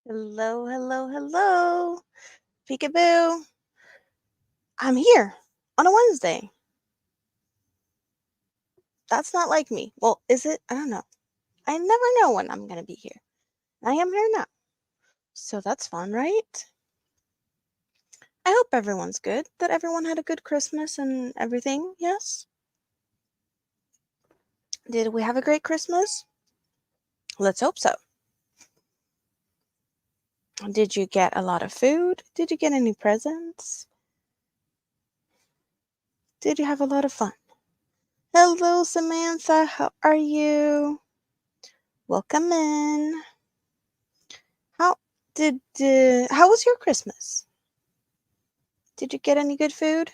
Hello, hello, hello. Peekaboo. I'm here on a Wednesday. That's not like me. Well, is it? I don't know. I never know when I'm going to be here. I am here now. So that's fun, right? I hope everyone's good, that everyone had a good Christmas and everything, yes? Did we have a great Christmas? Let's hope so. Did you get a lot of food? Did you get any presents? Did you have a lot of fun? Hello, Samantha. How are you? Welcome in. How how was your Christmas? Did you get any good food?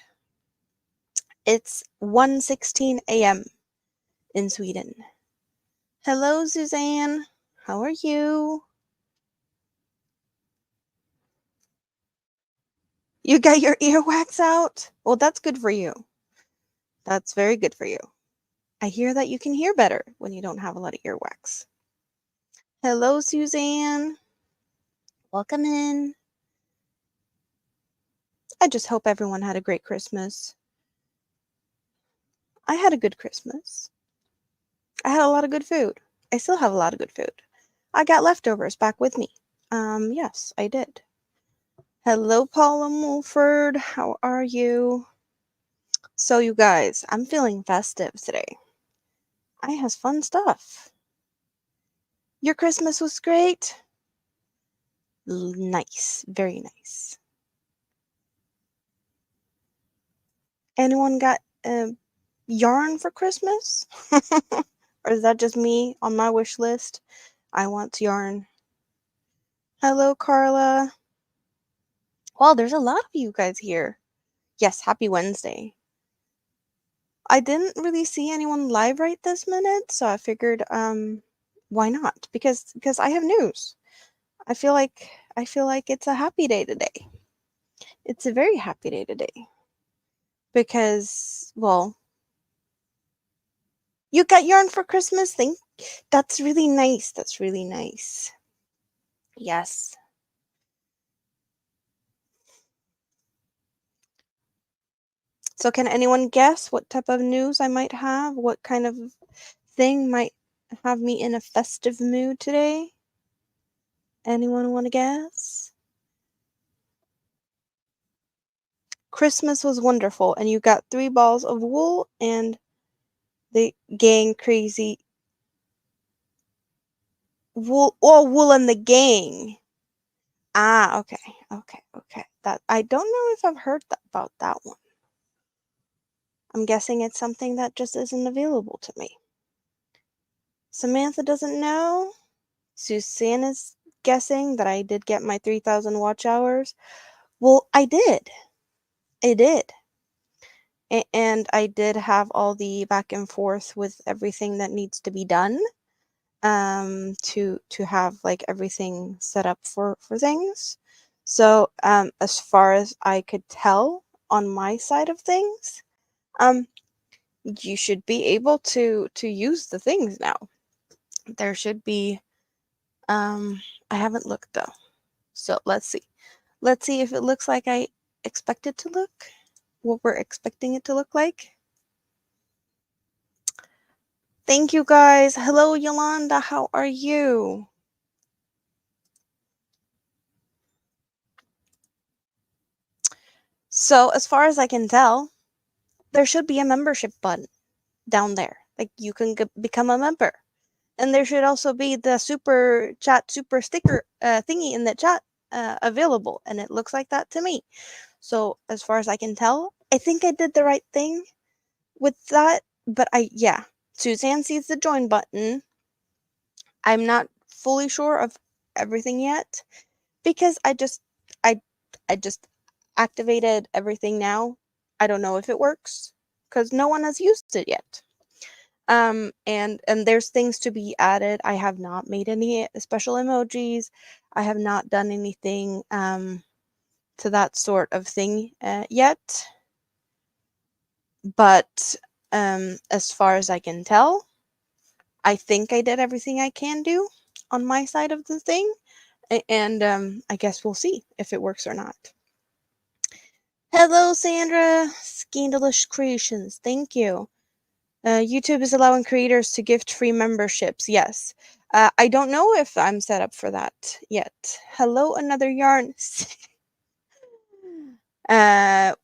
It's 1:16 a.m. in Sweden. Hello, Suzanne. How are you? You got your earwax out? Well, that's good for you. That's very good for you. I hear that you can hear better when you don't have a lot of earwax. Hello, Suzanne. Welcome in. I just hope everyone had a great Christmas. I had a good Christmas. I had a lot of good food. I still have a lot of good food. I got leftovers back with me. Yes, I did. Hello, Paula Mulford. How are you? So, you guys, I'm feeling festive today. I has fun stuff. Your Christmas was great? Nice. Very nice. Anyone got yarn for Christmas? Or is that just me on my wish list? I want yarn. Hello, Carla. Well, there's a lot of you guys here. Yes, happy Wednesday. I didn't really see anyone live right this minute, so I figured why not? Because I have news. I feel like it's a happy day today. It's a very happy day today. Because, well, you got yarn for Christmas? That's really nice. That's really nice. Yes. So can anyone guess what type of news I might have? What kind of thing might have me in a festive mood today? Anyone want to guess? Christmas was wonderful, and you got 3 balls of wool and the gang crazy wool. Oh, wool and the gang. Ah, okay. That I don't know if I've heard about that one. I'm guessing it's something that just isn't available to me. Samantha doesn't know. Suzanne is guessing that I did get my 3,000 watch hours. Well, I did. I did. And I did have all the back and forth with everything that needs to be done to have like everything set up for things. So as far as I could tell on my side of things, you should be able to use the things now. There should be I haven't looked though. So let's see. Let's see if it looks like I expect it to look. What we're expecting it to look like. Thank you guys. Hello Yolanda, how are you? So as far as I can tell, there should be a membership button down there. Like you can become a member. And there should also be the super chat, super sticker thingy in the chat available. And it looks like that to me. So as far as I can tell, I think I did the right thing with that. But yeah, Suzanne sees the join button. I'm not fully sure of everything yet because I I just activated everything now. I don't know if it works because no one has used it yet. And there's things to be added. I have not made any special emojis. I have not done anything to that sort of thing yet. But as far as I can tell, I think I did everything I can do on my side of the thing. And I guess we'll see if it works or not. Hello, Sandra. Scandalous Creations. Thank you. YouTube is allowing creators to gift free memberships. Yes. I don't know if I'm set up for that yet. Hello, another yarn. I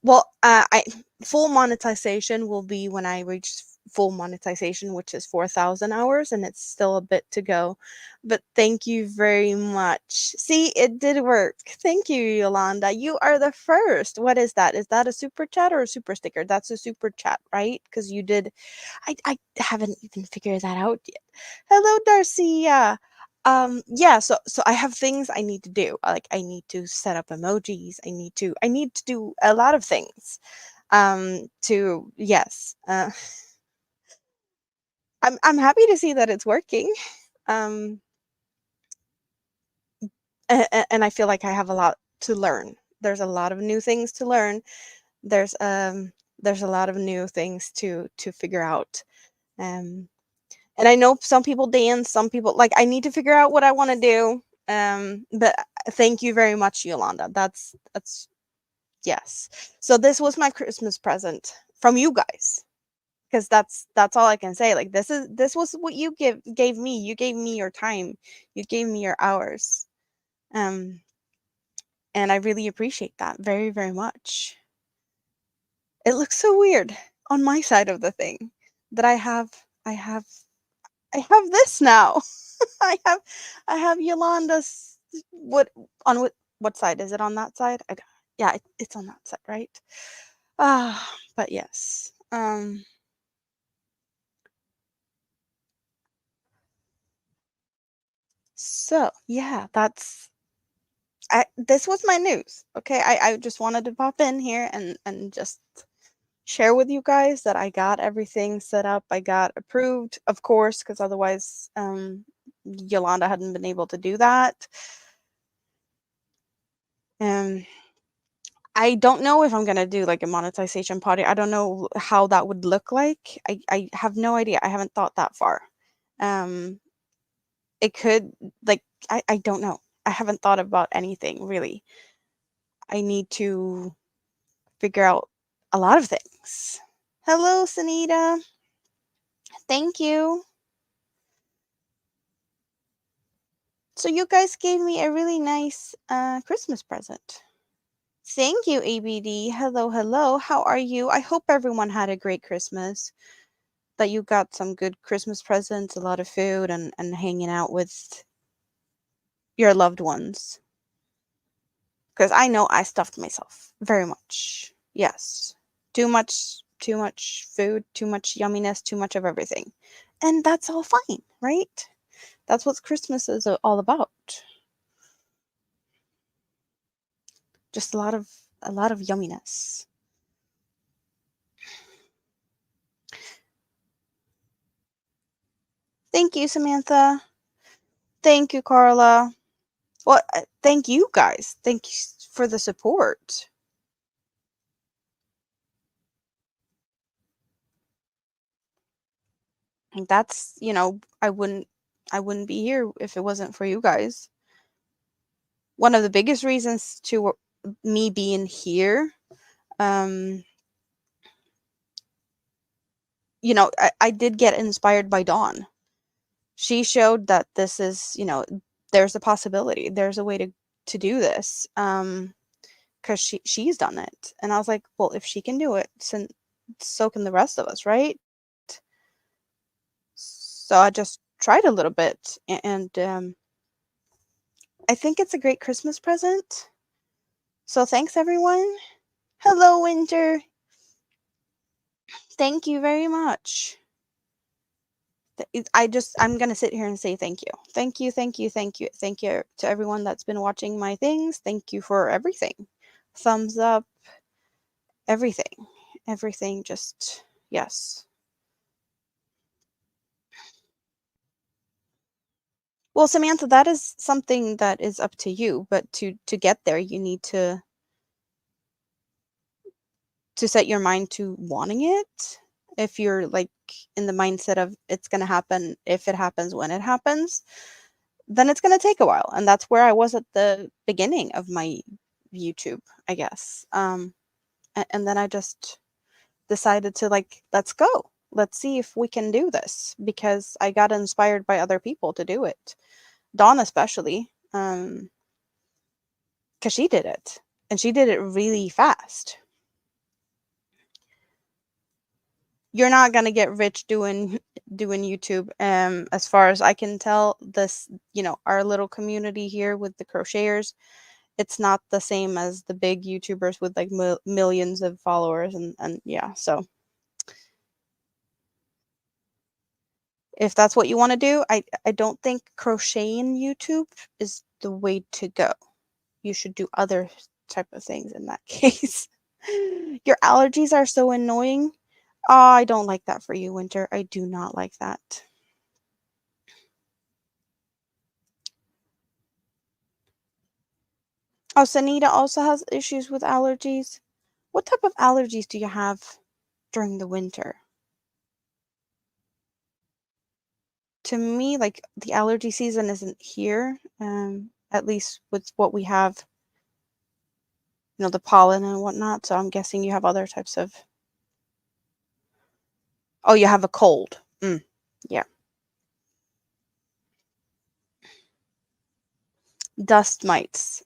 full monetization will be when I reach full monetization, which is 4,000 hours, and it's still a bit to go. But thank you very much. See, it did work. Thank you, Yolanda. You are the first. What is that? Is that a super chat or a super sticker? That's a super chat, right? Because you did. I haven't even figured that out yet. Hello, Darcia. Yeah, so I have things I need to do. Like I need to set up emojis. I need to do a lot of things. To yes. I'm happy to see that it's working. Um and I feel like I have a lot to learn. There's a lot of new things to learn. There's a lot of new things to figure out. Um and I know some people dance, some people like I need to figure out what I want to do. But thank you very much, Yolanda. That's yes. So this was my Christmas present from you guys. Because that's all I can say. Like this was what you gave me. You gave me your time. You gave me your hours. Um and I really appreciate that very, very much. It looks so weird on my side of the thing that I have I have this now. I have I have Yolanda's what on what side is it on that side? Yeah, it's on that side, right? But yes. So yeah, this was my news. Okay, I just wanted to pop in here and just share with you guys that I got everything set up. I got approved, of course, because otherwise, Yolanda hadn't been able to do that. Um, I don't know if I'm gonna do like a monetization party. I don't know how that would look like. I have no idea. I haven't thought that far. Um, it could like I don't know. I haven't thought about anything really. I need to figure out a lot of things. Hello, Sanita. Thank you. So you guys gave me a really nice Christmas present. Thank you, ABD. Hello, hello. How are you? I hope everyone had a great Christmas. That you got some good Christmas presents, a lot of food, and hanging out with your loved ones. Because I know I stuffed myself very much. Yes. Too much food, too much yumminess, too much of everything. And that's all fine, right? That's what Christmas is all about. Just a lot of yumminess. Thank you, Samantha. Thank you, Carla. Well, thank you guys. Thank you for the support. That's, I wouldn't be here if it wasn't for you guys. One of the biggest reasons to me being here, um, I did get inspired by Dawn. She showed that this is, there's a possibility. There's a way to do this. Because she's done it. And I was like, well, if she can do it, so can the rest of us, right? So I just tried a little bit, and I think it's a great Christmas present. So thanks, everyone. Hello, Winter. Thank you very much. I'm gonna sit here and say thank you. Thank you, thank you, thank you, thank you to everyone that's been watching my things. Thank you for everything. Thumbs up, everything. Everything, just yes. Well, Samantha, that is something that is up to you, but to get there, you need to set your mind to wanting it. If you're like in the mindset of it's going to happen if it happens when it happens, then it's going to take a while. And that's where I was at the beginning of my YouTube, I guess. And then I just decided to, like, let's go. Let's see if we can do this, because I got inspired by other people to do it. Dawn especially, because she did it, and she did it really fast. You're not gonna get rich doing YouTube. As far as I can tell, this, our little community here with the crocheters, it's not the same as the big YouTubers with like millions of followers, and yeah. So if that's what you want to do, I don't think crocheting YouTube is the way to go. You should do other type of things in that case. Your allergies are so annoying. Oh, I don't like that for you, Winter. I do not like that. Oh, Sanita also has issues with allergies. What type of allergies do you have during the winter? To me, like, the allergy season isn't here, at least with what we have, the pollen and whatnot. So I'm guessing you have other types of. Oh, you have a cold. Yeah. Dust mites.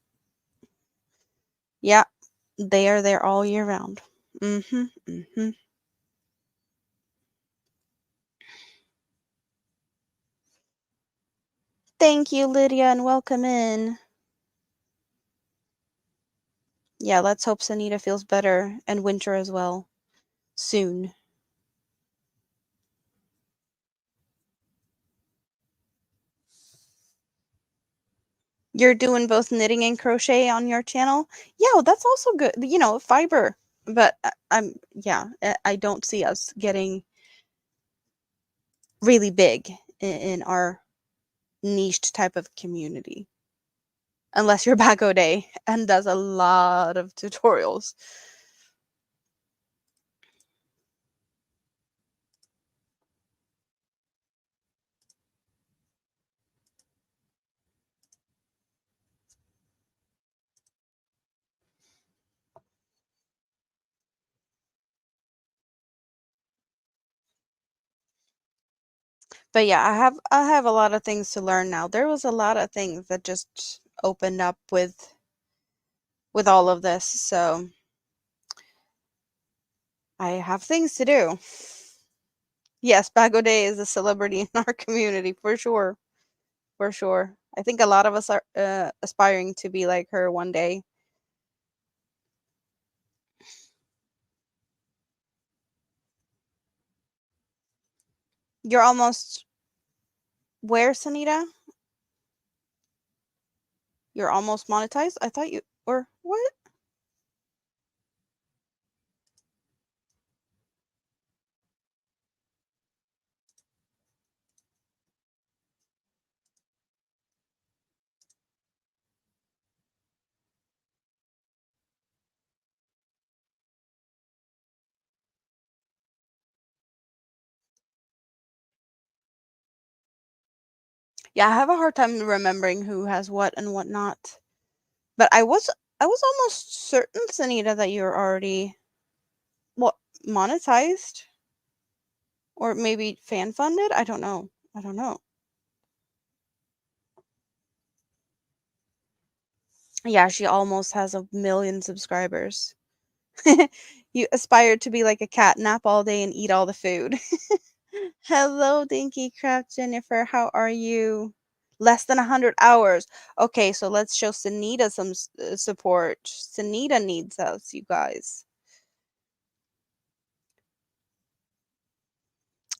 Yeah, they are there all year round. Mm-hmm. Mm-hmm. Thank you, Lydia, and welcome in. Yeah, let's hope Sanita feels better, and Winter as well, soon. You're doing both knitting and crochet on your channel? Yeah, well, that's also good. Fiber. But yeah, I don't see us getting really big in our niched type of community. Unless you're Bago Day and does a lot of tutorials. But yeah, I have a lot of things to learn now. There was a lot of things that just opened up with all of this, so I have things to do. Yes, Bago Day is a celebrity in our community for sure. For sure. I think a lot of us are aspiring to be like her one day. You're almost where, Sanita? You're almost monetized? I thought you or what? Yeah, I have a hard time remembering who has what and what not. But I was almost certain, Sanita, that you're already what monetized or maybe fan funded. I don't know. I don't know. Yeah, she almost has 1 million subscribers. You aspire to be like a cat, nap all day and eat all the food. Hello, Dinky Craft Jennifer. How are you? Less than 100 hours. Okay, so let's show Sanita some support. Sanita needs us, you guys.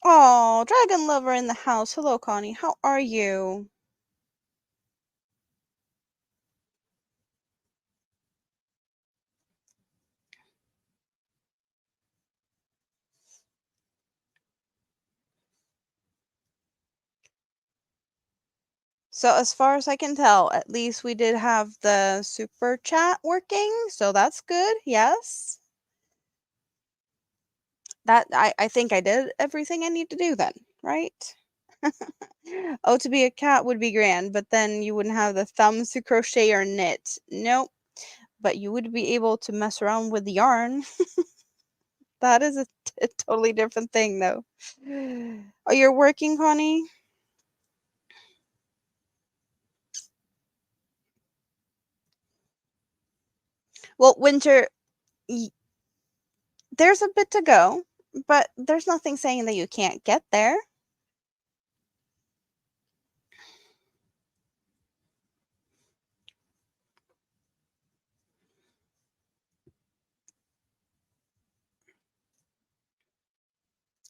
Oh, Dragon Lover in the house. Hello, Connie. How are you? So, as far as I can tell, at least we did have the super chat working, so that's good. Yes. That I think I did everything I need to do then, right? Oh, to be a cat would be grand, but then you wouldn't have the thumbs to crochet or knit. Nope. But you would be able to mess around with yarn. That is a totally different thing, though. Oh, you're working, Connie? Well, winter, y- there's a bit to go, but there's nothing saying that you can't get there.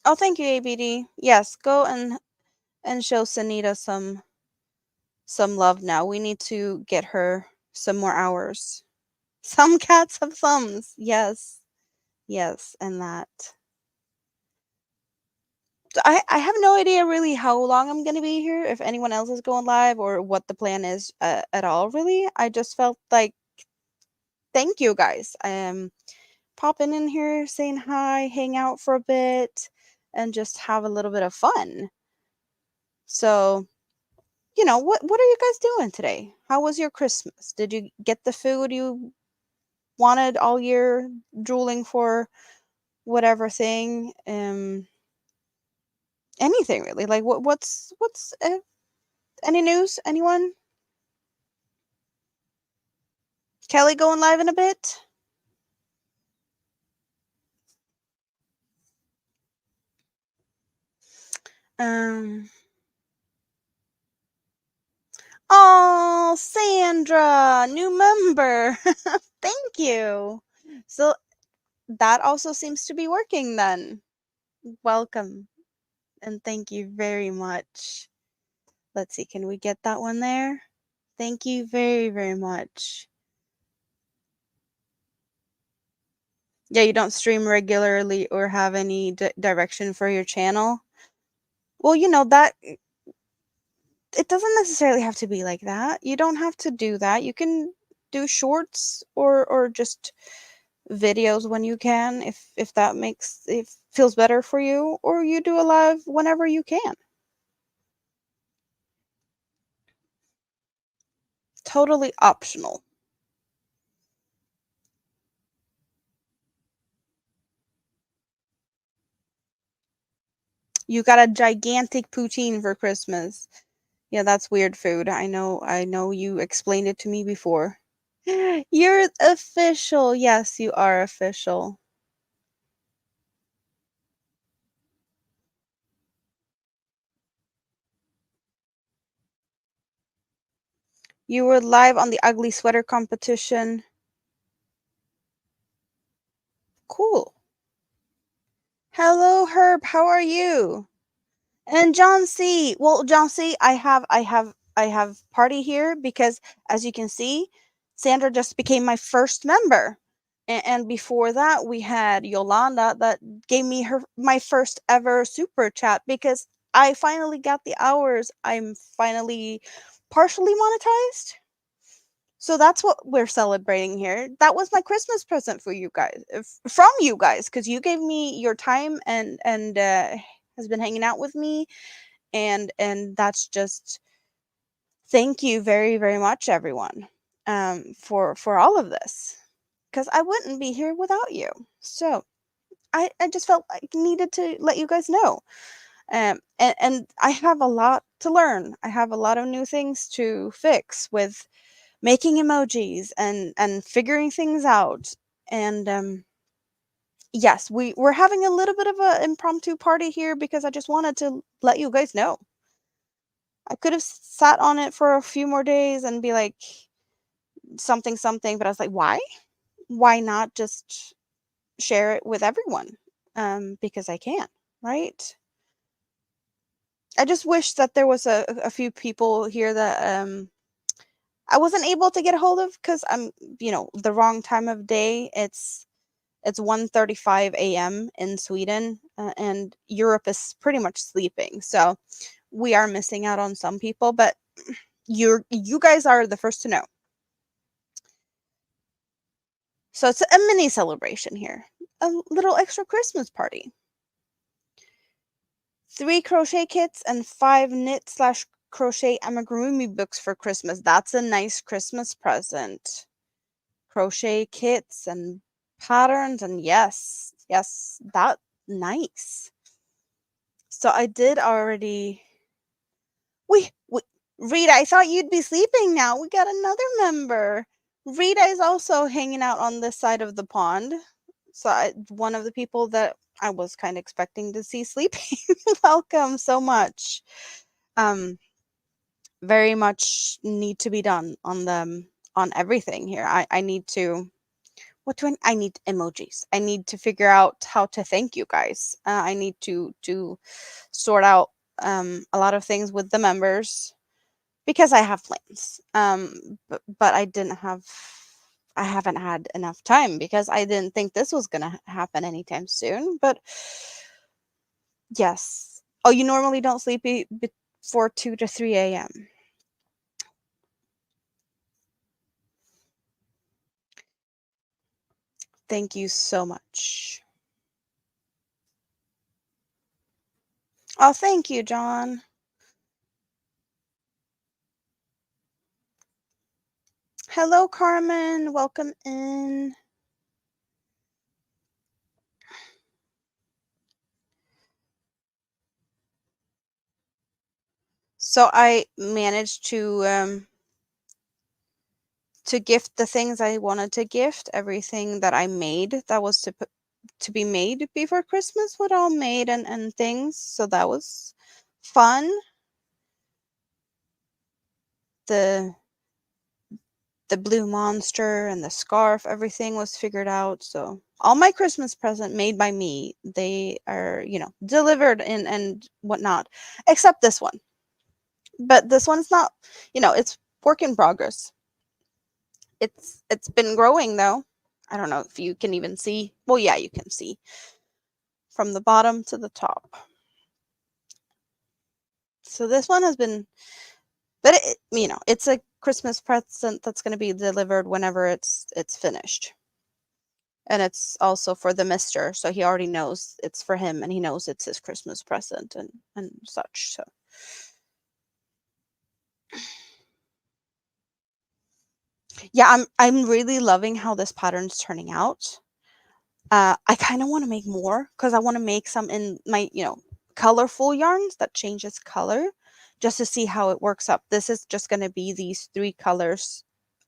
Oh, thank you, ABD. Yes, go and show Sanita some love now. We need to get her some more hours. Some cats have thumbs. Yes. Yes, and that. So I have no idea really how long I'm gonna be here, if anyone else is going live or what the plan is at all, really. I just felt like thank you guys. Popping in here, saying hi, hang out for a bit, and just have a little bit of fun. So, what are you guys doing today? How was your Christmas? Did you get the food you wanted all year, drooling for whatever thing? Anything really? Like what's any news? Anyone? Kelly going live in a bit? Um. Oh, Sandra, new member. Thank you. So that also seems to be working then. Welcome and thank you very much. Let's see, can we get that one there? Thank you very, very much. Yeah, you don't stream regularly or have any direction for your channel? Well, that it doesn't necessarily have to be like that. You don't have to do that. You can do shorts or just videos when you can if that makes it feels better for you, or you do a live whenever you can. Totally optional. You got a gigantic poutine for Christmas. Yeah, that's weird food. I know you explained it to me before. You're official. Yes, you are official. You were live on the ugly sweater competition. Cool. Hello, Herb. How are you? And John C. Well, John C. I have party here because, as you can see, Sandra just became my first member, and before that we had Yolanda that gave me my first ever super chat because I finally got the hours. I'm finally partially monetized. So that's what we're celebrating here. That was my Christmas present for you guys, from you guys, because you gave me your time and has been hanging out with me, and that's just thank you very very much, everyone, for all of this, because I wouldn't be here without you. So I just felt like needed to let you guys know. And I have a lot to learn. I have a lot of new things to fix with making emojis and figuring things out. And yes, we're having a little bit of an impromptu party here because I just wanted to let you guys know. I could have sat on it for a few more days and be like something something, but I was like, why not just share it with everyone? Because I can, right? I just wish that there was a few people here that I wasn't able to get a hold of because I'm, the wrong time of day. It's 1:35 a.m. in Sweden, and Europe is pretty much sleeping. So we are missing out on some people, but you guys are the first to know. So it's a mini celebration here, a little extra Christmas party. 3 crochet kits and 5 knit/crochet amigurumi books for Christmas. That's a nice Christmas present. Crochet kits and patterns, and yes, that nice. So I did already. We Rita, I thought you'd be sleeping now. We got another member. Rita is also hanging out on this side of the pond. So one of the people that I was kind of expecting to see sleeping. Welcome so much. Very much need to be done on them, on everything here. I need to. What do I need emojis. I need to figure out how to thank you guys. I need to sort out a lot of things with the members because I have plans. But I haven't had enough time because I didn't think this was going to happen anytime soon. But yes. Oh, you normally don't sleep before 2 to 3 a.m. Thank you so much. Oh, thank you, John. Hello, Carmen. Welcome in. So I managed to gift the things I wanted to gift. Everything that I made that was to be made before Christmas was all made and things. So that was fun. The blue monster and the scarf, everything was figured out. So all my Christmas present made by me, they are, delivered and whatnot, except this one. But this one's not, it's work in progress. It's been growing though. I don't know if you can even see. Well, yeah, you can see from the bottom to the top. So this one has been, but it's a Christmas present that's going to be delivered whenever it's finished. And it's also for the mister, so he already knows it's for him and he knows it's his Christmas present and such. So yeah, I'm really loving how this pattern's turning out. I kind of want to make more because I want to make some in my, colorful yarns that changes color just to see how it works up. This is just going to be these 3 colors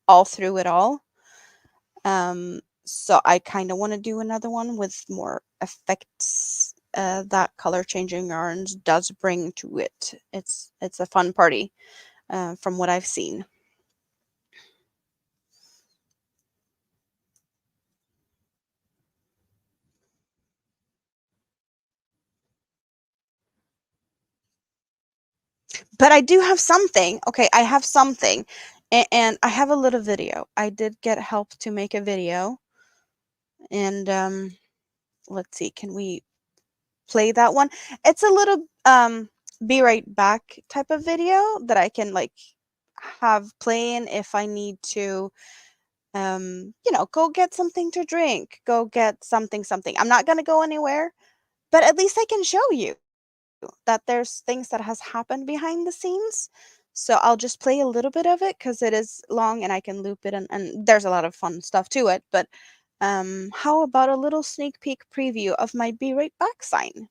all through it all. So I kind of want to do another one with more effects that color changing yarns does bring to it. It's a fun party from what I've seen. But I do have something. Okay, I have something. And I have a little video. I did get help to make a video. And let's see, can we play that one? It's a little be right back type of video that I can like have playing if I need to go get something to drink, go get something. I'm not going to go anywhere, but at least I can show you that there's things that has happened behind the scenes. So I'll just play a little bit of it because it is long and I can loop it and there's a lot of fun stuff to it. But how about a little sneak peek preview of my be right back sign?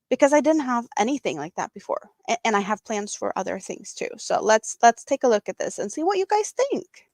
Because I didn't have anything like that before. And I have plans for other things too. So let's take a look at this and see what you guys think.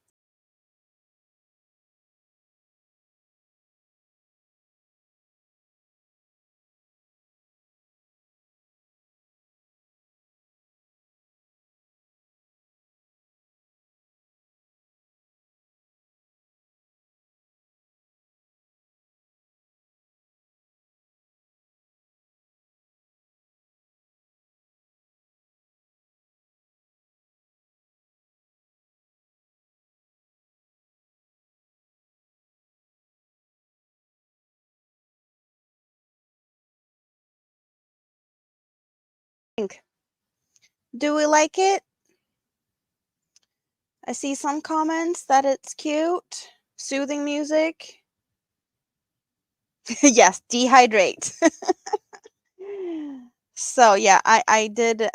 Do we like it? I see some comments that it's cute. Soothing music. Yes, dehydrate. So yeah, I did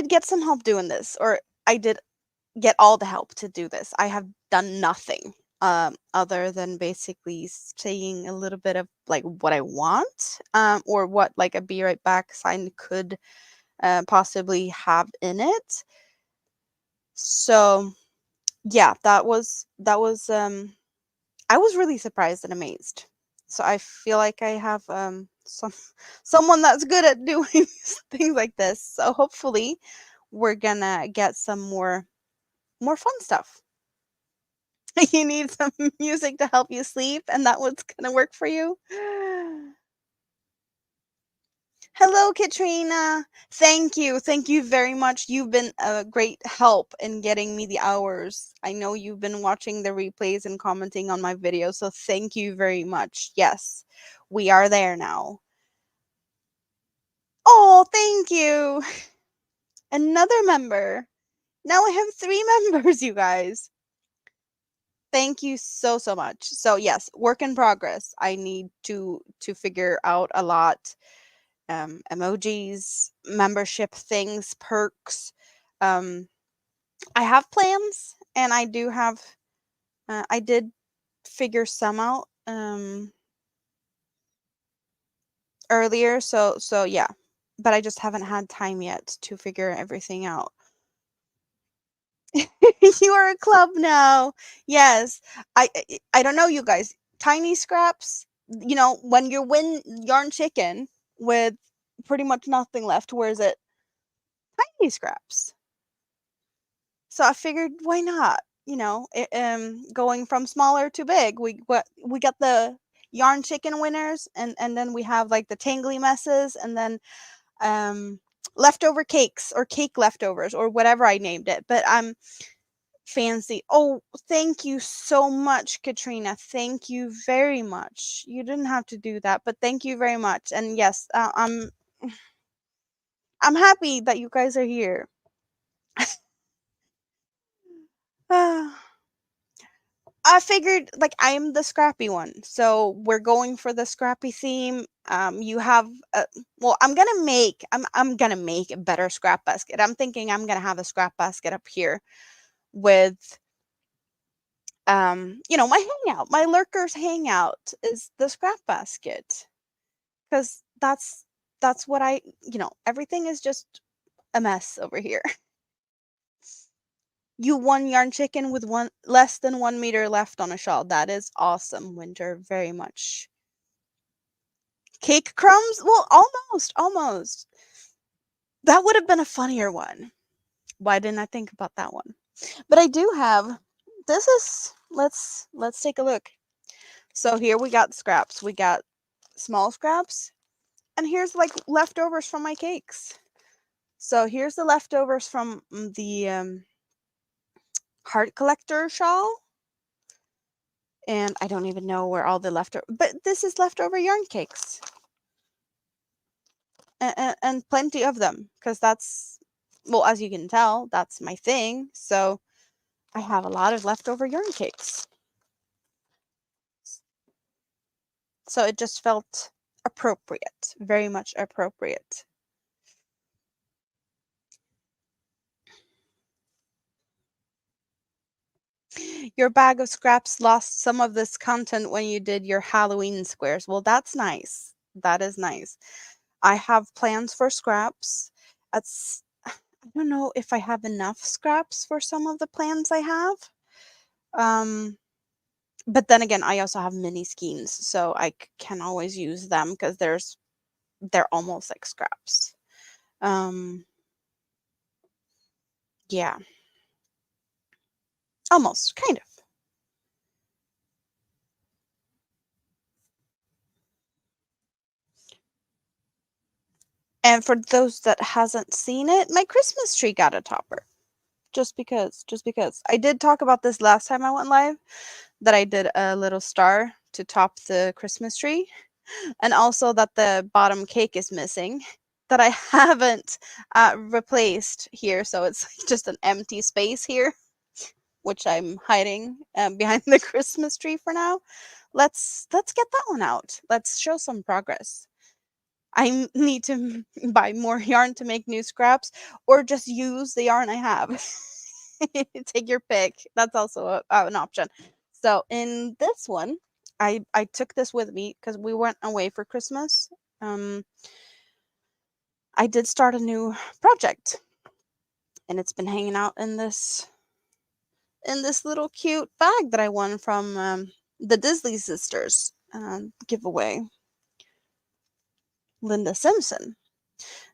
get some help doing this, or I did get all the help to do this. I have done nothing other than basically saying a little bit of like what I want, or what like a be right back sign could possibly have in it. So yeah, that was I was really surprised and amazed. So I feel like I have someone that's good at doing things like this. So hopefully we're gonna get some more fun stuff. You need some music to help you sleep, and that was gonna work for you. Hello, Katrina. Thank you. Thank you very much. You've been a great help in getting me the hours. I know you've been watching the replays and commenting on my videos, so thank you very much. Yes, we are there now. Oh, thank you. Another member. Now I have 3 members, you guys. Thank you so so much. So yes, work in progress. I need to figure out a lot, emojis, membership things, perks. Um, I have plans, and I do have. I did figure some out earlier, so yeah, but I just haven't had time yet to figure everything out. You are a club now. Yes, I don't know, you guys. Tiny scraps. You know, when you win yarn chicken with pretty much nothing left, where is it? Tiny scraps. So I figured, why not? You know, going from smaller to big, we got the yarn chicken winners, and then we have like the tangly messes, and then um leftover cakes or cake leftovers or whatever I named it. But I'm fancy. Oh, thank you so much, Katrina. Thank you very much. You didn't have to do that, but thank you very much. And yes, I'm happy that you guys are here. I figured like I'm the scrappy one, so we're going for the scrappy theme. You have well, I'm gonna make a better scrap basket. I'm thinking I'm gonna have a scrap basket up here with you know, my hangout, my lurkers hangout is the scrap basket, because that's what I, you know, everything is just a mess over here. You won yarn chicken with one less than 1 meter left on a shawl. That is awesome, Winter. Very much. Cake crumbs? Well, almost. That would have been a funnier one. Why didn't I think about that one? But I do have. This is. Let's take a look. So here we got scraps. We got small scraps, and here's like leftovers from my cakes. So here's the leftovers from the heart collector shawl. And I don't even know where all the leftover, but this is leftover yarn cakes, and plenty of them, because that's, well, as you can tell, that's my thing. So I have a lot of leftover yarn cakes. So it just felt appropriate, very much appropriate. Your bag of scraps lost some of this content when you did your Halloween squares. Well, that's nice. That is nice. I have plans for scraps. It's, I don't know if I have enough scraps for some of the plans I have. Um, but then again, I also have mini skeins, so I can always use them because they're almost like scraps. Um, yeah, almost, kind of. And for those that hasn't seen it, my Christmas tree got a topper. Just because. I did talk about this last time I went live, that I did a little star to top the Christmas tree, and also that the bottom cake is missing, that I haven't replaced here, so it's just an empty space here, which I'm hiding behind the Christmas tree for now. Let's get that one out. Let's show some progress. I need to buy more yarn to make new scraps or just use the yarn I have. Take your pick. That's also an option. So in this one, I took this with me because we went away for Christmas. Um, I did start a new project, and it's been hanging out in this little cute bag that I won from the Disley sisters giveaway. Linda Simpson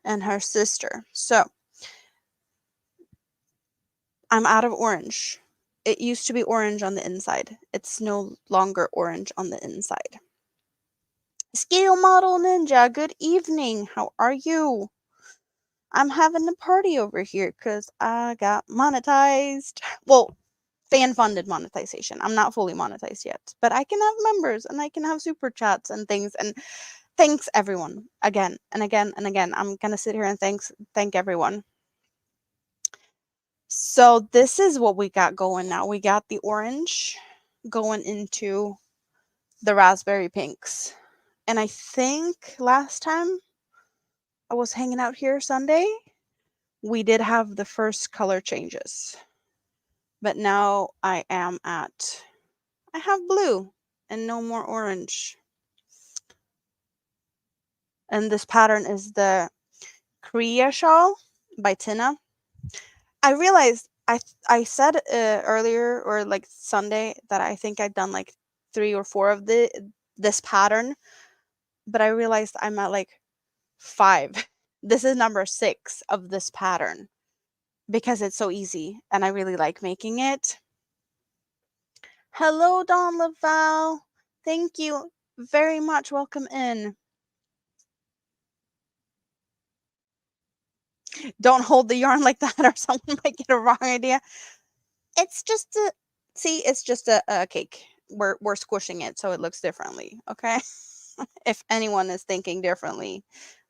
and her sister. So I'm out of orange. It used to be orange on the inside. It's no longer orange on the inside. Scale Model Ninja, good evening. How are you? I'm having a party over here because I got monetized. Well, fan funded monetization. I'm not fully monetized yet, but I can have members and I can have super chats and things. And thanks everyone again and again and again. I'm gonna sit here and thank everyone. So this is what we got going now. We got the orange going into the raspberry pinks. And I think last time I was hanging out here Sunday, we did have the first color changes. But now I have blue and no more orange. And this pattern is the Kriya shawl by Tina. I realized I said earlier or like Sunday that I think I'd done like 3 or 4 of this pattern, but I realized I'm at like 5. This is number 6 of this pattern because it's so easy and I really like making it. Hello, Dawn Laval. Thank you very much. Welcome in. Don't hold the yarn like that or someone might get a wrong idea. It's just it's just a cake. We're squishing it so it looks differently, okay? If anyone is thinking differently,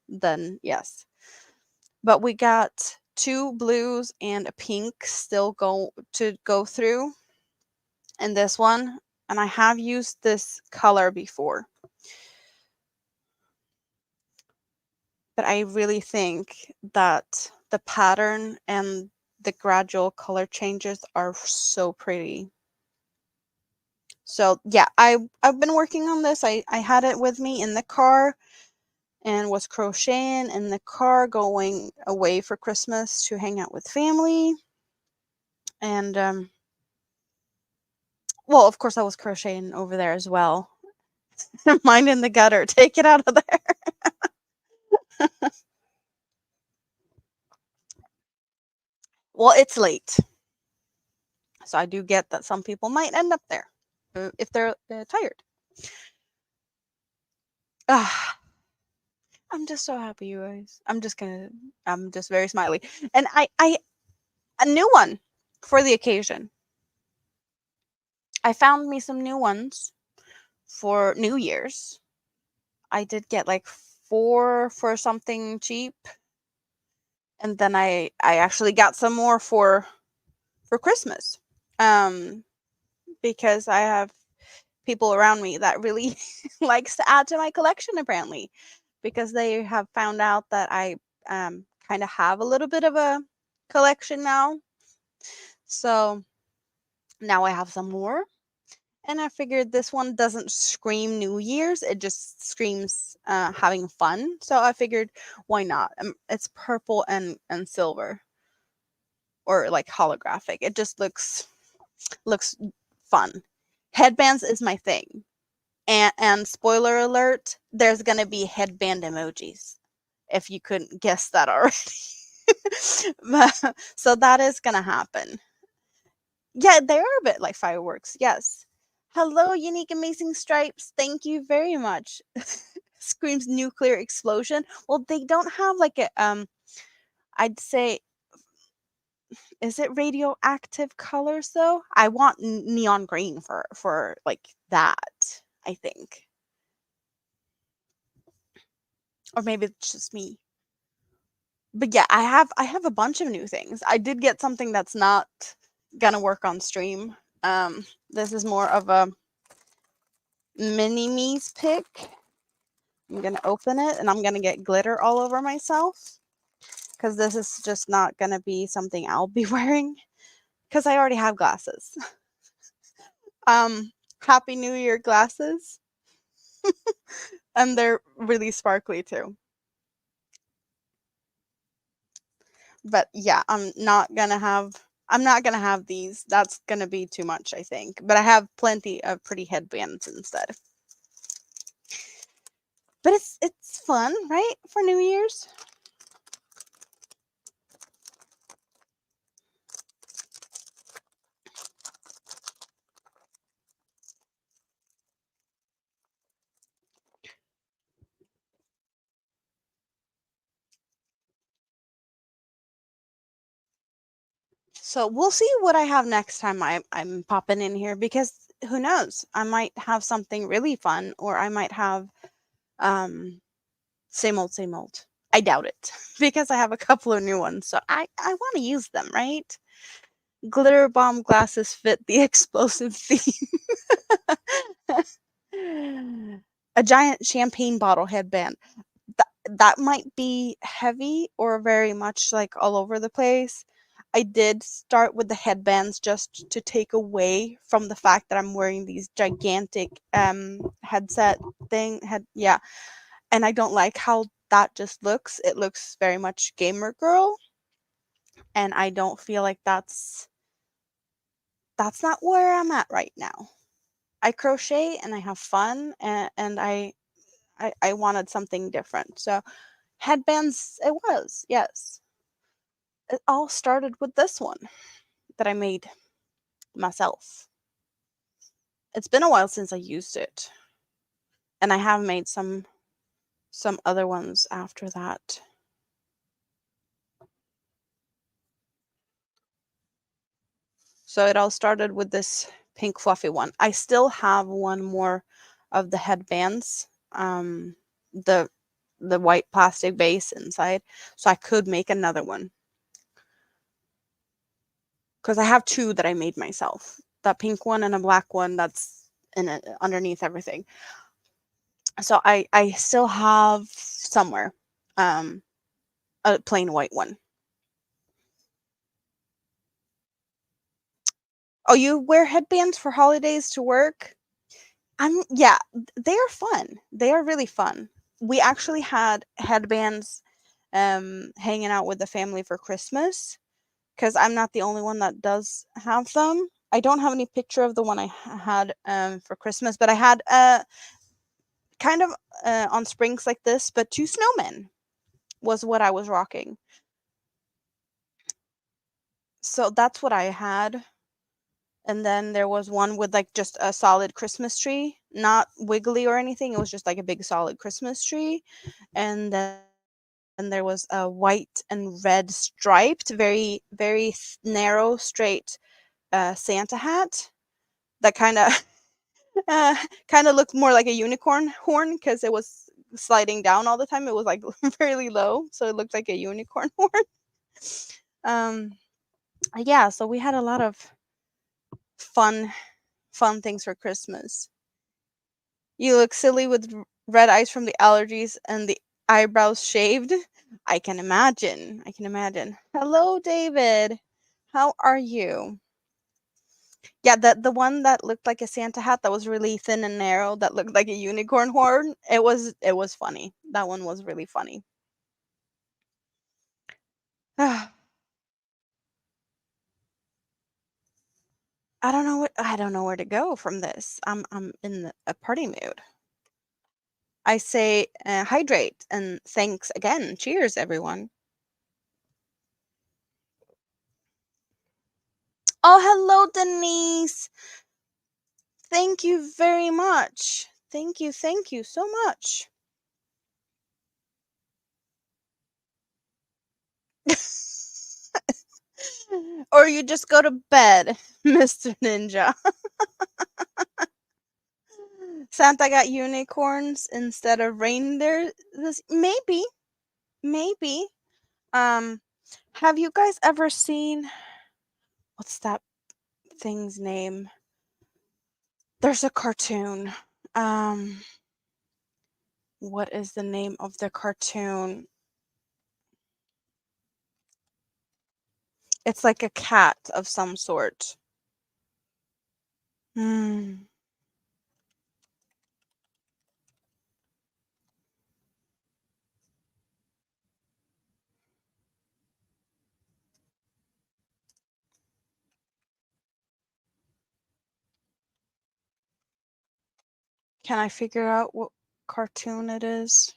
then yes. But we got 2 blues and a pink still go through in this one, and I have used this color before. But I really think that the pattern and the gradual color changes are so pretty. So yeah, I've been working on this. I had it with me in the car and was crocheting in the car going away for Christmas to hang out with family. And well, of course I was crocheting over there as well. Mine in the gutter. Take it out of there. Well, it's late. So I do get that some people might end up there if they're tired. Ah, I'm just so happy, you guys. I'm just very smiley. And I a new one for the occasion. I found me some new ones for New Year's. I did get like 4 for something cheap. And then I actually got some more for Christmas. Because I have people around me that really likes to add to my collection apparently because they have found out that I kind of have a little bit of a collection now. So now I have some more. And I figured this one doesn't scream New Year's. It just screams having fun. So I figured, why not? It's purple and silver, or like holographic. It just looks fun. Headbands is my thing. And spoiler alert, there's gonna be headband emojis. If you couldn't guess that already. So that is gonna happen. Yeah, they are a bit like fireworks. Yes. Hello, unique amazing stripes. Thank you very much. Screams nuclear explosion. Well, they don't have like a I'd say, is it radioactive colors though? I want neon green for like that, I think. Or maybe it's just me. But yeah, I have a bunch of new things. I did get something that's not gonna work on stream. This is more of a mini me's pick. I'm gonna open it and I'm gonna get glitter all over myself because this is just not gonna be something I'll be wearing because I already have glasses. Um, Happy New Year glasses, and they're really sparkly too. But yeah, I'm not gonna have these. That's gonna be too much, I think. But I have plenty of pretty headbands instead. But it's fun, right? For New Year's. So we'll see what I have next time I'm popping in here because who knows? I might have something really fun or I might have um same old, same old. I doubt it because I have a couple of new ones. So I want to use them, right? Glitter bomb glasses fit the explosive theme. A giant champagne bottle headband. That might be heavy or very much like all over the place. I did start with the headbands just to take away from the fact that I'm wearing these gigantic headset thing head yeah, and I don't like how that just looks. It looks very much gamer girl, and I don't feel like that's not where I'm at right now. I crochet and I have fun and I wanted something different. So headbands it was, yes. It all started with this one that I made myself. It's been a while since I used it, and I have made some other ones after that. So it all started with this pink fluffy one. I still have one more of the headbands, the white plastic base inside, so I could make another one because I have two that I made myself. That pink one and a black one that's in it underneath everything. So I still have somewhere um a plain white one. Oh, you wear headbands for holidays to work? Yeah, they are fun. They are really fun. We actually had headbands hanging out with the family for Christmas because I'm not the only one that does have them. I don't have any picture of the one I had for Christmas, but I had kind of on springs like this, but two snowmen was what I was rocking. So that's what I had. And then there was one with like just a solid Christmas tree, not wiggly or anything. It was just like a big solid Christmas tree. And then there was a white and red striped, very narrow, straight Santa hat that kind of uh, kind of looked more like a unicorn horn because it was sliding down all the time. It was like fairly low, so it looked like a unicorn horn. Um, yeah, so we had a lot of fun things for Christmas. You look silly with red eyes from the allergies and the eyebrows shaved. I can imagine. I can imagine. Hello, David. How are you? Yeah, the one that looked like a Santa hat that was really thin and narrow that looked like a unicorn horn. It was funny. That one was really funny. I don't know where to go from this. I'm in a party mood. I say hydrate and thanks again. Cheers, everyone. Oh, hello, Denise. Thank you very much. Thank you so much. Or you just go to bed, Mr. Ninja. Santa got unicorns instead of reindeer. Maybe, maybe. Um, have you guys ever seen what's that thing's name? There's a cartoon. Um, What is the name of the cartoon? It's like a cat of some sort. Hmm. Can I figure out what cartoon it is?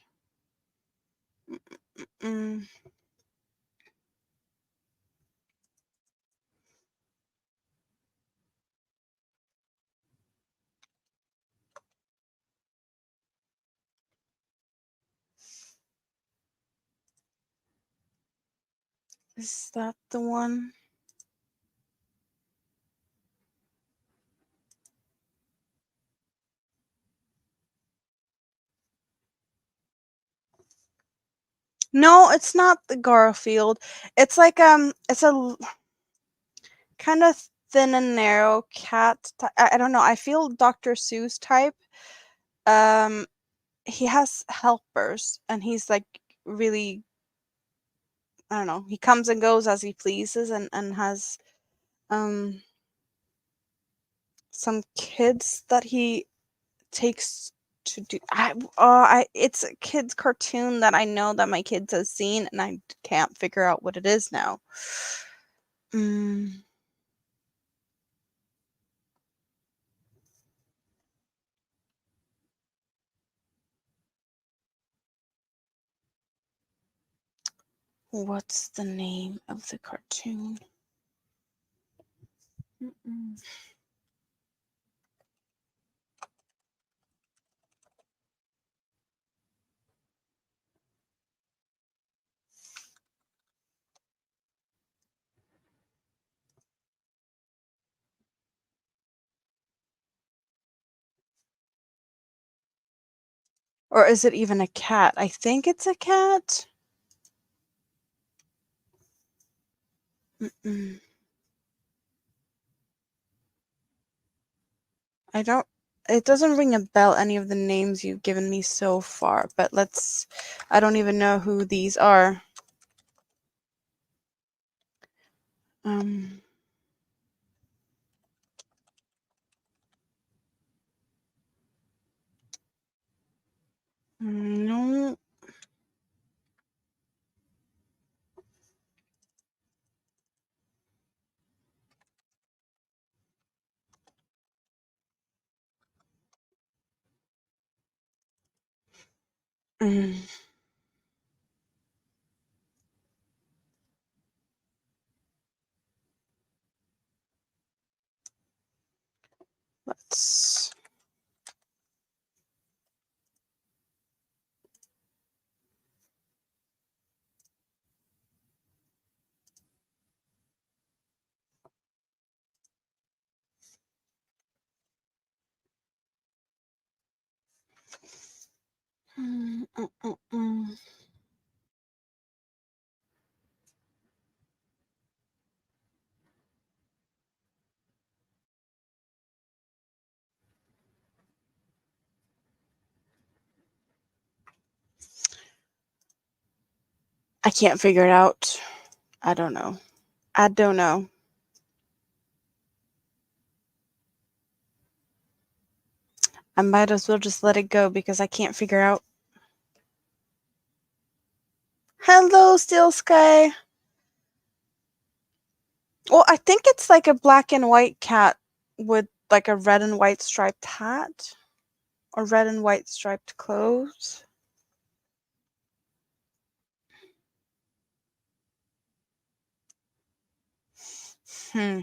Mm. Is that the one? No, it's not the Garfield. It's like it's a kind of thin and narrow cat. I don't know. I feel Dr. Seuss type. Um, he has helpers, and he's like really. I don't know. He comes and goes as he pleases, and has um some kids that he takes to do. It's a kids cartoon that I know that my kids have seen, and I can't figure out what it is now. Mm. What's the name of the cartoon? Mm-mm. Or is it even a cat? I think it's a cat. Mm-mm. I don't. It doesn't ring a bell, any of the names you've given me so far, but let's. I don't even know who these are. Um. No. Mm. Let's. Mm, mm, mm, mm. I can't figure it out. I don't know. I don't know. I might as well just let it go because I can't figure out. Hello, Steel Sky. Well, I think it's like a black and white cat with like a red and white striped hat or red and white striped clothes. Hmm.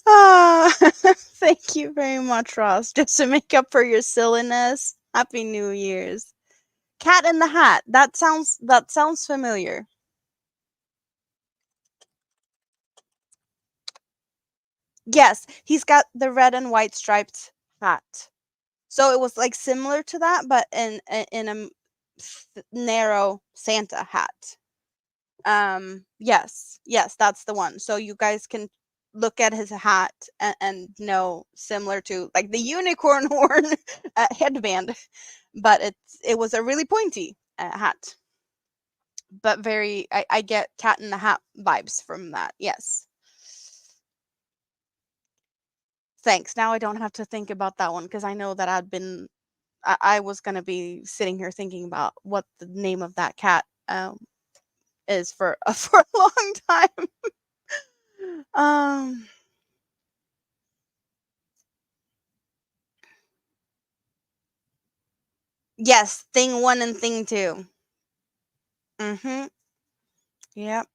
Ah, thank you very much, Ross. Just to make up for your silliness. Happy New Year's. Cat in the Hat. That sounds familiar. Yes, he's got the red and white striped hat. So it was like similar to that, but in a narrow Santa hat. Yes, yes, that's the one. So you guys can look at his hat and know, similar to like the unicorn horn headband, but it was a really pointy hat, but very I get Cat in the Hat vibes from that. Yes. Thanks. Now I don't have to think about that one because I know that I was gonna be sitting here thinking about what the name of that cat is for for a long time. Um, yes, thing one and thing two. Mm-hmm. Yep.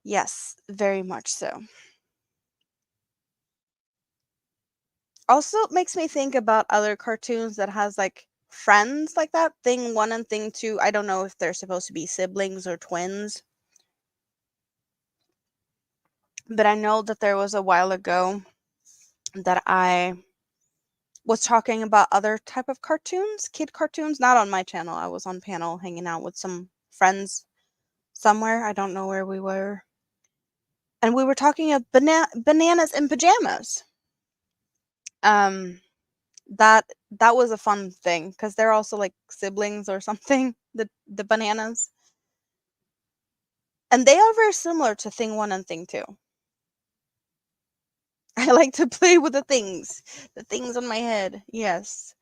Yes, very much so. Also makes me think about other cartoons that has like friends like that. Thing one and thing two. I don't know if they're supposed to be siblings or twins, but I know that there was a while ago that I was talking about other type of cartoons, kid cartoons, not on my channel. I was on panel hanging out with some friends somewhere. I don't know where we were. And we were talking of bananas in pajamas. Um that that was a fun thing because they're also like siblings or something, the bananas. And they are very similar to thing one and thing two. I like to play with the things on my head. Yes.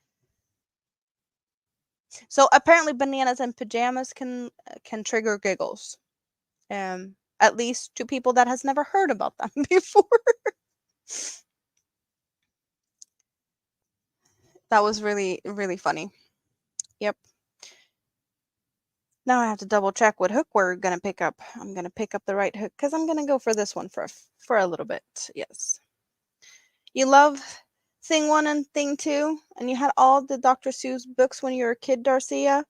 So apparently bananas in pajamas can trigger giggles. At least to people that has never heard about them before. That was really really funny. Yep. Now I have to double check what hook we're gonna pick up. I'm gonna pick up the right hook because I'm gonna go for this one for a little bit. Yes. You love thing one and thing two, and you had all the Dr. Seuss books when you were a kid, Darcia.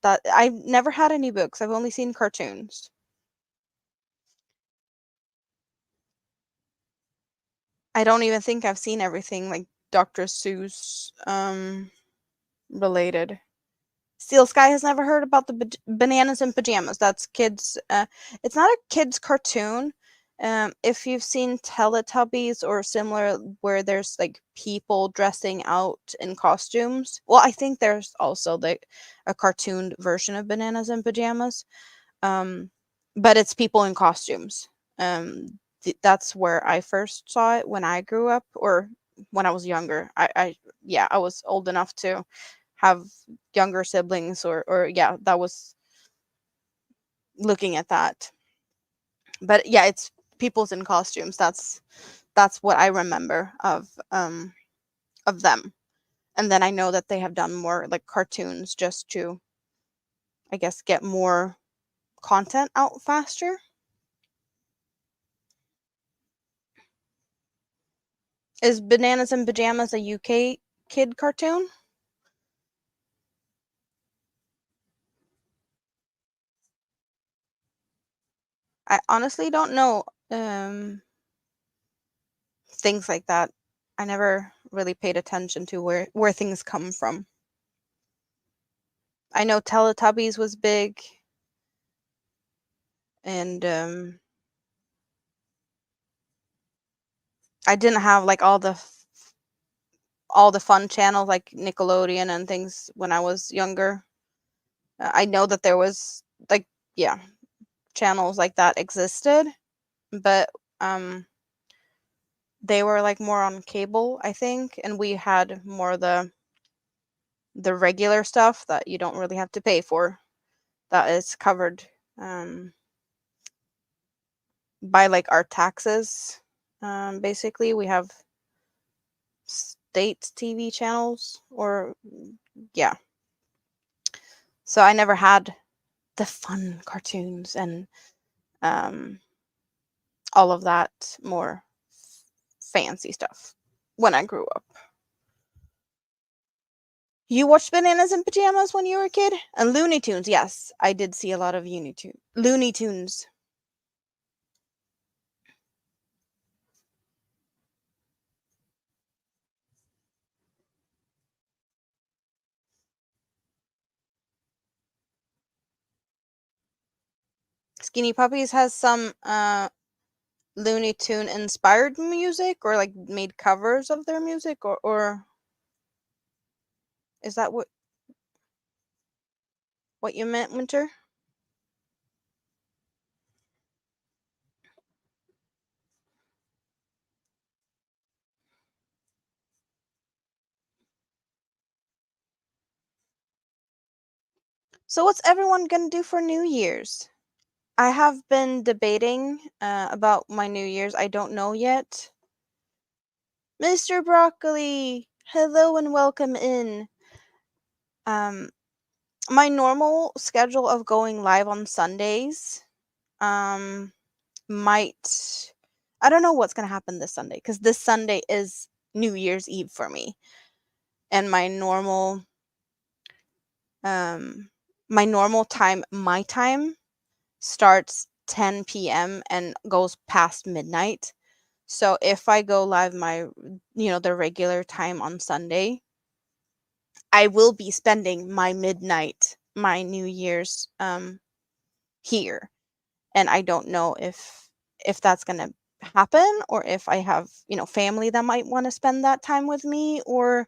That I've never had any books. I've only seen cartoons. I don't even think I've seen everything like Dr. Seuss related. Steel Sky has never heard about the bananas in pajamas. That's kids. It's not a kids cartoon. If you've seen Teletubbies or similar, where there's like people dressing out in costumes. Well, I think there's also like a cartoon version of bananas in pajamas. Um, but it's people in costumes. That's where I first saw it when I grew up, or when I was younger. Yeah, I was old enough to have younger siblings, or yeah, that was looking at that. But yeah, it's people's in costumes. That's what I remember of them. And then I know that they have done more like cartoons just to, I guess, get more content out faster. Is Bananas in Pajamas a UK kid cartoon? I honestly don't know things like that. I never really paid attention to where things come from. I know Teletubbies was big, and I didn't have like all the fun channels like Nickelodeon and things when I was younger. I know that there was like, yeah, channels like that existed, but they were like more on cable, I think, and we had more the regular stuff that you don't really have to pay for, that is covered by like our taxes. Basically, we have state TV channels, or yeah. So I never had the fun cartoons and um, all of that more fancy stuff when I grew up. You watched Bananas in Pajamas when you were a kid? And Looney Tunes, yes. I did see a lot of Looney Tunes. Skinny Puppies has some Looney Tune inspired music or like made covers of their music or is that what you meant, Winter? So what's everyone gonna do for New Year's? I have been debating about my New Year's. I don't know yet. Mr. Broccoli, hello and welcome in. Um, my normal schedule of going live on Sundays, um, might. I don't know what's gonna happen this Sunday because this Sunday is New Year's Eve for me, and um, my time starts 10 p.m. and goes past midnight. So if I go live the regular time on Sunday, I will be spending my New Year's here. And I don't know if that's going to happen or if I have, family that might want to spend that time with me or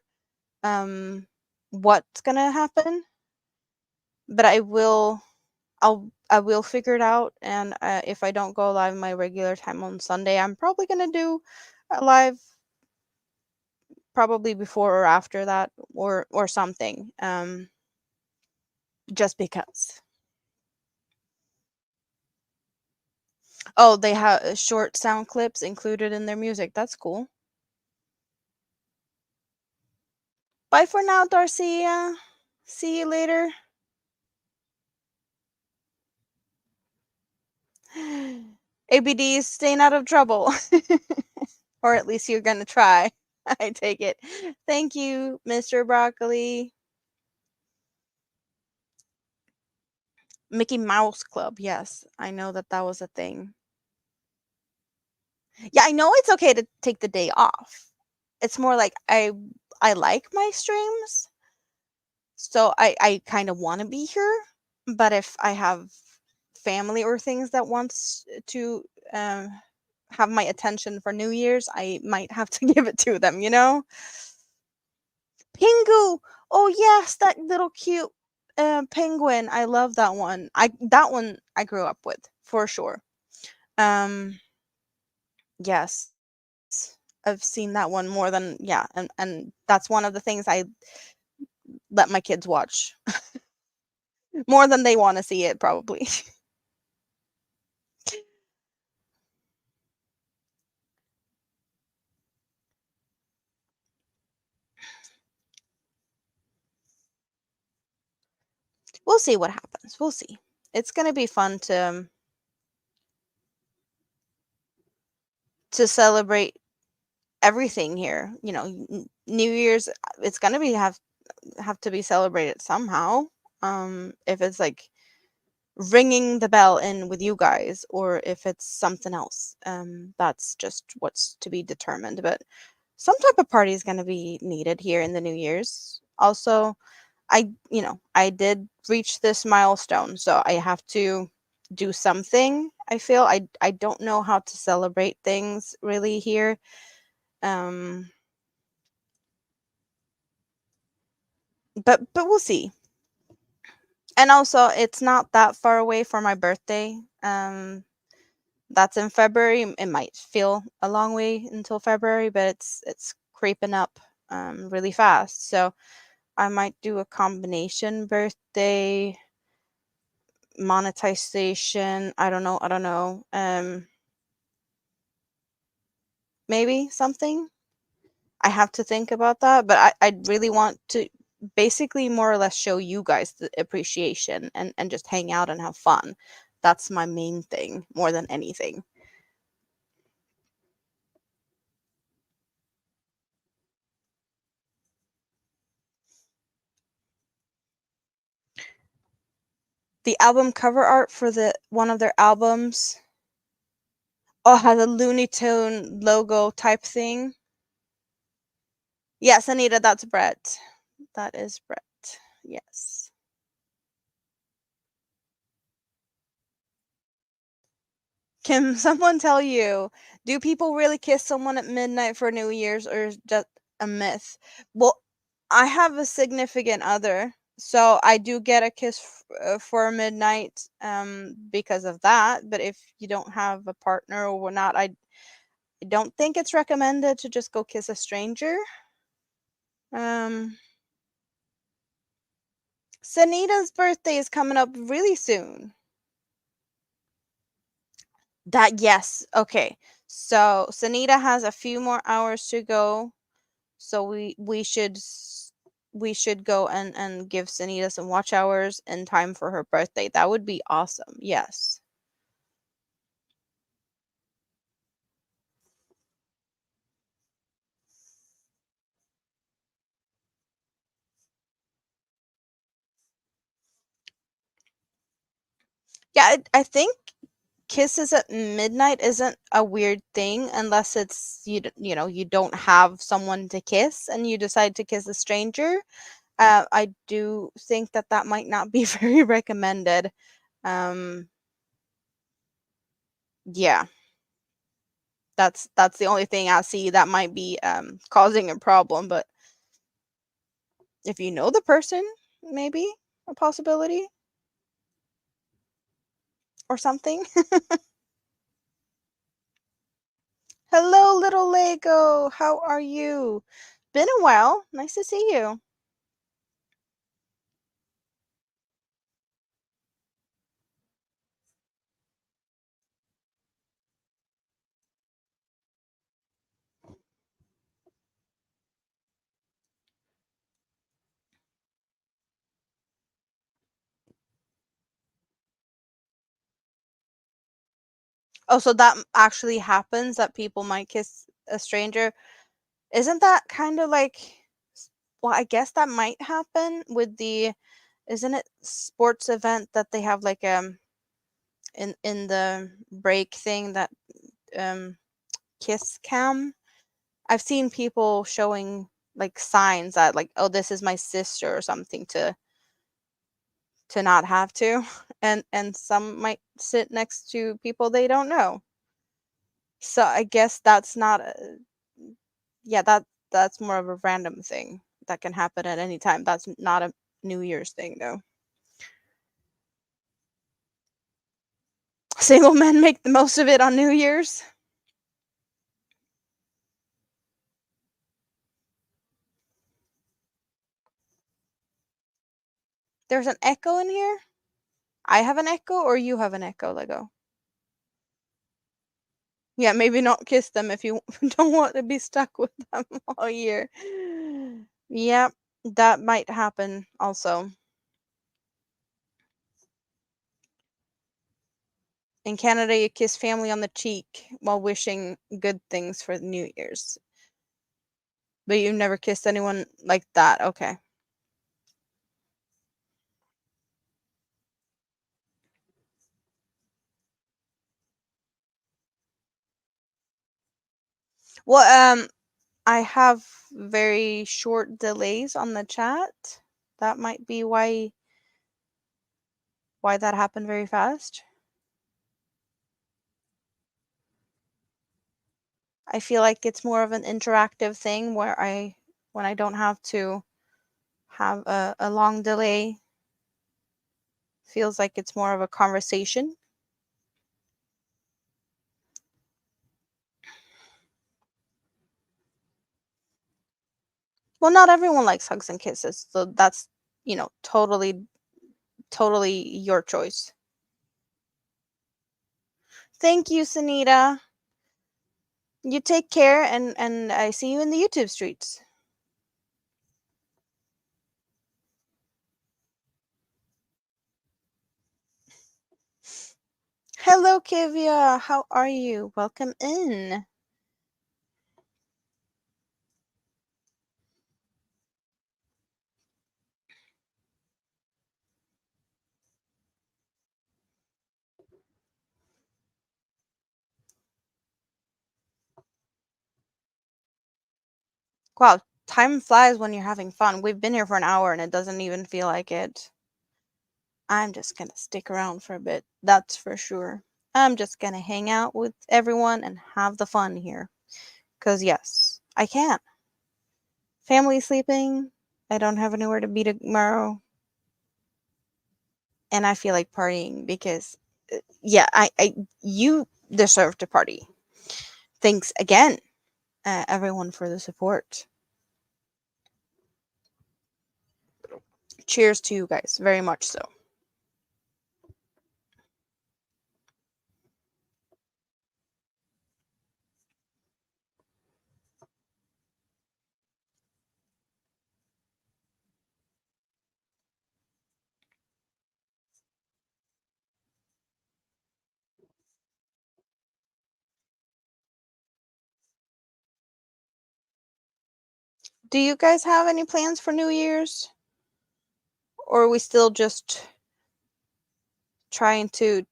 um what's going to happen, but I will figure it out, and if I don't go live my regular time on Sunday, I'm probably going to do a live probably before or after that or something, just because. Oh, they have short sound clips included in their music. That's cool. Bye for now, Darcia. See you later. ABD is staying out of trouble. Or at least you're gonna try. I take it. Thank you, Mr. Broccoli. Mickey Mouse Club. Yes, I know that was a thing. Yeah, I know it's okay to take the day off. It's more like I like my streams, so I kind of want to be here. But if I have family or things that wants to have my attention for New Year's, I might have to give it to them. Pingu. Oh yes, that little cute penguin. I love that one. I grew up with for sure. Um, yes, I've seen that one more than yeah, and that's one of the things I let my kids watch more than they want to see it probably. We'll see what happens. We'll see. It's gonna be fun to celebrate everything here. New Year's. It's gonna be have to be celebrated somehow. If it's like ringing the bell in with you guys or if it's something else, that's just what's to be determined, but some type of party is going to be needed here in the New Year's. Also, I did reach this milestone, so I have to do something. I feel I don't know how to celebrate things really here, um but we'll see. And also, it's not that far away for my birthday. That's in February. It might feel a long way until February, but it's creeping up really fast. So I might do a combination birthday monetization. I don't know. I don't know. Maybe something. I have to think about that, but I really want to basically more or less show you guys the appreciation and just hang out and have fun. That's my main thing more than anything. The album cover art for the one of their albums, oh, has a Looney Tune logo type thing. Yes, Anita, that's Brett. That is Brett. Yes. Can someone tell you, do people really kiss someone at midnight for New Year's or is that a myth? Well, I have a significant other, so I do get a kiss for midnight because of that. But if you don't have a partner or not, I don't think it's recommended to just go kiss a stranger. Um, Sanita's birthday is coming up really soon. That yes, okay. So Sanita has a few more hours to go. So we should go and give Sanita some watch hours in time for her birthday. That would be awesome. Yes. Yeah, I think kisses at midnight isn't a weird thing unless it's you know you don't have someone to kiss and you decide to kiss a stranger. I do think that that might not be very recommended. Um, yeah, that's the only thing I see that might be causing a problem. But if you know the person, maybe a possibility or something. Hello, little Lego. How are you? Been a while. Nice to see you. Oh, so that actually happens that people might kiss a stranger. Isn't that kind of like, well, I guess that might happen with the, isn't it sports event that they have like in the break thing that um kiss cam? I've seen people showing like signs that like, oh, this is my sister or something to not have to, and some might sit next to people they don't know. So I guess that's not a, yeah, that's more of a random thing that can happen at any time. That's not a New Year's thing though. Single men make the most of it on New Year's. There's an echo in here. I have an echo or you have an echo, Lego. Yeah, maybe not kiss them if you don't want to be stuck with them all year. Yep, that might happen also. In Canada, you kiss family on the cheek while wishing good things for New Year's. But you've never kissed anyone like that. Okay. Well, I have very short delays on the chat. That might be why that happened very fast. I feel like it's more of an interactive thing where when I don't have to have a long delay, feels like it's more of a conversation. Well, not everyone likes hugs and kisses, so that's, totally your choice. Thank you, Sunita. You take care and I see you in the YouTube streets. Hello, Kivia. How are you? Welcome in. Wow, time flies when you're having fun. We've been here for an hour and it doesn't even feel like it. I'm just gonna stick around for a bit. That's for sure. I'm just gonna hang out with everyone and have the fun here. Because, yes, I can. Family sleeping. I don't have anywhere to be tomorrow. And I feel like partying because, yeah, you deserve to party. Thanks again, everyone, for the support. Cheers to you guys, very much so. Do you guys have any plans for New Year's? Or are we still just trying to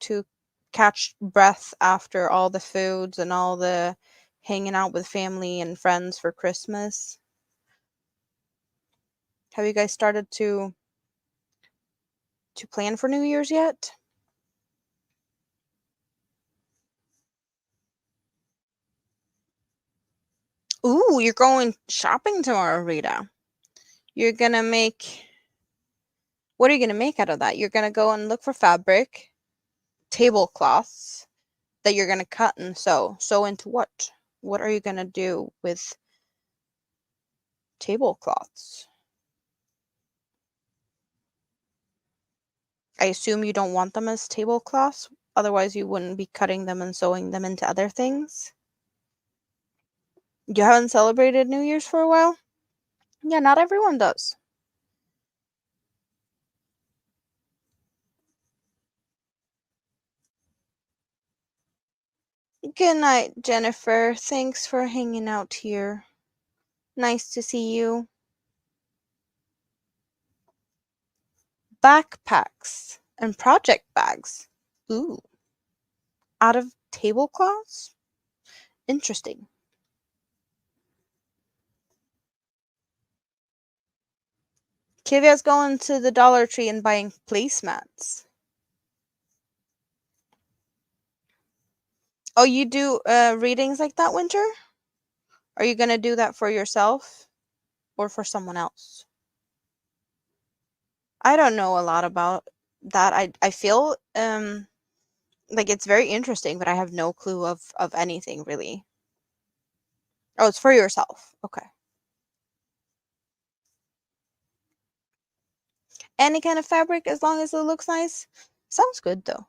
catch breath after all the foods and all the hanging out with family and friends for Christmas? Have you guys started to plan for New Year's yet? Ooh, you're going shopping tomorrow, Rita. You're gonna make What are you gonna make out of that? You're gonna go and look for fabric, tablecloths that you're gonna cut and sew. Sew into what? What are you gonna do with tablecloths? I assume you don't want them as tablecloths, otherwise you wouldn't be cutting them and sewing them into other things. You haven't celebrated New Year's for a while? Yeah, not everyone does. Good night, Jennifer. Thanks for hanging out here. Nice to see you. Backpacks and project bags. Ooh, out of tablecloths? Interesting. Kivia's going to the Dollar Tree and buying placemats. Oh, you do readings like that, Winter? Are you gonna do that for yourself or for someone else? I don't know a lot about that. I feel like it's very interesting, but I have no clue of anything really. Oh, it's for yourself. Okay. Any kind of fabric as long as it looks nice. Sounds good though.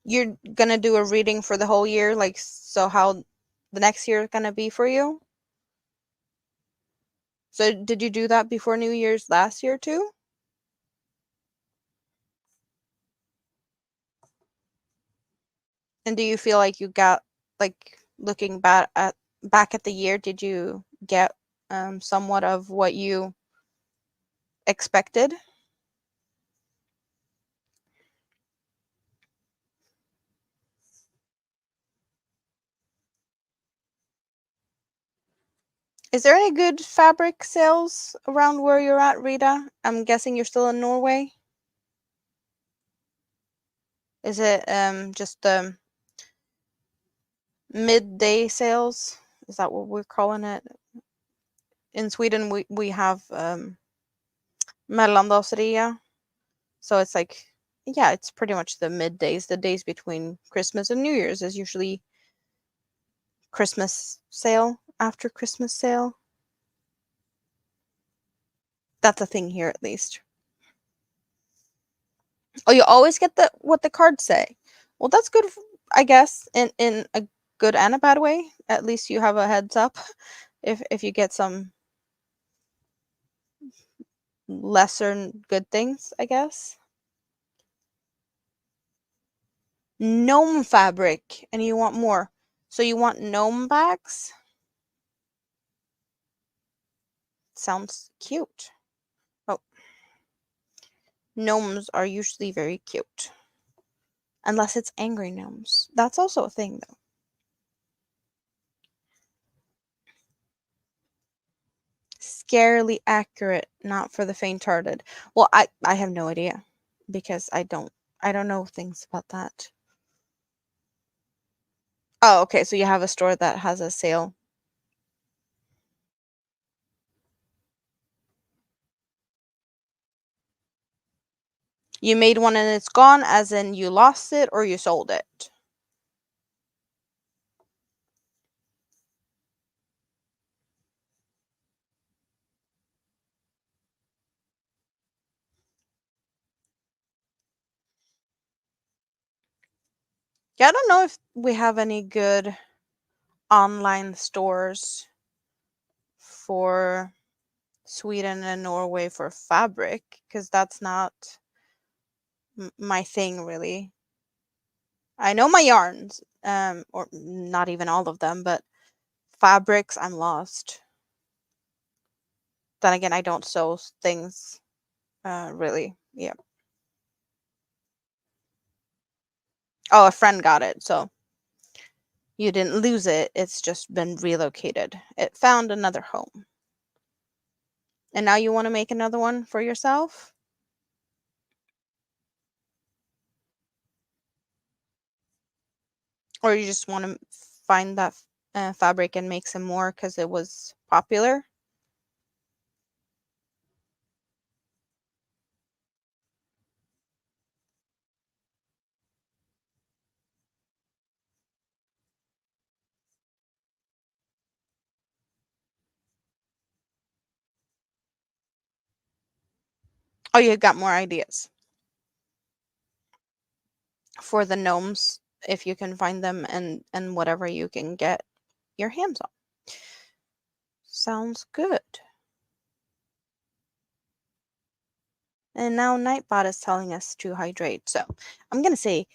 You're gonna do a reading for the whole year, like so how the next year is gonna be for you? So did you do that before New Year's last year too? And do you feel like you got like looking back at the year, did you get somewhat of what you expected? Is there any good fabric sales around where you're at, Rita? I'm guessing you're still in Norway. Is it just midday sales? Is that what we're calling it? In Sweden, we have mellandagsrea, so it's like, yeah, it's pretty much the middays, the days between Christmas and New Year's is usually Christmas sale, after Christmas sale. That's a thing here at least. Oh, you always get the what the cards say. Well, that's good, I guess, in a good and a bad way. At least you have a heads up if you get some lesser good things, I guess. Gnome fabric, and you want more. So you want gnome bags? Sounds cute. Oh, gnomes are usually very cute. Unless it's angry gnomes. That's also a thing, though. Scarily accurate, not for the faint-hearted. Well, I have no idea. because I don't know things about that. Oh, okay, so you have a store that has a sale. You made one and it's gone, as in you lost it or you sold it? Yeah, I don't know if we have any good online stores for Sweden and Norway for fabric, because that's not my thing really. I know my yarns, or not even all of them, but fabrics, I'm lost. Then again, I don't sew things, really. Yeah. Oh, a friend got it, so you didn't lose it. It's just been relocated. It found another home. And now you want to make another one for yourself? Or you just want to find that fabric and make some more because it was popular? Oh, you got more ideas for the gnomes if you can find them, and whatever you can get your hands on. Sounds good. And now Nightbot is telling us to hydrate. So I'm going to say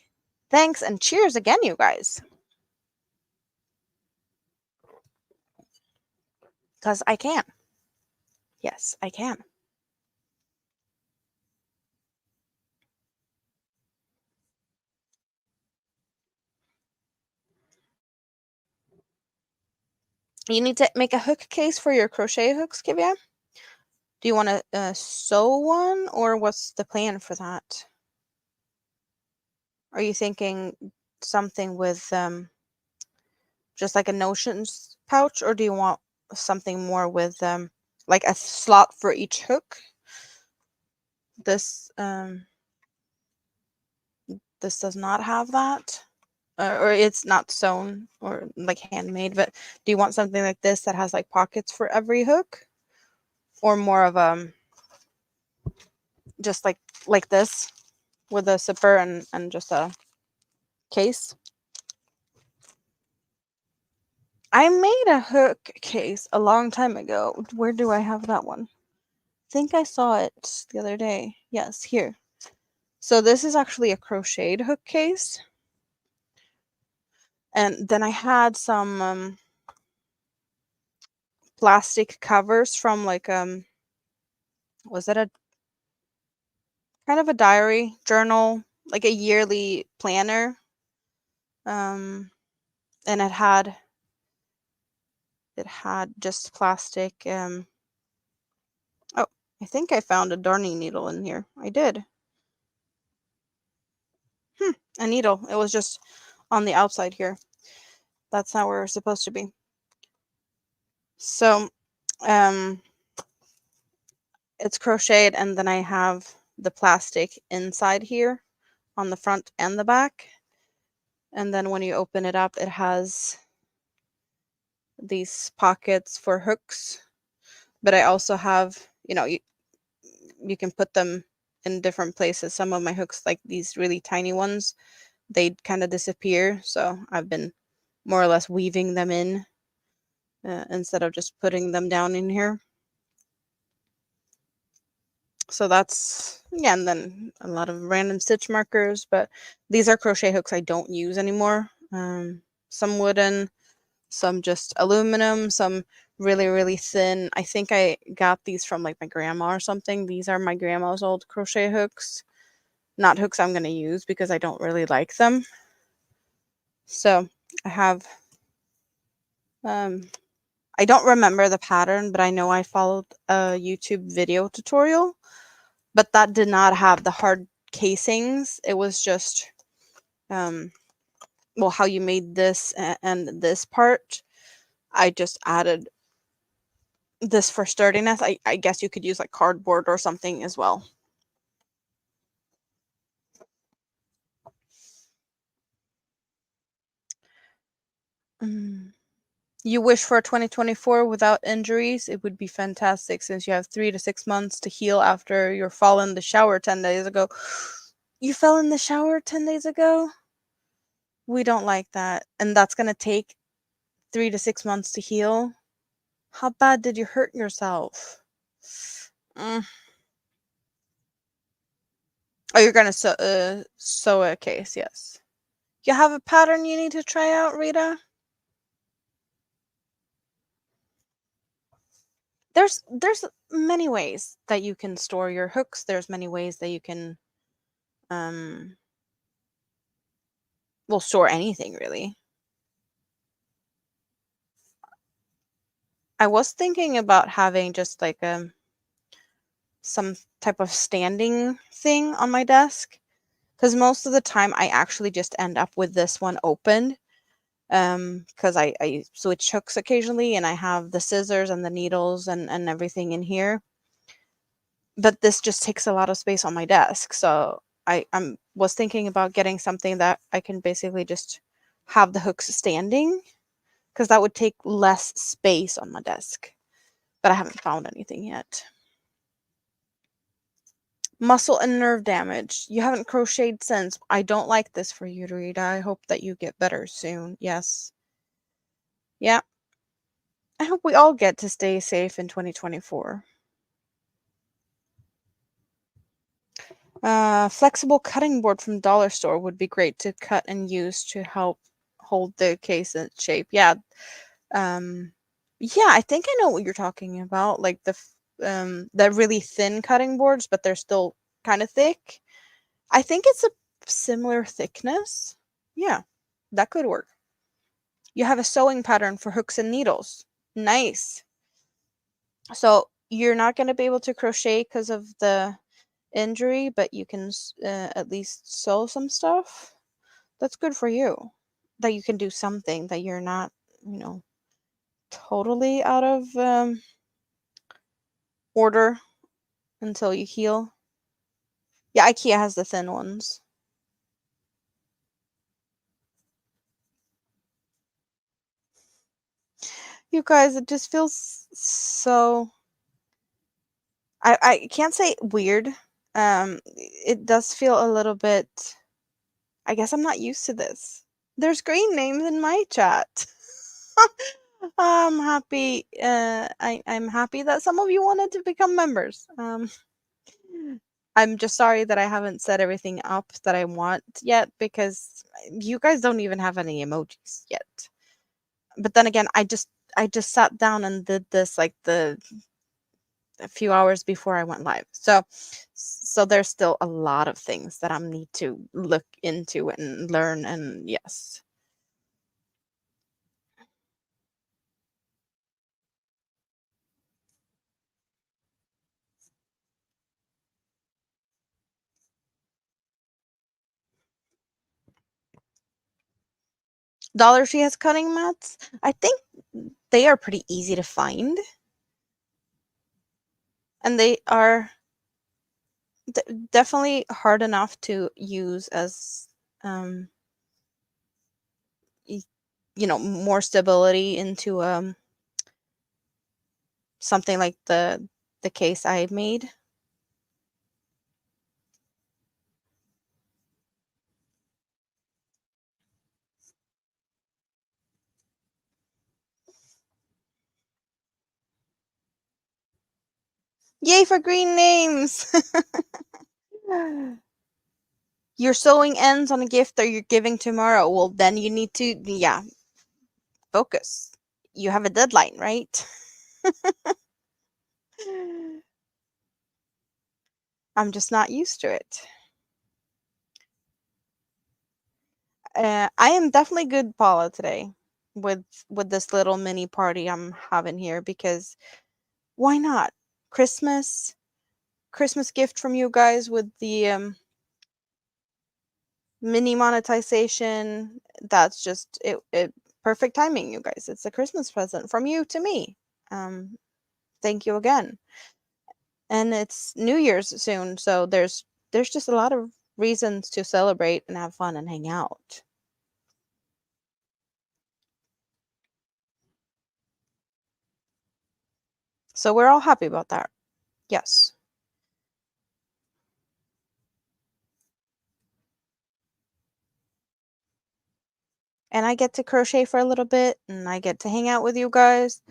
thanks and cheers again, you guys. Because I can. Yes, I can. You need to make a hook case for your crochet hooks, Kivya? Do you want to sew one, or what's the plan for that? Are you thinking something with just like a notions pouch, or do you want something more with like a slot for each hook? This this does not have that, or it's not sewn or like handmade. But do you want something like this that has like pockets for every hook, or more of just like this with a zipper and just a case? I made a hook case a long time ago. Where do I have that one? I think I saw it the other day. Yes, here. So this is actually a crocheted hook case. And then I had some plastic covers from like was it a kind of a diary journal, like a yearly planner? Um and it had just plastic oh, I think I found a darning needle in here. I did. A needle. It was just on the outside here. That's not where it's supposed to be. So, it's crocheted, and then I have the plastic inside here on the front and the back. And then when you open it up, it has these pockets for hooks. But I also have, you can put them in different places. Some of my hooks, like these really tiny ones, they kind of disappear. So I've been more or less weaving them in instead of just putting them down in here. So that's, yeah, and then a lot of random stitch markers, but these are crochet hooks I don't use anymore. Some wooden, some just aluminum, some really, really thin. I think I got these from like my grandma or something. These are my grandma's old crochet hooks. Not hooks I'm going to use because I don't really like them. So I have, I don't remember the pattern, but I know I followed a YouTube video tutorial, but that did not have the hard casings. It was just um well, how you made this and this part. I just added this for sturdiness. I guess you could use like cardboard or something as well. Mm. You wish for 2024 without injuries? It would be fantastic since you have 3 to 6 months to heal after your fall in the shower 10 days ago. You fell in the shower 10 days ago? We don't like that. And that's going to take 3 to 6 months to heal? How bad did you hurt yourself? Mm. Oh, you're going to sew a case, yes. You have a pattern you need to try out, Rita? There's many ways that you can store your hooks. There's many ways that you can um well store anything really. I was thinking about having just like some type of standing thing on my desk because most of the time I actually just end up with this one open because I switch hooks occasionally and I have the scissors and the needles and everything in here, but this just takes a lot of space on my desk. So I'm was thinking about getting something that I can basically just have the hooks standing because that would take less space on my desk. But I haven't found anything yet. Muscle and nerve damage. You haven't crocheted since. I don't like this for you, Rita. I hope that you get better soon. Yes. Yeah. I hope we all get to stay safe in 2024. Flexible cutting board from dollar store would be great to cut and use to help hold the case in shape. Yeah. Um, yeah, I think I know what you're talking about. Like the really thin cutting boards, but they're still kind of thick. I think it's a similar thickness. Yeah, that could work. You have a sewing pattern for hooks and needles. Nice. So you're not going to be able to crochet because of the injury, but you can at least sew some stuff. That's good for you. That you can do something that you're not, you know, totally out of order until you heal. Yeah, IKEA has the thin ones. You guys, it just feels so. I can't say weird. It does feel a little bit. I guess I'm not used to this. There's green names in my chat. I'm happy. I'm happy that some of you wanted to become members. I'm just sorry that I haven't set everything up that I want yet because you guys don't even have any emojis yet. But then again, I just sat down and did this like a few hours before I went live. So there's still a lot of things that I need to look into and learn and yes. Dollar Tree has cutting mats. I think they are pretty easy to find and they are definitely hard enough to use as um y- more stability into something like the case I made. Yay for green names. Your sewing ends on a gift that you're giving tomorrow. Well, then you need to, yeah, focus. You have a deadline, right? I'm just not used to it. I am definitely good, Paula, today with this little mini party I'm having here because why not? Christmas, Christmas gift from you guys with the mini monetization. That's just it perfect timing, you guys. It's a Christmas present from you to me. Thank you again. And it's New Year's soon, so there's just a lot of reasons to celebrate and have fun and hang out. So we're all happy about that. Yes. And I get to crochet for a little bit and I get to hang out with you guys.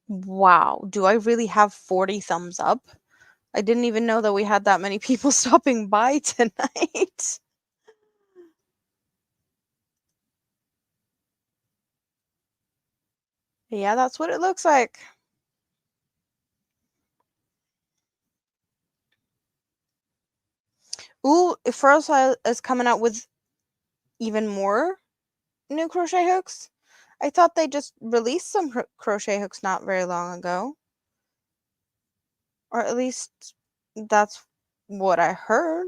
Wow, do I really have 40 thumbs up? I didn't even know that we had that many people stopping by tonight. Yeah, that's what it looks like. Ooh, if Frozen is coming out with even more new crochet hooks. I thought they just released some crochet hooks not very long ago. Or at least that's what I heard.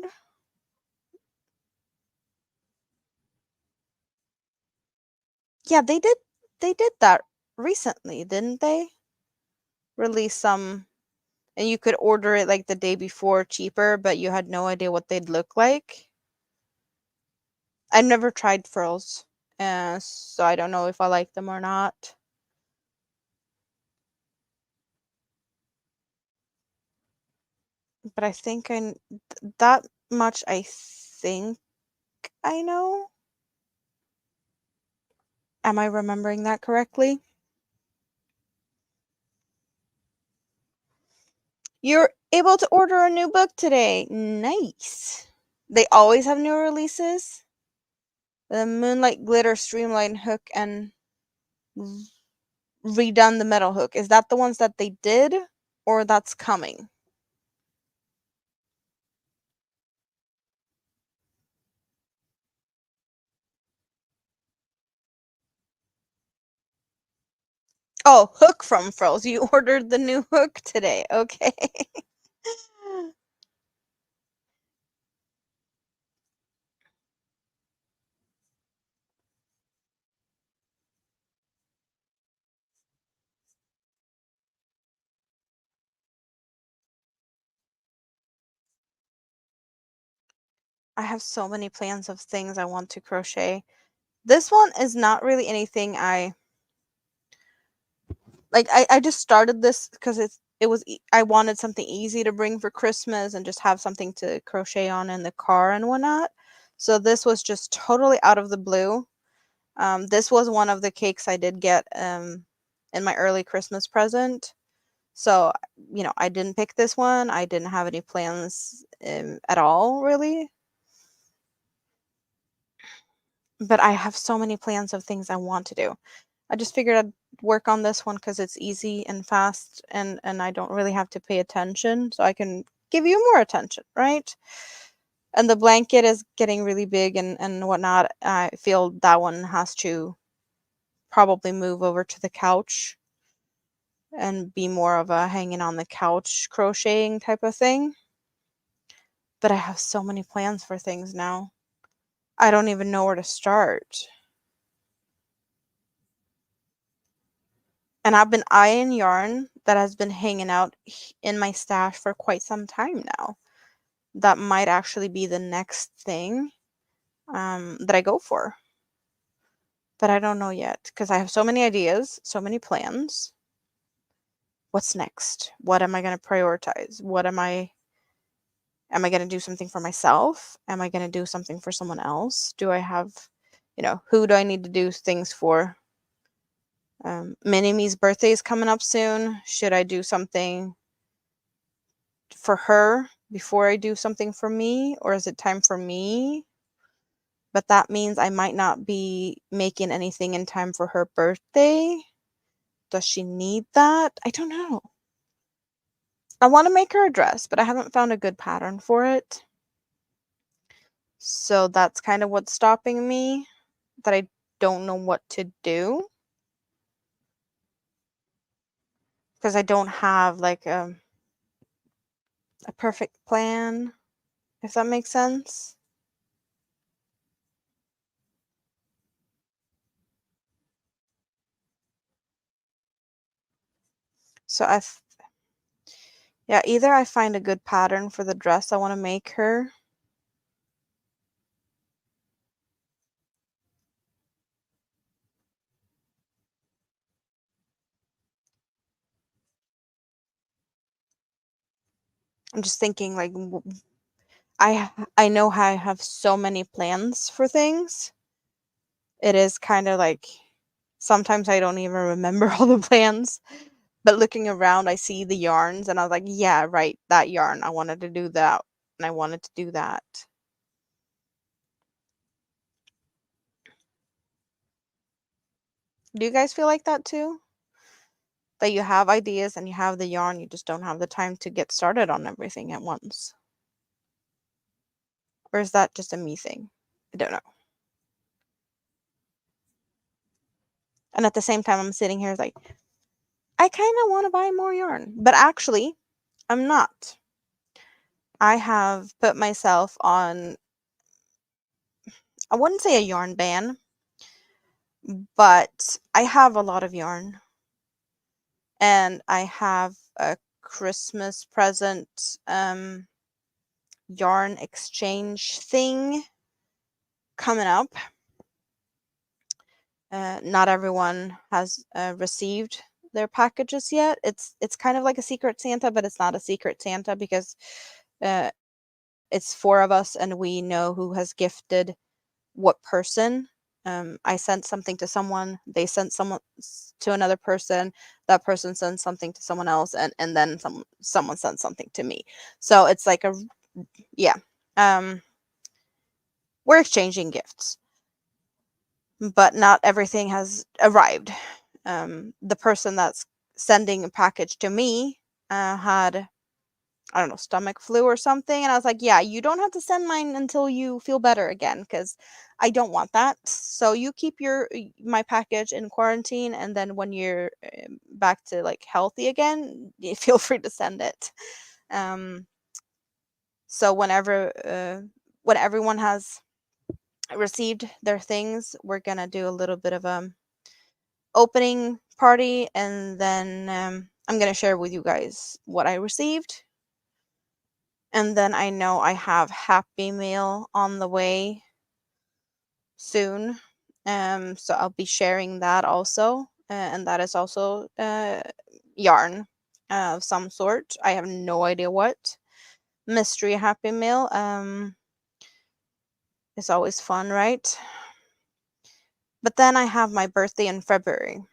Yeah, they did that recently, didn't they? Release some and you could order it like the day before cheaper, but you had no idea what they'd look like. I've never tried frills, so I don't know if I like them or not. But I think that much I think I know. Am I remembering that correctly? You're able to order a new book today. Nice. They always have new releases. The Moonlight Glitter Streamline Hook and redone the metal hook. Is that the ones that they did or that's coming? Oh, hook from Frills. You ordered the new hook today. Okay. I have so many plans of things I want to crochet. This one is not really anything I like. I just started this because I wanted something easy to bring for Christmas and just have something to crochet on in the car and whatnot. So this was just totally out of the blue. This was one of the cakes I did get in my early Christmas present. So, I didn't pick this one. I didn't have any plans at all, really. But I have so many plans of things I want to do. I just figured I'd work on this one because it's easy and fast and I don't really have to pay attention, so I can give you more attention, right? And the blanket is getting really big and whatnot. I feel that one has to probably move over to the couch and be more of a hanging on the couch crocheting type of thing. But I have so many plans for things now. I don't even know where to start. And I've been eyeing yarn that has been hanging out in my stash for quite some time now. That might actually be the next thing that I go for. But I don't know yet because I have so many ideas, so many plans. What's next? What am I going to prioritize? Am I going to do something for myself? Am I going to do something for someone else? Do I have, who do I need to do things for? Mini-Me's birthday is coming up soon. Should I do something for her before I do something for me, or is it time for me? But that means I might not be making anything in time for her birthday. Does she need that? I don't know. I want to make her a dress, but I haven't found a good pattern for it. So that's kind of what's stopping me, that I don't know what to do. because I don't have like a perfect plan, if that makes sense. So yeah, either I find a good pattern for the dress I want to make her. I'm just thinking like I know how I have so many plans for things. It is kind of like sometimes I don't even remember all the plans. But looking around, I see the yarns and I was like, yeah, right, that yarn. I wanted to do that and I wanted to do that. Do you guys feel like that too? That you have ideas and you have the yarn, you just don't have the time to get started on everything at once? Or is that just a me thing? I don't know. And at the same time, I'm sitting here like, I kind of want to buy more yarn, but actually, I'm not. I have put myself on, I wouldn't say a yarn ban, but I have a lot of yarn. And I have a Christmas present yarn exchange thing coming up. Not everyone has received their packages yet. It's kind of like a secret Santa, but it's not a secret Santa because uh, it's four of us and we know who has gifted what person. I sent something to someone, they sent someone to another person, that person sent something to someone else, and then someone sent something to me. So it's like a yeah. Um, we're exchanging gifts, but not everything has arrived. The person that's sending a package to me had, I don't know, stomach flu or something. And I was like, yeah, you don't have to send mine until you feel better again because I don't want that. So you keep my package in quarantine. And then when you're back to like healthy again, feel free to send it. Um, so when everyone has received their things, we're going to do a little bit of opening party. And then I'm going to share with you guys what I received. And then I know I have Happy Meal on the way soon. So I'll be sharing that also. And that is also yarn of some sort. I have no idea what. Mystery Happy Meal. It's always fun, right? But then I have my birthday in February.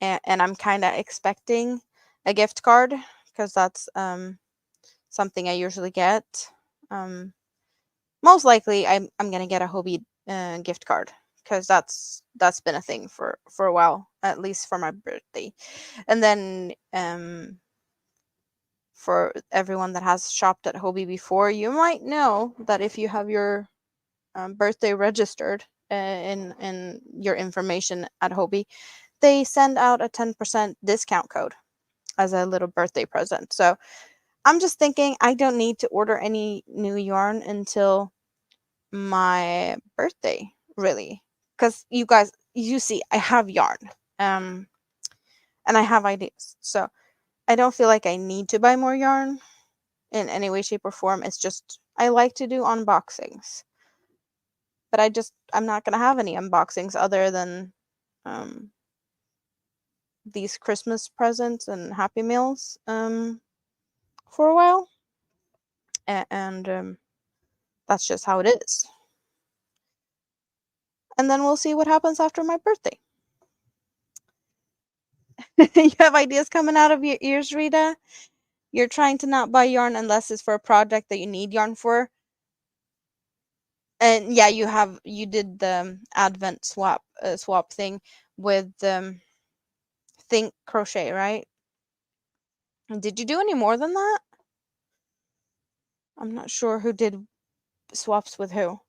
And I'm kind of expecting a gift card because that's something I usually get. Um, Most likely I'm gonna get a Hobie gift card because that's been a thing for a while, at least for my birthday. And then for everyone that has shopped at Hobie before, you might know that if you have your birthday registered in your information at Hobie, they send out a 10% discount code as a little birthday present. So I'm just thinking I don't need to order any new yarn until my birthday, really, because you guys, you see I have yarn, um and I have ideas, so I don't feel like I need to buy more yarn in any way, shape, or form. It's just I like to do unboxings, but I'm not gonna have any unboxings other than um these Christmas presents and Happy Meals for a while. And that's just how it is. And then we'll see what happens after my birthday. You have ideas coming out of your ears, Rita? You're trying to not buy yarn unless it's for a project that you need yarn for. And yeah, you did the advent swap thing with think crochet, right? Did you do any more than that? I'm not sure who did swaps with who.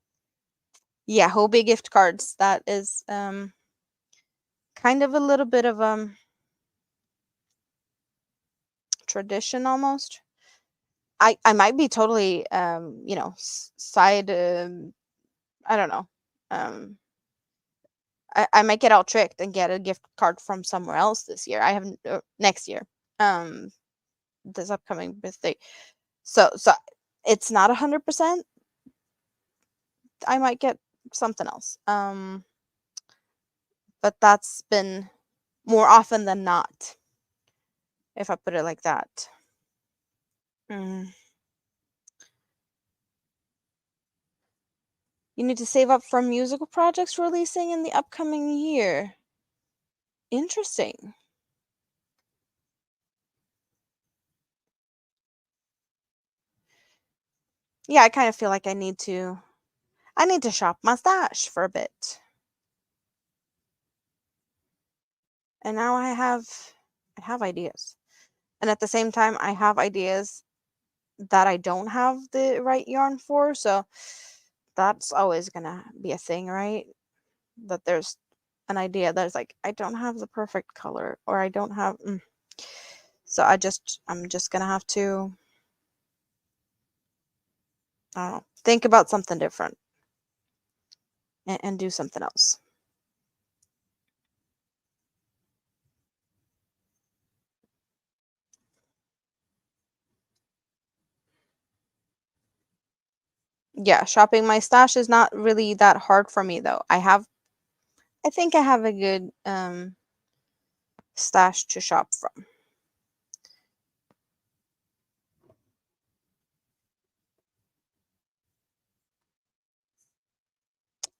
Yeah, Hobie gift cards. That is kind of a little bit of tradition almost. I might be totally side I don't know. Um I might get all tricked and get a gift card from somewhere else this year. I haven't next year. Um this upcoming birthday. So it's not 100%. I might get something else. But that's been more often than not, if I put it like that. Mm. You need to save up for musical projects releasing in the upcoming year. Interesting. Yeah, I kind of feel like I need to shop my stash for a bit. And now I have ideas. And at the same time I have ideas that I don't have the right yarn for, so that's always going to be a thing, right? That there's an idea that's like I don't have the perfect color or I don't have so I'm just going to have to I don't know, think about something different and do something else. Yeah, shopping my stash is not really that hard for me though. I think I have a good stash to shop from.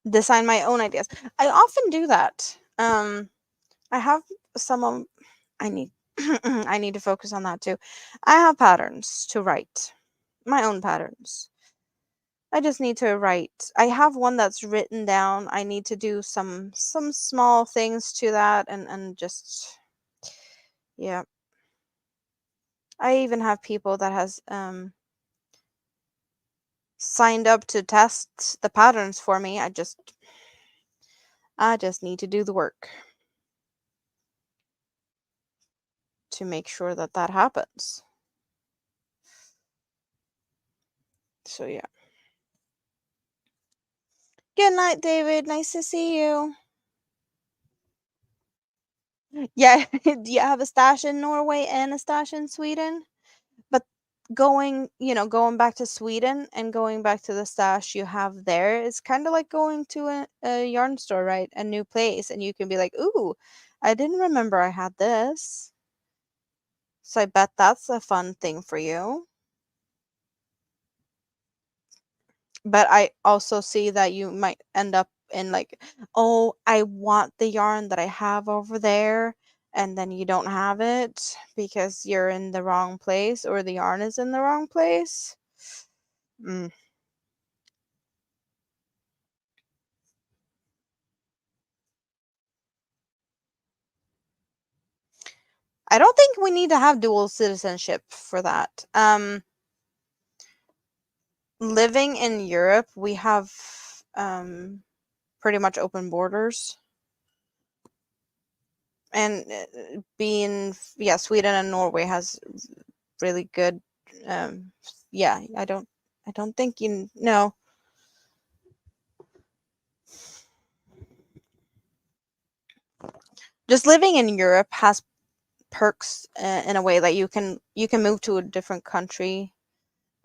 Design my own ideas. I often do that. I have some of I need I need to focus on that too. I have patterns to write. My own patterns. I just need to write. I have one that's written down. I need to do some small things to that and just yeah. I even have people that has signed up to test the patterns for me. I just need to do the work to make sure that that happens. So yeah. Good night, David. Nice to see you. Yeah, do you have a stash in Norway and a stash in Sweden? But going back to Sweden and going back to the stash you have there, it's kind of like going to a yarn store, right? A new place, and you can be like, "Ooh, I didn't remember I had this." So I bet that's a fun thing for you. But I also see that you might end up in like, "Oh, I want the yarn that I have over there." And then you don't have it because you're in the wrong place or the yarn is in the wrong place. Mm. I don't think we need to have dual citizenship for that. Living in Europe, we have pretty much open borders, and yeah, Sweden and Norway has really good. Um, yeah, I don't think you know. Just living in Europe has perks in a way that you can move to a different country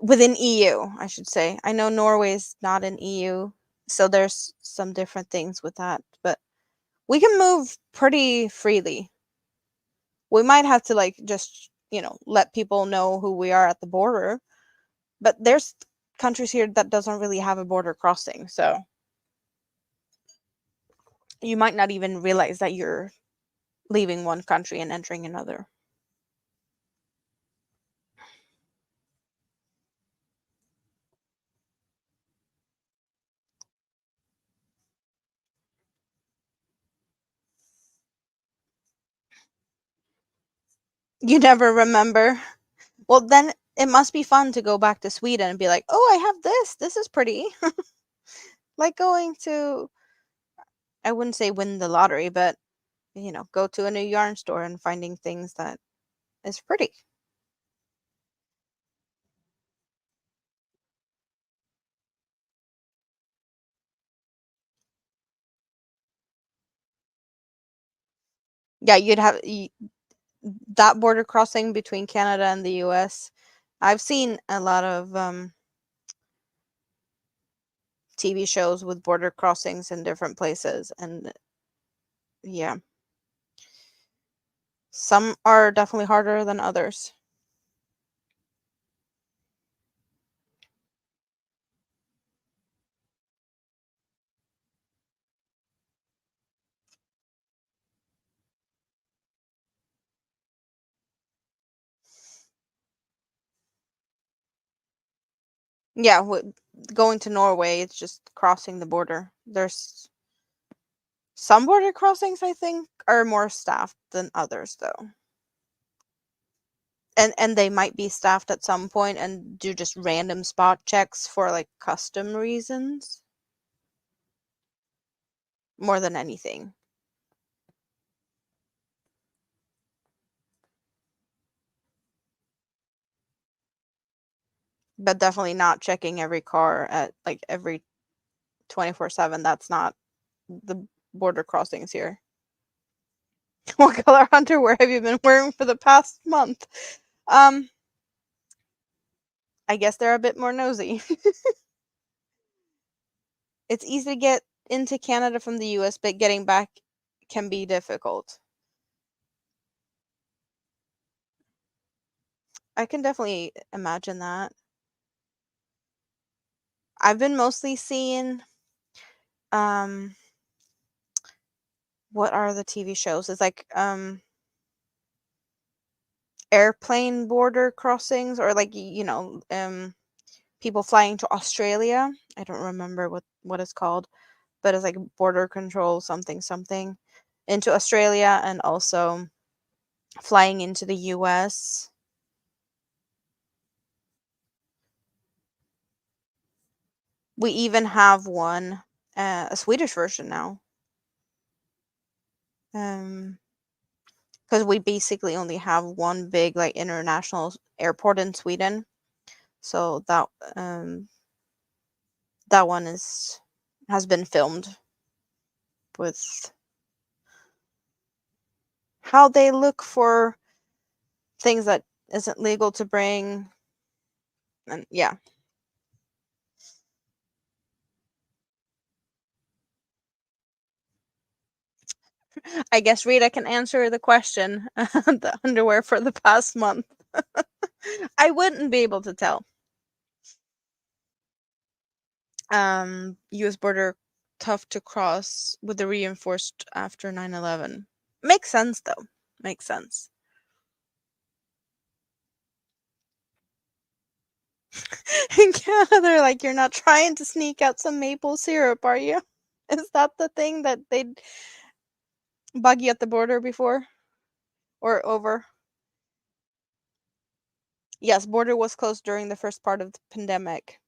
within EU, I should say. I know Norway is not in EU, so there's some different things with that, but we can move pretty freely. We might have to like just, let people know who we are at the border, but there's countries here that doesn't really have a border crossing, so you might not even realize that you're leaving one country and entering another. You never remember. Well, then it must be fun to go back to Sweden and be like, "Oh, I have this. This is pretty." Like going to, I wouldn't say win the lottery, but go to a new yarn store and finding things that is pretty. Yeah, that border crossing between Canada and the US. I've seen a lot of TV shows with border crossings in different places, and yeah, some are definitely harder than others. Yeah, going to Norway, it's just crossing the border. There's some border crossings I think are more staffed than others though. And they might be staffed at some point and do just random spot checks for like custom reasons more than anything. But definitely not checking every car at like every 24/7. That's not the border crossings here. What color underwear have you been wearing for the past month? Um, I guess they're a bit more nosy. It's easy to get into Canada from the US, but getting back can be difficult. I can definitely imagine that. I've been mostly seeing um what are the TV shows? It's like airplane border crossings or like people flying to Australia. I don't remember what it's called, but it's like border control something something into Australia and also flying into the US. We even have one, a Swedish version now. Um, because we basically only have one big like international airport in Sweden. So um that one is has been filmed with how they look for things that isn't legal to bring, and yeah. I guess Rita can answer the question. The underwear for the past month. I wouldn't be able to tell. US border tough to cross with the reinforced after 9/11. Makes sense though. Makes sense. In Canada, they're like, you're not trying to sneak out some maple syrup, are you? Is that the thing that they'd bug you at the border before or over? Yes, border was closed during the first part of the pandemic.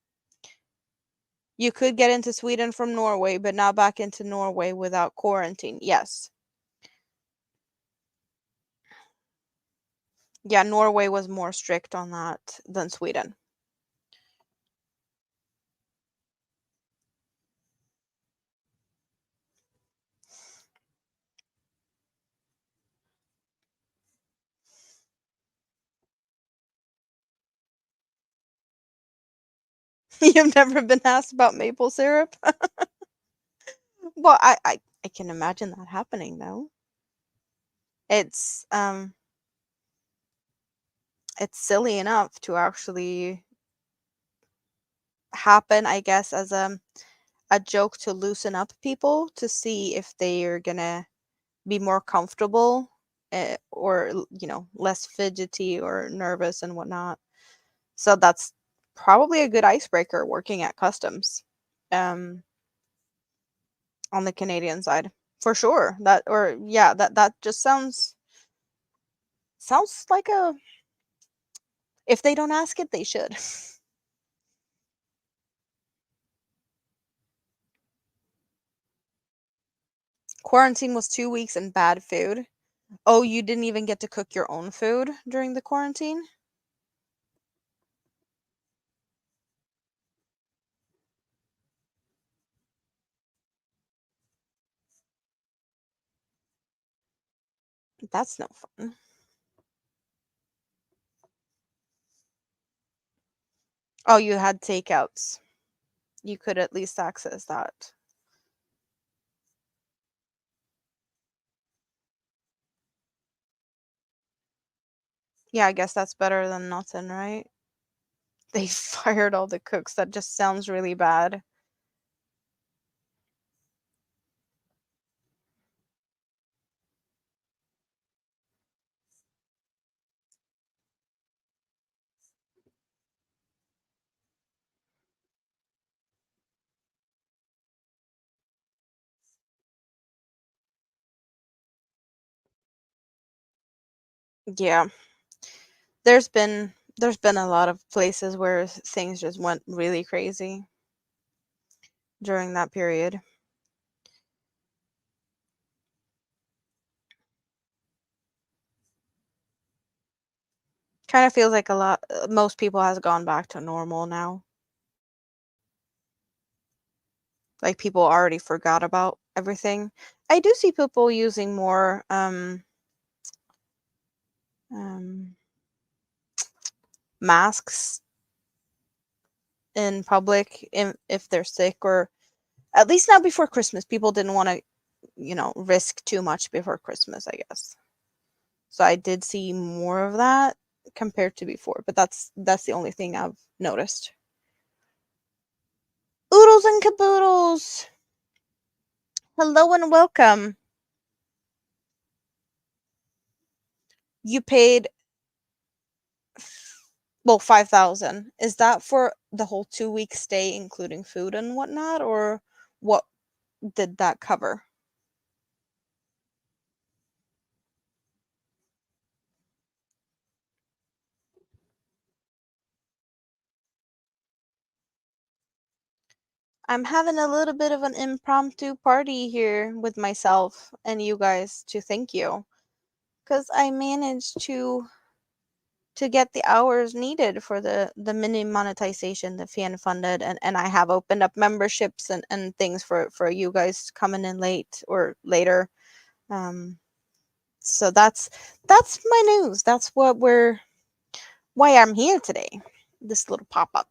You could get into Sweden from Norway, but not back into Norway without quarantine. Yes. Yeah, Norway was more strict on that than Sweden. You've never been asked about maple syrup? Well, I can imagine that happening though. It's um it's silly enough to actually happen, I guess, as a joke to loosen up people to see if they are gonna be more comfortable, or less fidgety or nervous and whatnot. So that's probably a good icebreaker working at customs, um, on the Canadian side for sure. That or yeah, that just sounds like a if they don't ask it, they should. Quarantine was 2 weeks and bad food. Oh, you didn't even get to cook your own food during the quarantine? That's no fun. Oh, you had takeouts. You could at least access that. Yeah, I guess that's better than nothing, right? They fired all the cooks. That just sounds really bad. Yeah. There's been a lot of places where things just went really crazy during that period. Kind of feels like a lot most people has gone back to normal now. Like people already forgot about everything. I do see people using more um masks in public if they're sick, or at least not before Christmas. People didn't want to, risk too much before Christmas, I guess. So I did see more of that compared to before, but that's the only thing I've noticed. Oodles and caboodles. Hello and welcome. You paid, well, 5,000. Is that for the whole 2 week stay, including food and whatnot, or what did that cover? I'm having a little bit of an impromptu party here with myself and you guys to thank you, because I managed to get the hours needed for the mini monetization, the fan funded, and I have opened up memberships and things for you guys coming in late or later. Um, so that's my news. That's why I'm here today. This little pop up.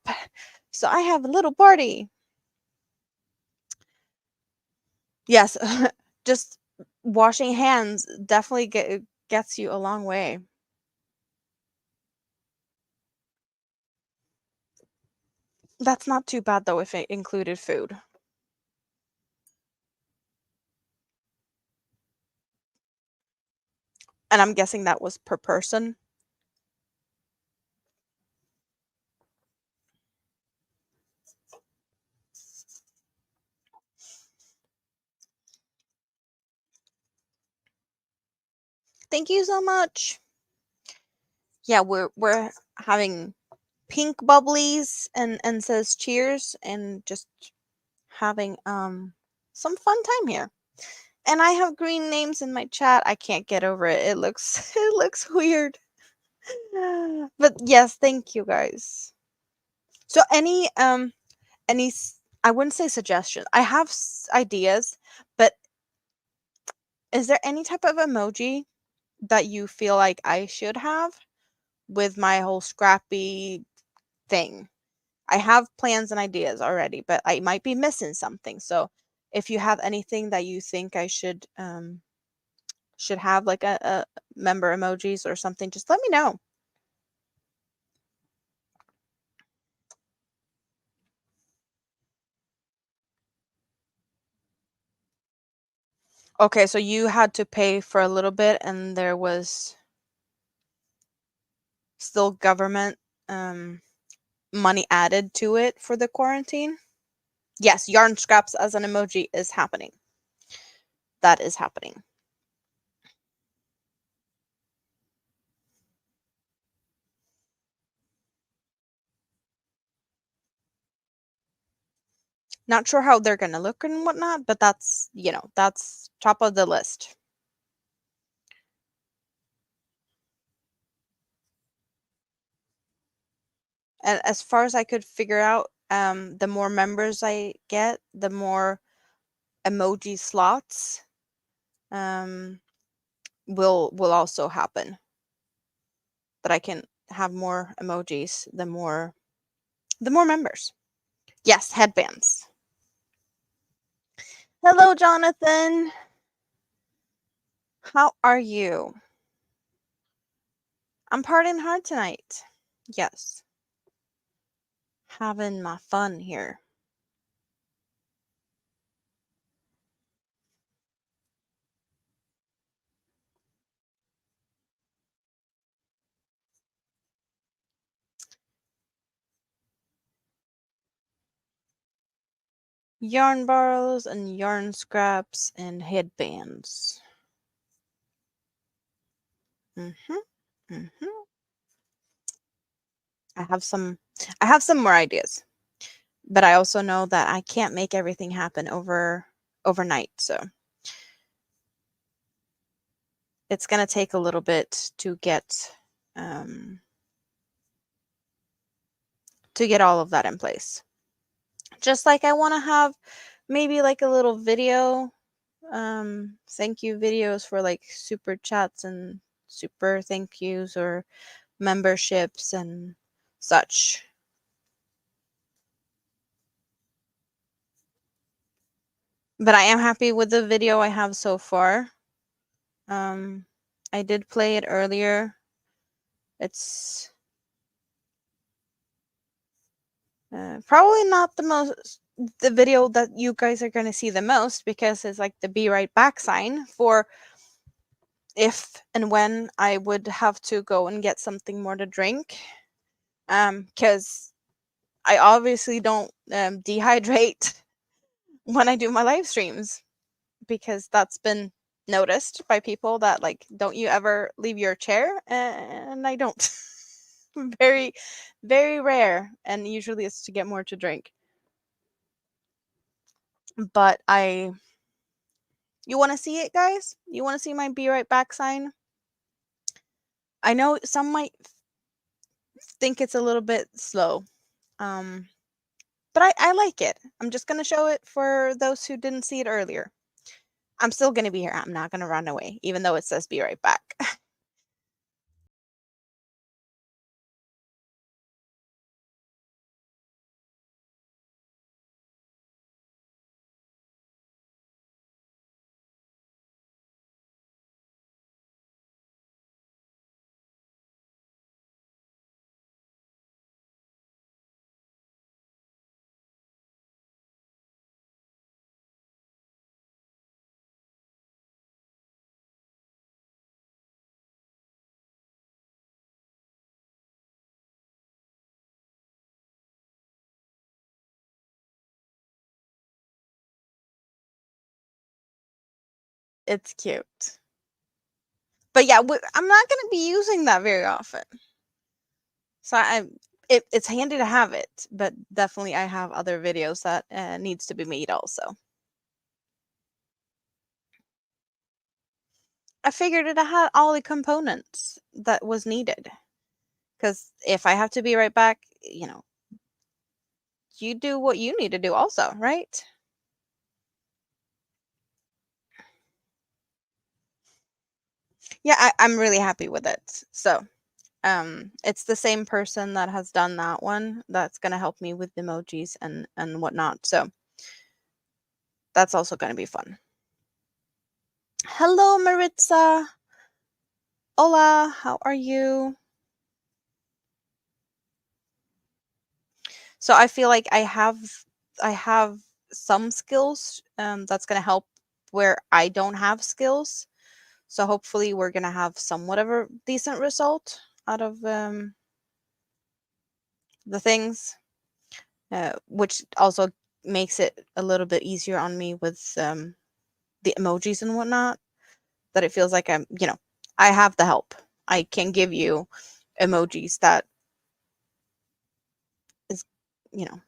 So I have a little party. Yes, just washing hands definitely gets you a long way. That's not too bad though if it included food. And I'm guessing that was per person. Thank you so much. Yeah, we're having pink bubblies and says cheers and just having some fun time here. And I have green names in my chat. I can't get over it. It looks it looks weird. But yes, thank you guys. So I wouldn't say suggestion. I have ideas, but is there any type of emoji that you feel like I should have with my whole scrappy thing? I have plans and ideas already, but I might be missing something. So if you have anything that you think I should have, like a member emojis or something, just let me know. Okay, so you had to pay for a little bit and there was still government money added to it for the quarantine? Yes, yarn scraps as an emoji is happening. That is happening. Not sure how they're gonna look and whatnot, but that's top of the list. And as far as I could figure out, the more members I get, the more emoji slots um will also happen. That I can have more emojis, the more members. Yes, headbands. Hello, Jonathan. How are you? I'm partying hard tonight. Yes, having my fun here. Yarn barrels and yarn scraps and headbands. Mhm. Mhm. I have some more ideas, but I also know that I can't make everything happen overnight, so it's going to take a little bit um to get all of that in place. Just like I want to have maybe like a little video, thank you videos for like super chats and super thank yous or memberships and such. But I am happy with the video I have so far. Um, I did play it earlier. It's probably not the video that you guys are going to see the most because it's like the be right back sign for if and when I would have to go and get something more to drink. Because I obviously don't dehydrate when I do my live streams because that's been noticed by people that like, don't you ever leave your chair? And I don't. Very, very rare. And usually it's to get more to drink. But you want to see it, guys? You want to see my be right back sign? I know some might think it's a little bit slow. Um, but I like it. I'm just going to show it for those who didn't see it earlier. I'm still going to be here. I'm not going to run away, even though it says be right back. It's cute. But yeah, I'm not going to be using that very often. So it's handy to have it, but definitely I have other videos that needs to be made also. I figured it had all the components that was needed. Because if I have to be right back, you do what you need to do also, right? Yeah, I'm really happy with it. So, it's the same person that has done that one that's going to help me with emojis and whatnot. So that's also going to be fun. Hello, Maritza. Hola, how are you? So I feel like I have some skills that's going to help where I don't have skills. So hopefully we're going to have somewhat of a decent result out of the things, which also makes it a little bit easier on me with the emojis and whatnot. That it feels like I have the help. I can give you emojis that is, you know,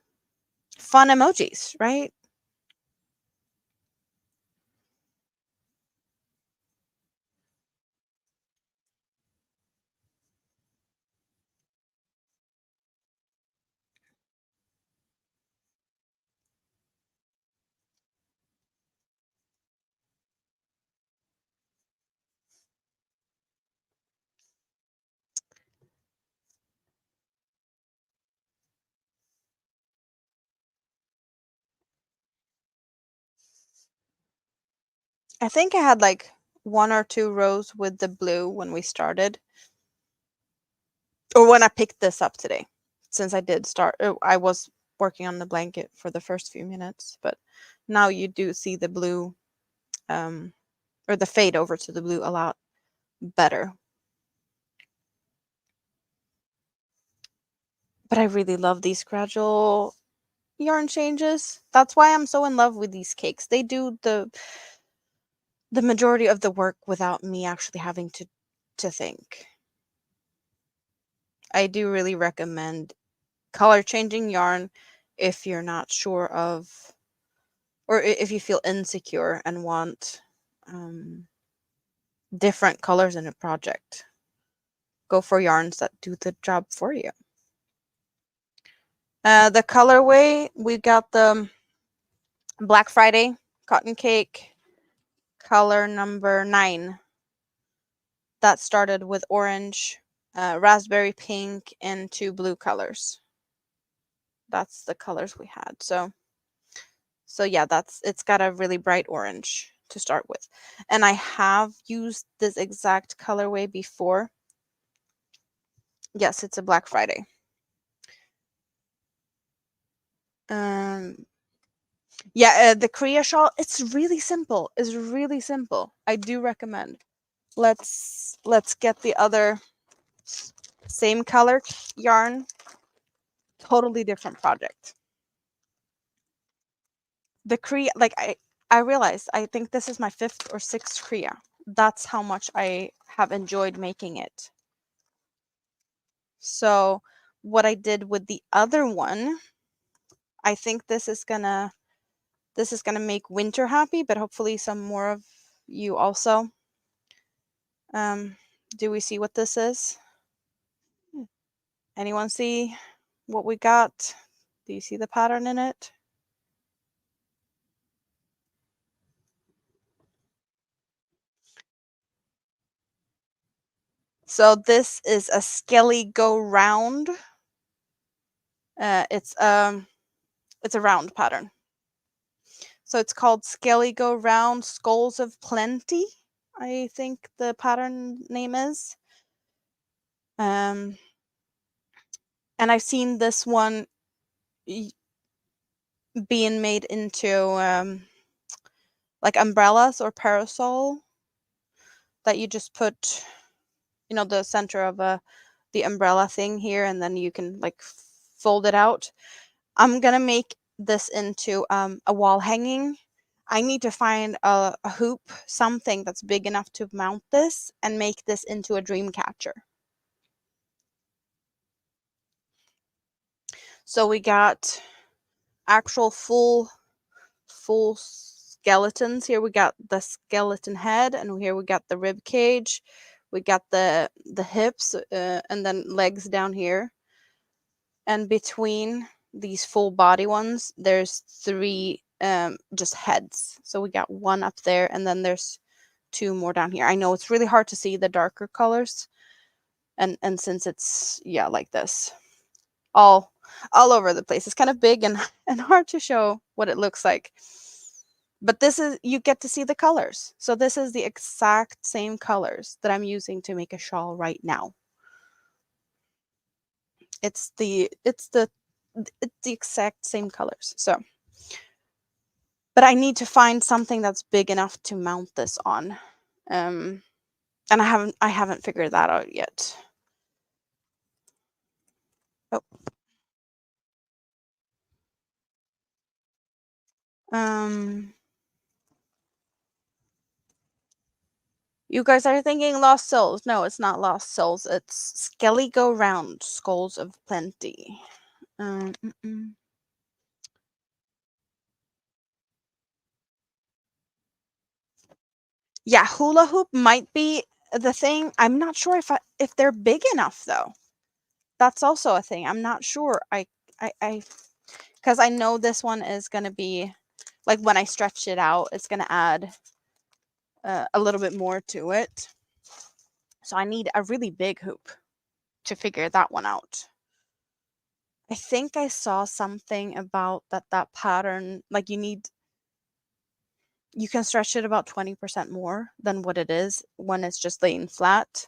fun emojis, right? I think I had like 1 or 2 rows with the blue when we started, or when I picked this up today. Since I did start, I was working on the blanket for the first few minutes, but now you do see the blue, um, or the fade over to the blue a lot better. But I really love these gradual yarn changes. That's why I'm so in love with these cakes. They do the majority of the work without me actually having to think. I do really recommend color changing yarn if you're not sure of, or if you feel insecure and want different colors in a project. Go for yarns that do the job for you. The colorway, we got the Black Friday cotton cake, color number 9. That started with orange, raspberry pink, and 2 blue colors. That's the colors we had. So yeah, it's got a really bright orange to start with. And I have used this exact colorway before. Yes, it's a Black Friday. Yeah, the Korea shawl, it's really simple. It's really simple. I do recommend. Let's get the other same color yarn, totally different project. The Korea, like I realized I think this is my 5th or 6th Korea. That's how much I have enjoyed making it. So what I did with the other one, I think this is gonna make winter happy, but hopefully some more of you also. Do we see what this is? Anyone see what we got? Do you see the pattern in it? So this is a skelly go round. It's a round pattern. So it's called Skelly Go Round Skulls of Plenty, I think the pattern name is. And I've seen this one being made into like umbrellas or parasol that you just put, the center of the umbrella thing here, and then you can like fold it out. I'm gonna make this into a wall hanging. I need to find a hoop, something that's big enough to mount this and make this into a dream catcher. So we got actual full skeletons. Here we got the skeleton head, and here we got the rib cage. We got the hips, and then legs down here. And between these full body ones, there's 3 just heads. So we got 1 up there, and then there's 2 more down here. I know it's really hard to see the darker colors, and since it's like this, all over the place. It's kind of big and and hard to show what it looks like. But this is, you get to see the colors. So this is the exact same colors that I'm using to make a shawl right now. It's the exact same colors. So, but I need to find something that's big enough to mount this on. And I haven't figured that out yet. Oh. You guys are thinking Lost Souls. No, it's not Lost Souls. It's Skelly Go Round, Skulls of Plenty. Um, mm, mm. Yeah, hula hoop might be the thing. I'm not sure if they're big enough though. That's also a thing. I'm not sure. I because I know this one is gonna be like, when I stretch it out, it's gonna add a little bit more to it. So I need a really big hoop to figure that one out. I think I saw something about that pattern, like you need You can stretch it about 20% more than what it is when it's just laying flat.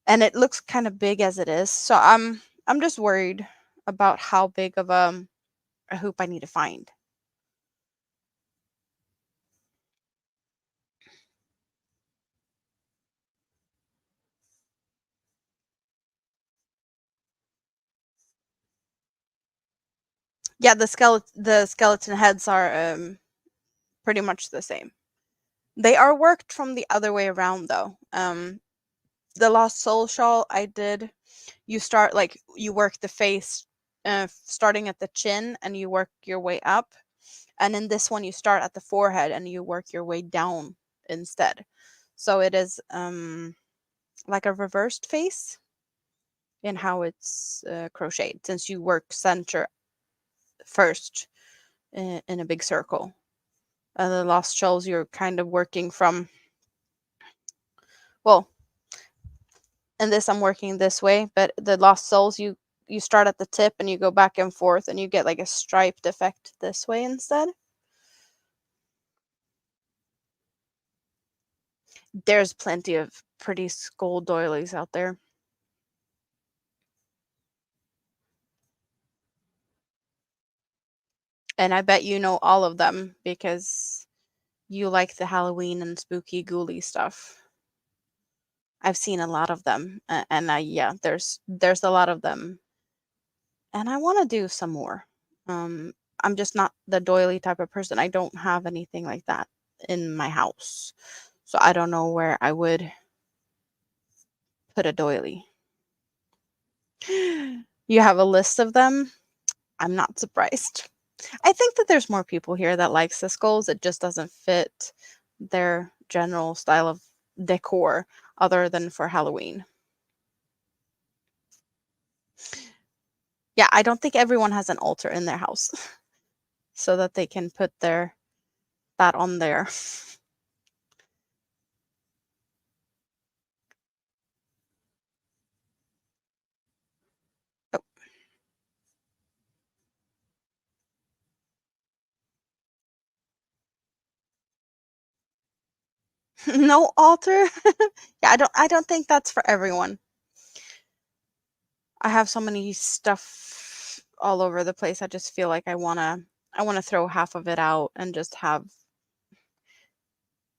And it looks kind of big as it is. So I'm just worried about how big of a hoop I need to find. Yeah, the skeleton heads are pretty much the same. They are worked from the other way around though. The Lost Soul shawl I did, you start like you work the face starting at the chin and you work your way up. And in this one you start at the forehead and you work your way down instead. So it is like a reversed face in how it's crocheted, since you work center first in a big circle. The Lost Shells, you're kind of working from, well, in this I'm working this way, but the Lost Souls, you start at the tip and you go back and forth and you get like a striped effect this way instead. There's plenty of pretty skull doilies out there. And I bet you know all of them because you like the Halloween and spooky ghouly stuff. I've seen a lot of them, and yeah, there's a lot of them, and I want to do some more. Um, I'm just not the doily type of person. I don't have anything like that in my house, so I don't know where I would put a doily. You have a list of them? I'm not surprised. I think that there's more people here that likes the skulls. It just doesn't fit their general style of decor other than for Halloween. Yeah, I don't think everyone has an altar in their house so that they can put their that on there. Oh. No altar? Yeah, I don't think that's for everyone. I have so many stuff all over the place. I just feel like I want to throw half of it out and just have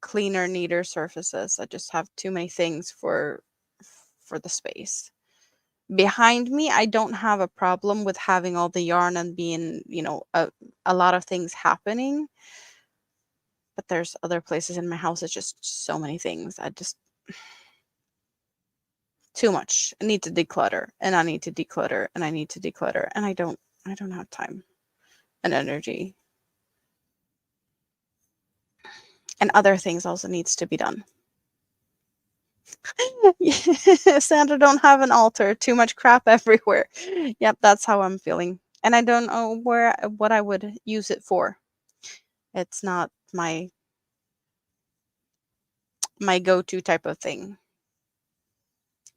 cleaner, neater surfaces. I just have too many things for the space. Behind me, I don't have a problem with having all the yarn and being, a lot of things happening. But there's other places in my house, it's just so many things. I just too much. I need to declutter and I need to declutter and I need to declutter and I don't have time and energy. And other things also needs to be done. Santa don't have an altar, too much crap everywhere. Yep, that's how I'm feeling. And I don't know what I would use it for. It's not my go-to type of thing.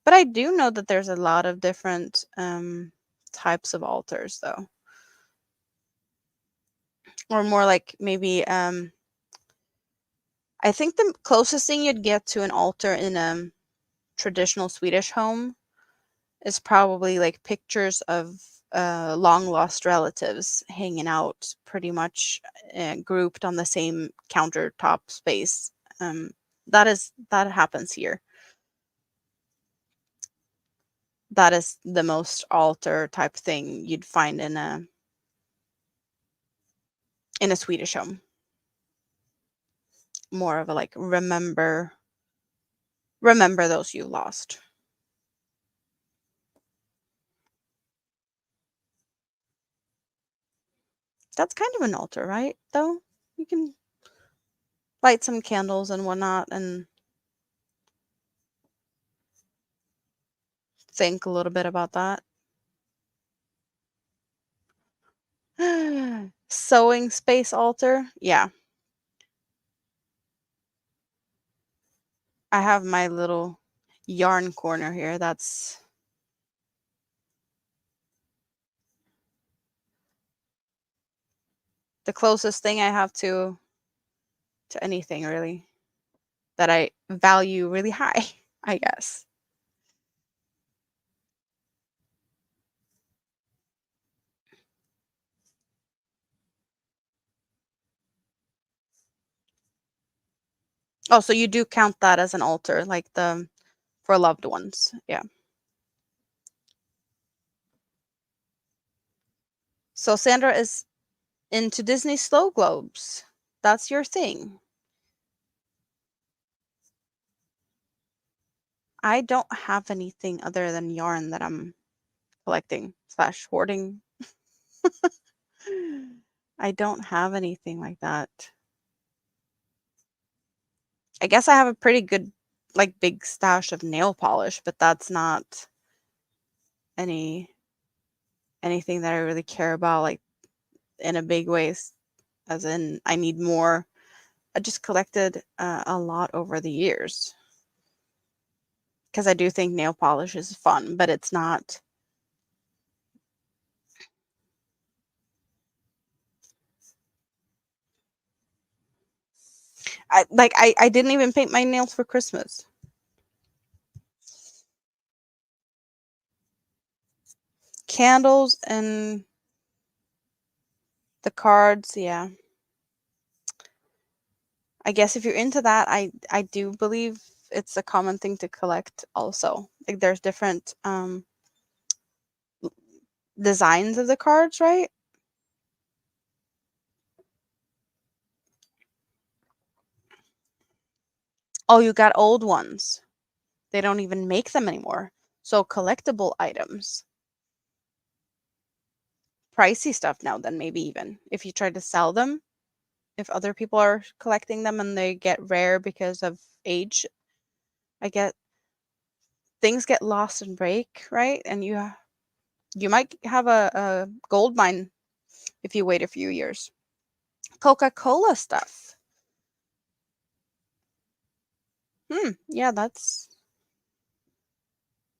But I do know that there's a lot of different types of altars though. Or more like maybe I think the closest thing you'd get to an altar in a traditional Swedish home is probably like pictures of long lost relatives hanging out pretty much grouped on the same countertop space. That happens here. That is the most altar type thing you'd find in a Swedish home. More of a like remember those you lost. That's kind of an altar, right? Though you can light some candles and whatnot and think a little bit about that. Sewing space altar. Yeah, I have my little yarn corner here. The closest thing I have to anything really that I value really high, I guess. Oh, so you do count that as an altar, like the for loved ones. Yeah. So Sandra is into Disney snow globes. That's your thing. I don't have anything other than yarn that I'm collecting slash hoarding. I don't have anything like that. I guess I have a pretty good, like, big stash of nail polish, but that's not any anything that I really care about, like, in a big way, as in I need more. I just collected a lot over the years because I do think nail polish is fun, but it's not. I didn't even paint my nails for Christmas. Candles and the cards, yeah. I guess if you're into that, I do believe it's a common thing to collect also. Like there's different designs of the cards, right? Oh, you got old ones. They don't even make them anymore. So collectible items. Pricey stuff now then maybe even if you try to sell them, if other people are collecting them and they get rare because of age, I get things get lost and break, right? And you might have a gold mine if you wait a few years. Coca-Cola stuff. Yeah, that's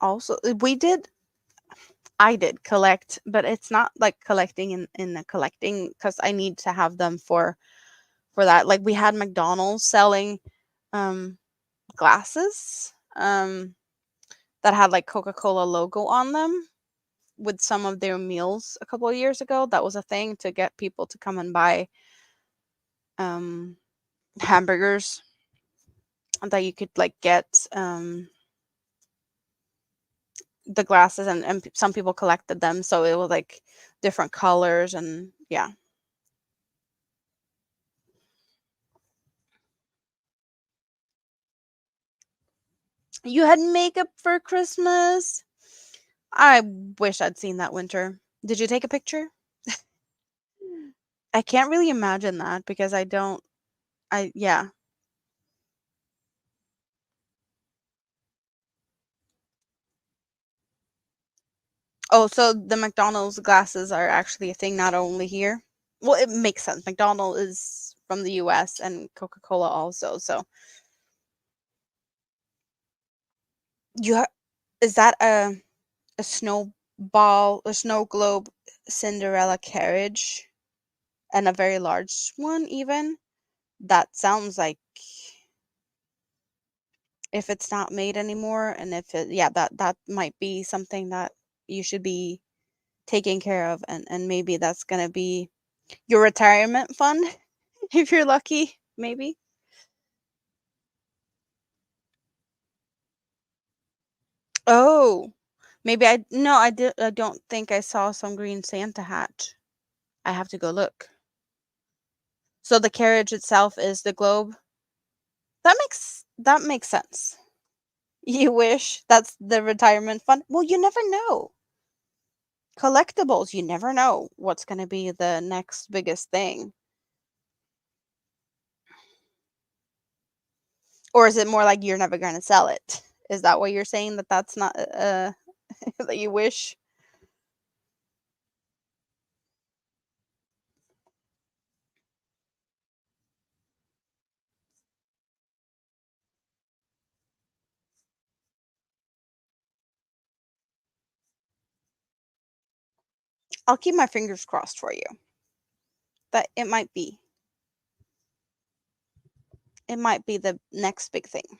also we did I did collect, but it's not like collecting in the collecting because I need to have them for that. Like we had McDonald's selling um glasses that had like Coca-Cola logo on them with some of their meals a couple of years ago. That was a thing to get people to come and buy um hamburgers that you could like get the glasses and some people collected them so it was like different colors and yeah. You had makeup for Christmas. I wish I'd seen that winter. Did you take a picture? I can't really imagine that because I don't I yeah. Oh, so the McDonald's glasses are actually a thing not only here. Well, it makes sense. McDonald's is from the US and Coca-Cola also. So, you is that a snowball, a snow globe Cinderella carriage and a very large one even? That sounds like if it's not made anymore and if it yeah, that might be something that you should be taking care of and maybe that's going to be your retirement fund if you're lucky, maybe. Oh, maybe I no, I don't think I saw some green Santa hat. I have to go look. So the carriage itself is the globe. That makes sense. You wish that's the retirement fund. Well, you never know. Collectibles, you never know what's going to be the next biggest thing. Or is it more like you're never going to sell it? Is that what you're saying that that's not that you wish? I'll keep my fingers crossed for you. That it might be. It might be the next big thing.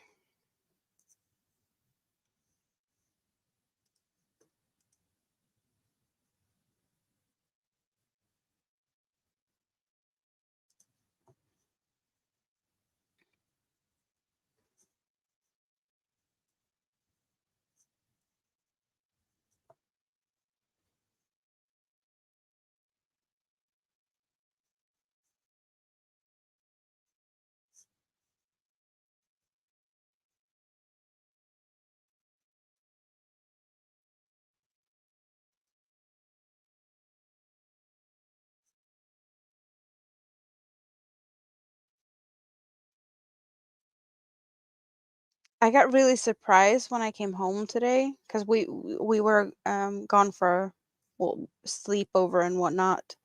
I got really surprised when I came home today because we were gone for well sleepover and whatnot.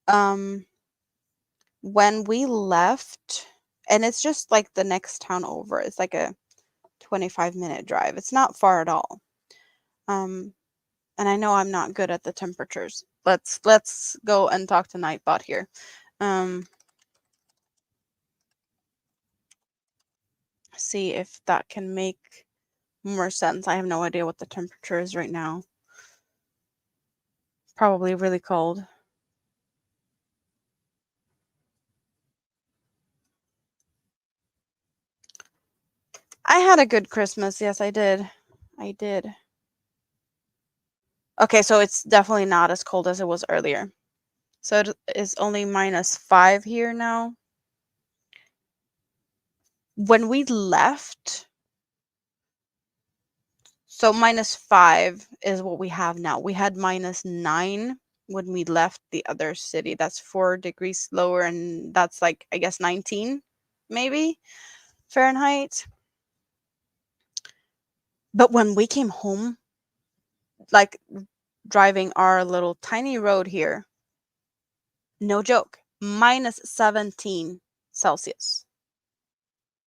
Um, when we left, and it's just like the next town over. It's like a 25-minute drive. It's not far at all. Um, and I know I'm not good at the temperatures. Let's go and talk to Nightbot here. Um, see if that can make more sense. I have no idea what the temperature is right now. Probably really cold. I had a good Christmas. Yes, I did. I did. Okay, so it's definitely not as cold as it was earlier. So it is only -5 here now. When we left, so -5 is what we have now. We had -9 when we left the other city. That's 4 degrees lower, and that's like, I guess, 19 maybe Fahrenheit. But when we came home, like driving our little tiny road here, no joke, -17 Celsius.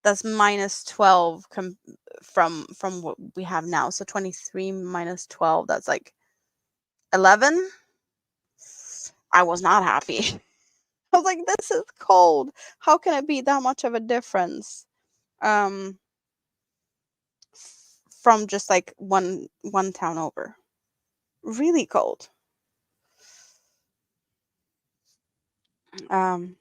That's -12 from what we have now. So 23 -12, that's like 11. I was not happy. I was like, this is cold. How can it be that much of a difference? Um, from just like one town over. Really cold. Um,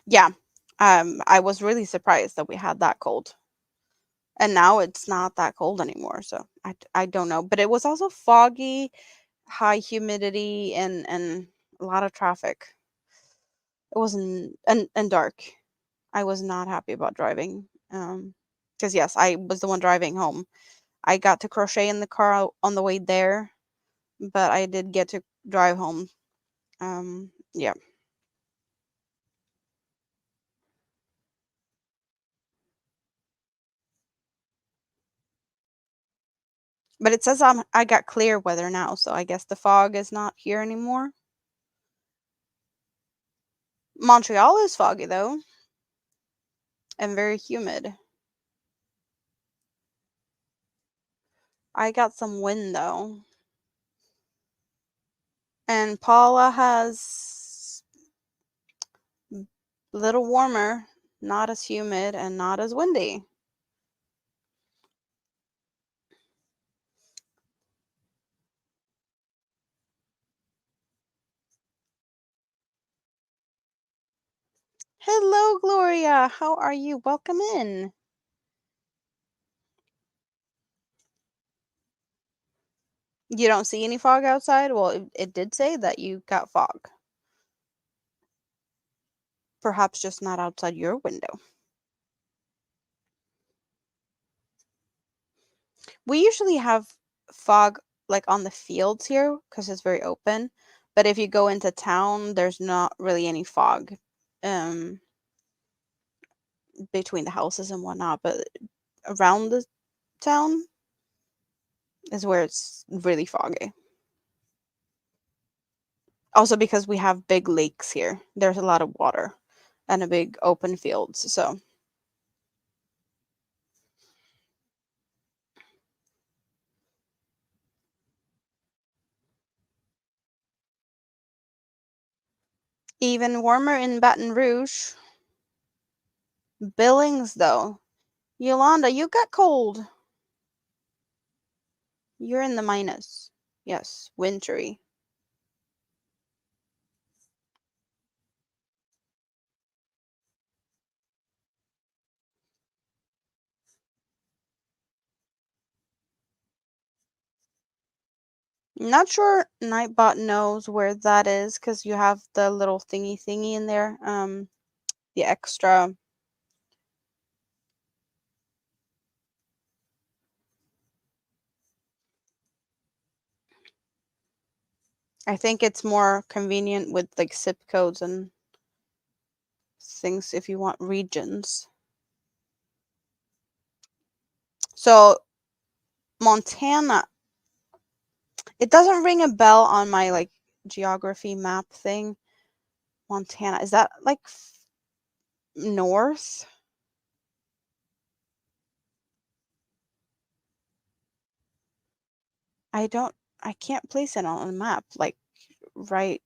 yeah. I was really surprised that we had that cold. And now it's not that cold anymore. So I don't know. But it was also foggy, high humidity, and a lot of traffic. It wasn't and dark. I was not happy about driving. Because yes, I was the one driving home. I got to crochet in the car on the way there, but I did get to drive home. Yeah. But it says I got clear weather now, so I guess the fog is not here anymore. Montreal is foggy though, and very humid. I got some wind though. And Paula has a little warmer, not as humid and not as windy. Hello, Gloria. How are you? Welcome in. You don't see any fog outside? Well, it did say that you got fog. Perhaps just not outside your window. We usually have fog like on the fields here because it's very open. But if you go into town, there's not really any fog um between the houses and whatnot. But around the town is where it's really foggy. Also because we have big lakes here. There's a lot of water and a big open fields. So Even warmer in Baton Rouge. Billings, though. Yolanda, you got cold. You're in the minus. Yes, wintry. Not sure Nightbot knows where that is because you have the little thingy in there. The extra. I think it's more convenient with like zip codes and things if you want regions. So Montana, it doesn't ring a bell on my like geography map thing. Montana, is that like north? I can't place it on a map. Like right.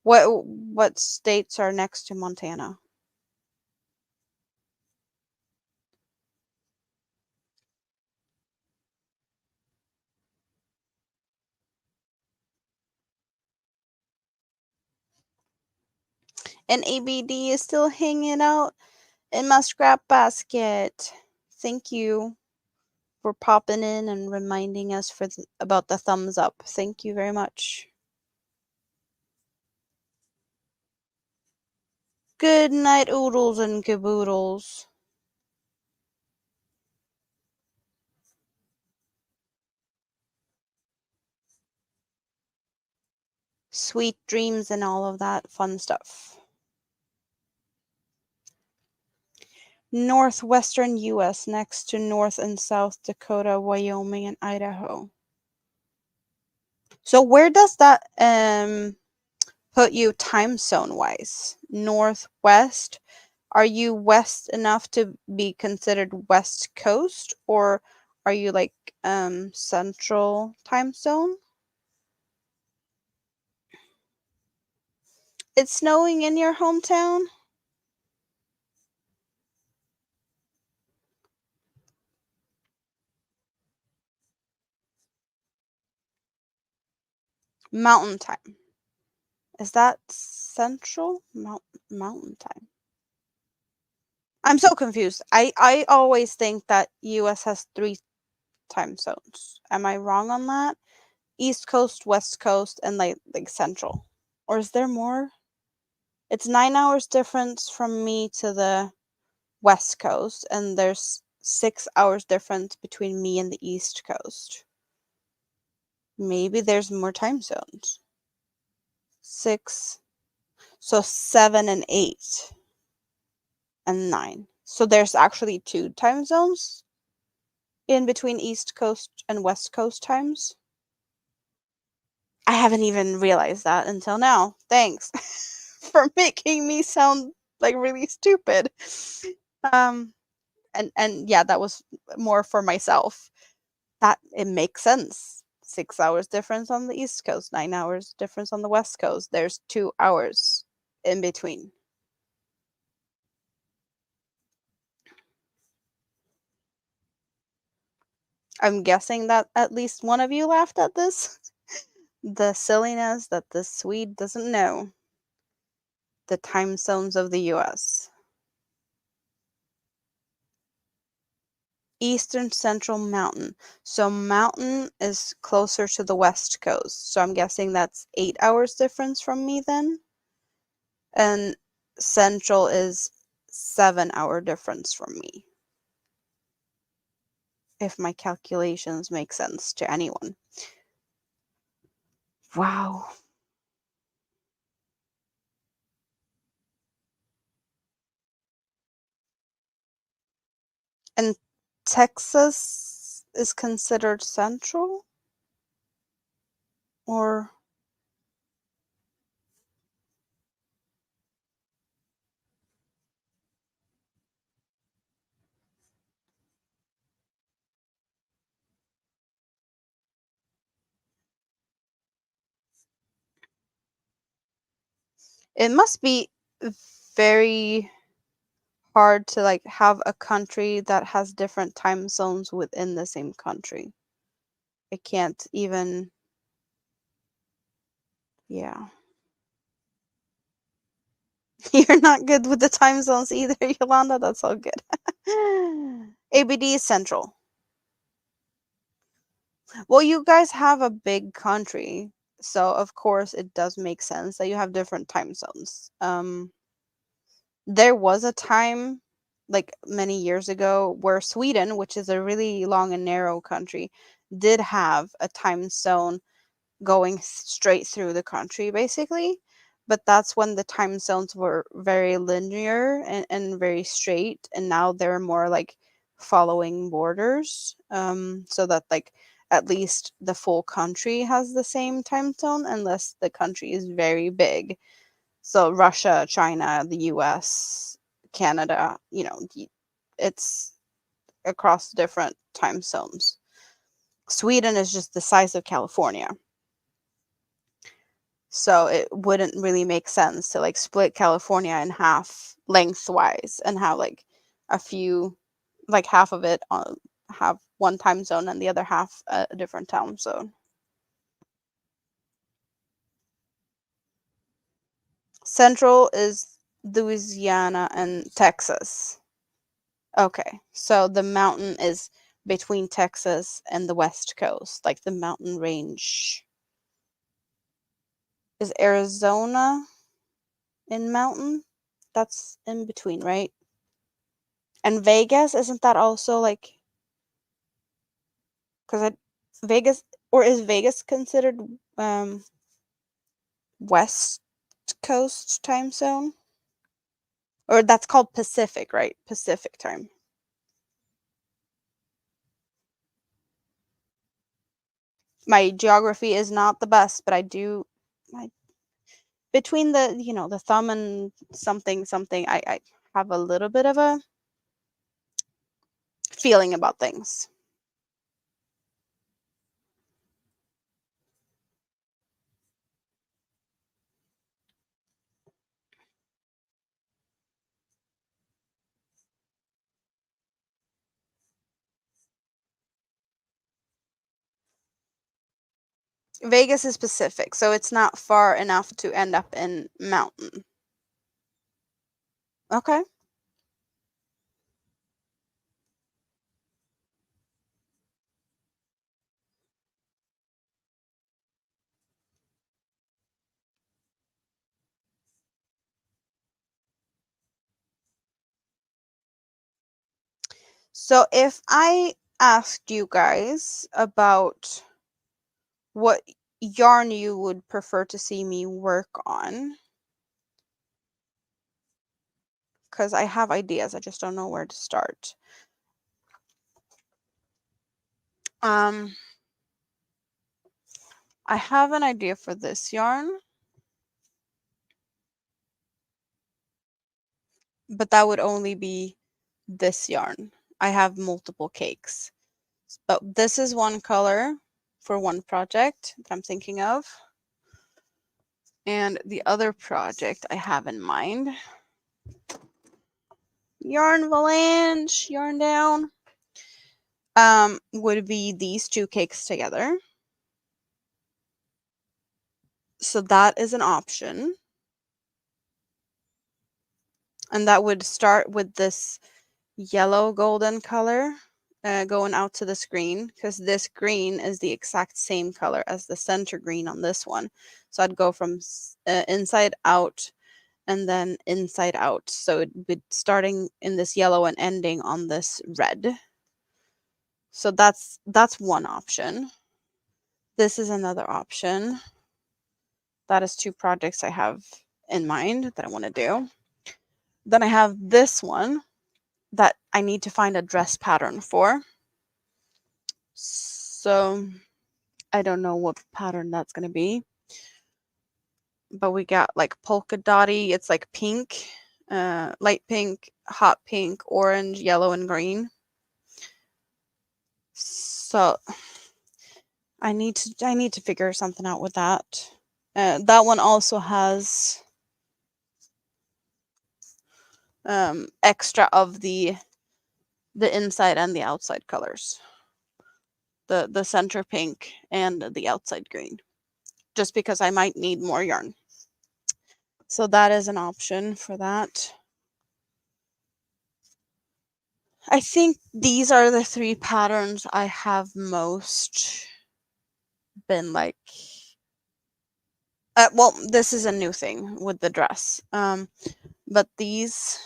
What states are next to Montana? And ABD is still hanging out in my scrap basket. Thank you for popping in and reminding us about the thumbs up. Thank you very much. Good night, oodles and caboodles. Sweet dreams and all of that fun stuff. Northwestern U.S. next to North and South Dakota, Wyoming, and Idaho. So where does that put you time zone wise? Northwest? Are you west enough to be considered West Coast, or are you like central time zone? It's snowing in your hometown? Mountain time. Is that central? Mountain time. I'm so confused. I always think that US has 3 time zones. Am I wrong on that? East Coast, West Coast, and like Central. Or is there more? It's 9 hours difference from me to the West Coast, and there's 6 hours difference between me and the East Coast. Maybe there's more time zones. 6, so 7 and 8 and 9. So there's actually 2 time zones in between East Coast and West Coast times. I haven't even realized that until now. Thanks for making me sound like really stupid. Um and yeah, that was more for myself. That it makes sense. 6 hours difference on the East Coast, 9 hours difference on the West Coast. There's 2 hours in between. I'm guessing that at least one of you laughed at this. The silliness that the Swede doesn't know the time zones of the US. Eastern Central Mountain. So Mountain is closer to the West Coast. So I'm guessing that's 8 hours difference from me then. And Central is 7 hour difference from me. If my calculations make sense to anyone. Wow. And Texas is considered central? Or It must be very hard to like have a country that has different time zones within the same country. I can't even, yeah. You're not good with the time zones either, Yolanda. That's all good. ABD is central. Well, you guys have a big country, so of course it does make sense that you have different time zones. There was a time, like many years ago, where Sweden, which is a really long and narrow country, did have a time zone going straight through the country, basically. But that's when the time zones were very linear and very straight, and now they're more like following borders, so that like at least the full country has the same time zone, unless the country is very big. So Russia, China, the US, Canada, it's across different time zones. Sweden is just the size of California. So it wouldn't really make sense to like split California in half lengthwise and have like a few, like half of it have one time zone and the other half a different time zone. Central is Louisiana and Texas. Okay, so the mountain is between Texas and the West Coast, like the mountain range. Is Arizona in mountain? That's in between, right? And Vegas, isn't that also like, because Vegas, or is Vegas considered West Coast time zone? Or that's called Pacific, right? Pacific time. My geography is not the best, but I between the thumb and something something, I have a little bit of a feeling about things. Vegas is Pacific, so it's not far enough to end up in mountain. Okay. So if I asked you guys about what yarn you would prefer to see me work on, because I have ideas, I just don't know where to start. Um, I have an idea for this yarn, but that would only be this yarn. I have multiple cakes, but this is one color for one project that I'm thinking of. And the other project I have in mind, yarn avalanche, yarn down, would be these two cakes together. So that is an option. And that would start with this yellow golden color going out to this green, because this green is the exact same color as the center green on this one. So I'd go from inside out and then inside out. So it would starting in this yellow and ending on this red. So that's one option. This is another option. That is two projects I have in mind that I want to do. Then I have this one that I need to find a dress pattern for. So I don't know what pattern that's going to be. But we got like polka dotty. It's like pink, light pink, hot pink, orange, yellow, and green. So I need to figure something out with that. That one also has extra of the inside and the outside colors. The center pink and the outside green, just because I might need more yarn. So that is an option for that. I think these are the 3 patterns I have most been like, well, this is a new thing with the dress. But these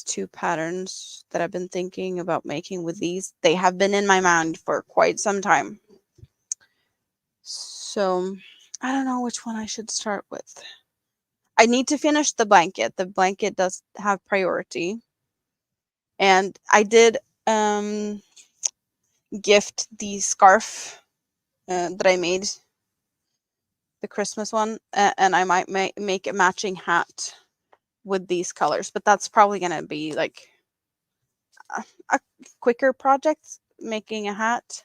2 patterns that I've been thinking about making with these, they have been in my mind for quite some time. So I don't know which one I should start with. I need to finish the blanket. The blanket does have priority. And I did gift the scarf that I made, the Christmas one, and I might make a matching hat with these colors, but that's probably going to be like a quicker project, making a hat.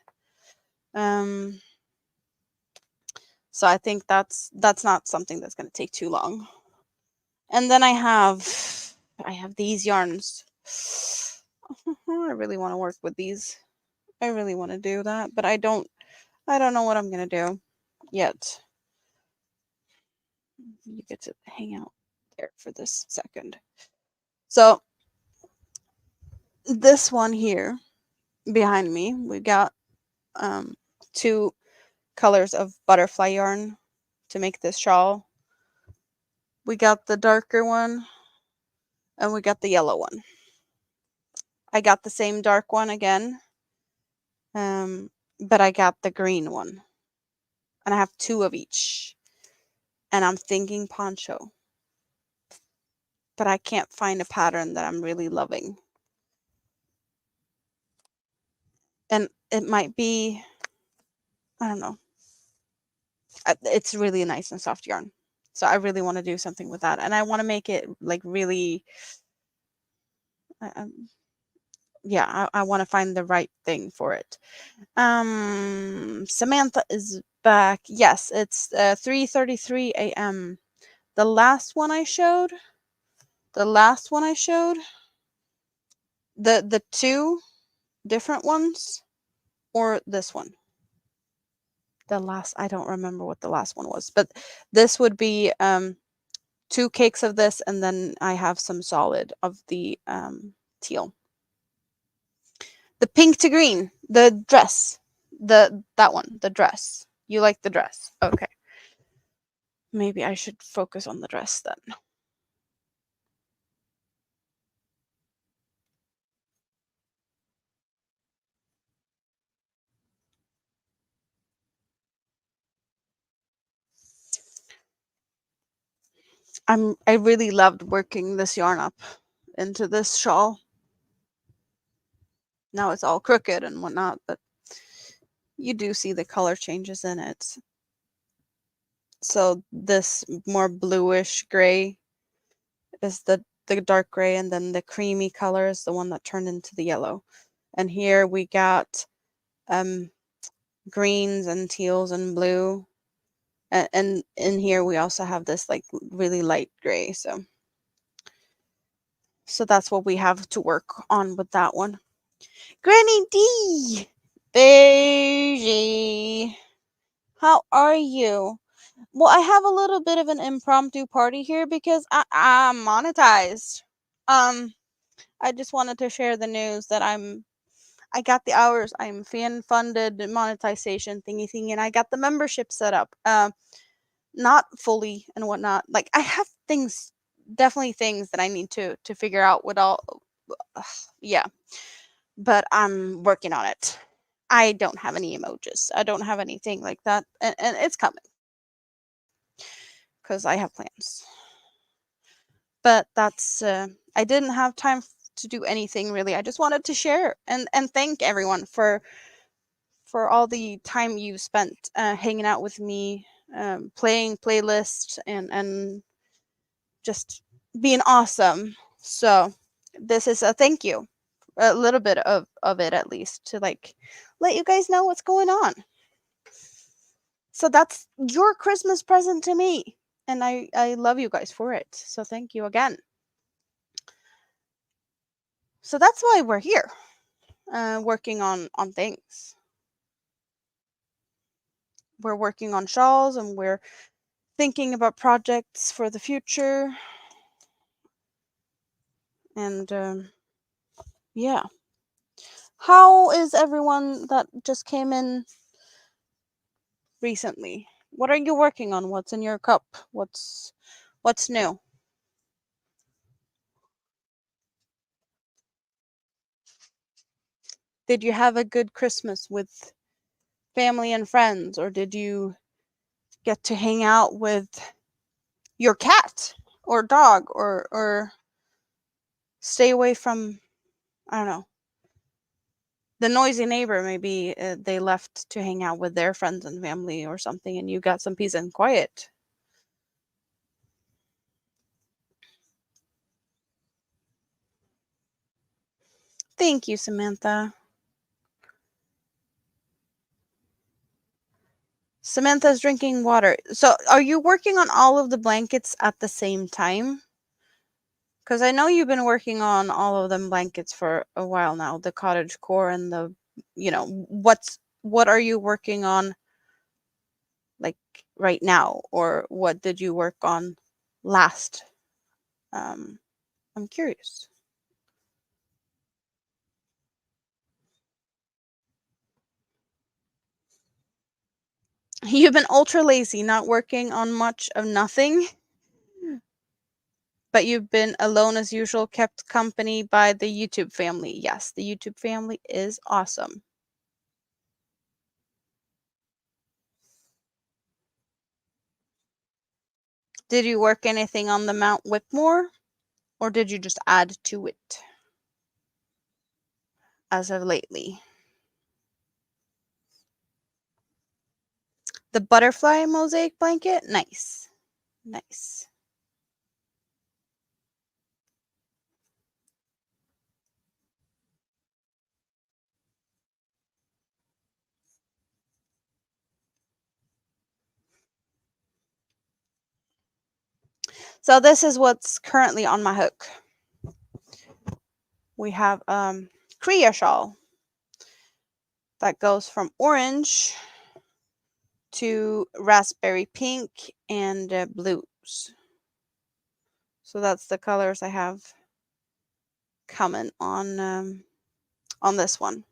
So I think that's not something that's going to take too long. And then I have these yarns. I really want to work with these. I really want to do that, but I don't know what I'm going to do yet. You get to hang out there for this second. So this one here behind me, we got 2 colors of butterfly yarn to make this shawl. We got the darker one and we got the yellow one. I got the same dark one again, but I got the green one, and I have 2 of each, and I'm thinking poncho, but I can't find a pattern that I'm really loving. And it might be, I don't know, it's really a nice and soft yarn, so I really want to do something with that, and I want to make it like really, yeah, I want to find the right thing for it. Samantha is back. Yes, it's 3:33 a.m. The last one I showed, the 2 different ones, or this one. I don't remember what the last one was, but this would be 2 cakes of this, and then I have some solid of the teal. The pink to green, the dress, that one, the dress. You like the dress? Okay. Maybe I should focus on the dress then. I really loved working this yarn up into this shawl. Now it's all crooked and whatnot, but you do see the color changes in it. So this more bluish gray is the dark gray, and then the creamy color is the one that turned into the yellow. And here we got greens and teals and blue. And in here we also have this like really light gray. So that's what we have to work on with that one. Granny D! Beige! How are you? Well, I have a little bit of an impromptu party here because I'm monetized. I just wanted to share the news that I got the hours. I'm fan funded monetization thingy, and I got the membership set up. Not fully and whatnot. Like, I have definitely things that I need to figure out with all. Yeah, but I'm working on it. I don't have any emojis. I don't have anything like that, and it's coming because I have plans. But that's I didn't have time to do anything really. I just wanted to share and thank everyone for all the time you spent hanging out with me, playing playlists, and just being awesome. So this is a thank you, a little bit of it at least, to like let you guys know what's going on. So that's your Christmas present to me. and I love you guys for it. So thank you again. So that's why we're here, working on things. We're working on shawls, and we're thinking about projects for the future. And yeah. How is everyone that just came in recently? What are you working on? What's in your cup? What's new? Did you have a good Christmas with family and friends, or did you get to hang out with your cat or dog, or stay away from, I don't know, the noisy neighbor? Maybe they left to hang out with their friends and family or something, and you got some peace and quiet. Thank you, Samantha. Samantha's drinking water. So, are you working on all of the blankets at the same time? Because I know you've been working on all of them blankets for a while now, the cottage core and the, what are you working on, like, right now, or what did you work on last? Um, I'm curious. You've been ultra lazy, not working on much of nothing, but you've been alone as usual, kept company by the YouTube family. Yes, the YouTube family is awesome. Did you work anything on the Mount Whitmore, or did you just add to it as of lately? The butterfly mosaic blanket? Nice. Nice. So this is what's currently on my hook. We have Kriya shawl that goes from orange to raspberry pink and blues. So that's the colors I have coming on this one.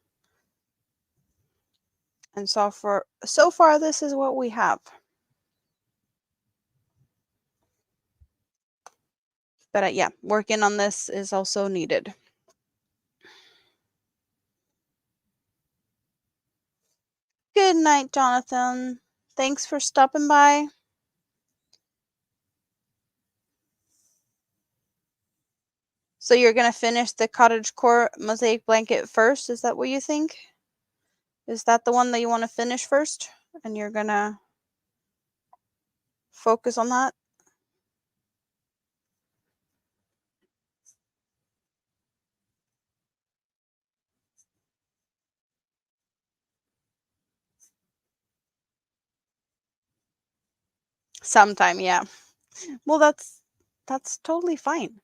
And so far this is what we have. But yeah, working on this is also needed. Good night, Jonathan. Thanks for stopping by. So you're going to finish the cottagecore mosaic blanket first? Is that what you think? Is that the one that you want to finish first? And you're going to focus on that? Sometime, yeah. Well, that's totally fine.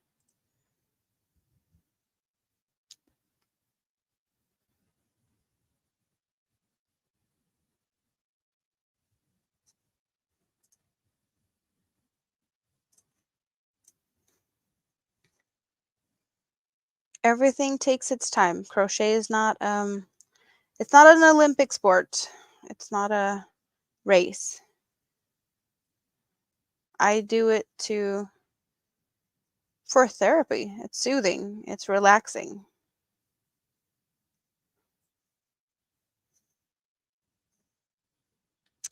Everything takes its time. Crochet is not it's not an Olympic sport. It's not a race. I do it for therapy. It's soothing. It's relaxing.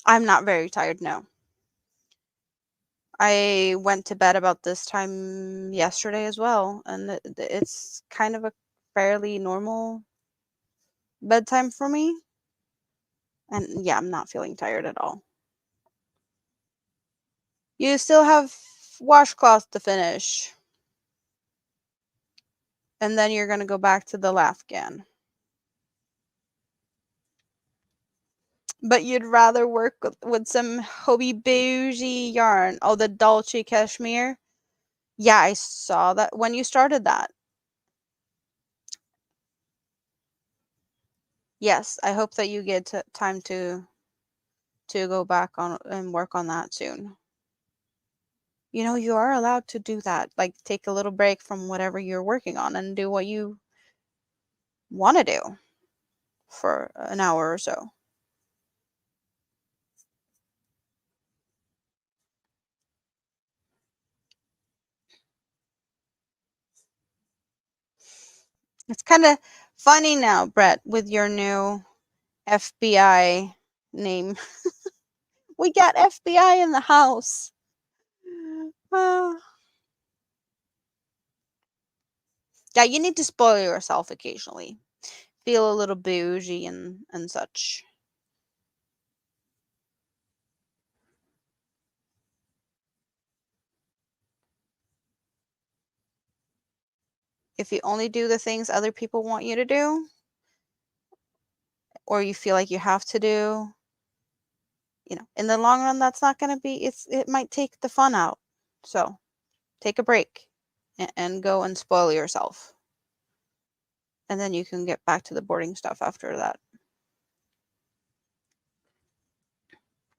I'm not very tired, no. I went to bed about this time yesterday as well, and it's kind of a fairly normal bedtime for me. And yeah, I'm not feeling tired at all. You still have washcloth to finish, and then you're going to go back to the Lafghan. But you'd rather work with some hobby bougie yarn. Oh, the Dolce Cashmere. Yeah, I saw that when you started that. Yes, I hope that you get time to go back on and work on that soon. You know, you are allowed to do that. Like take a little break from whatever you're working on and do what you want to do for an hour or so. It's kind of funny now, Brett, with your new FBI name. We got FBI in the house. Uh, yeah, you need to spoil yourself occasionally. Feel a little bougie and such. If you only do the things other people want you to do, or you feel like you have to do, in the long run, that's not going to be, it might take the fun out. So take a break and go and spoil yourself. And then you can get back to the boarding stuff after that.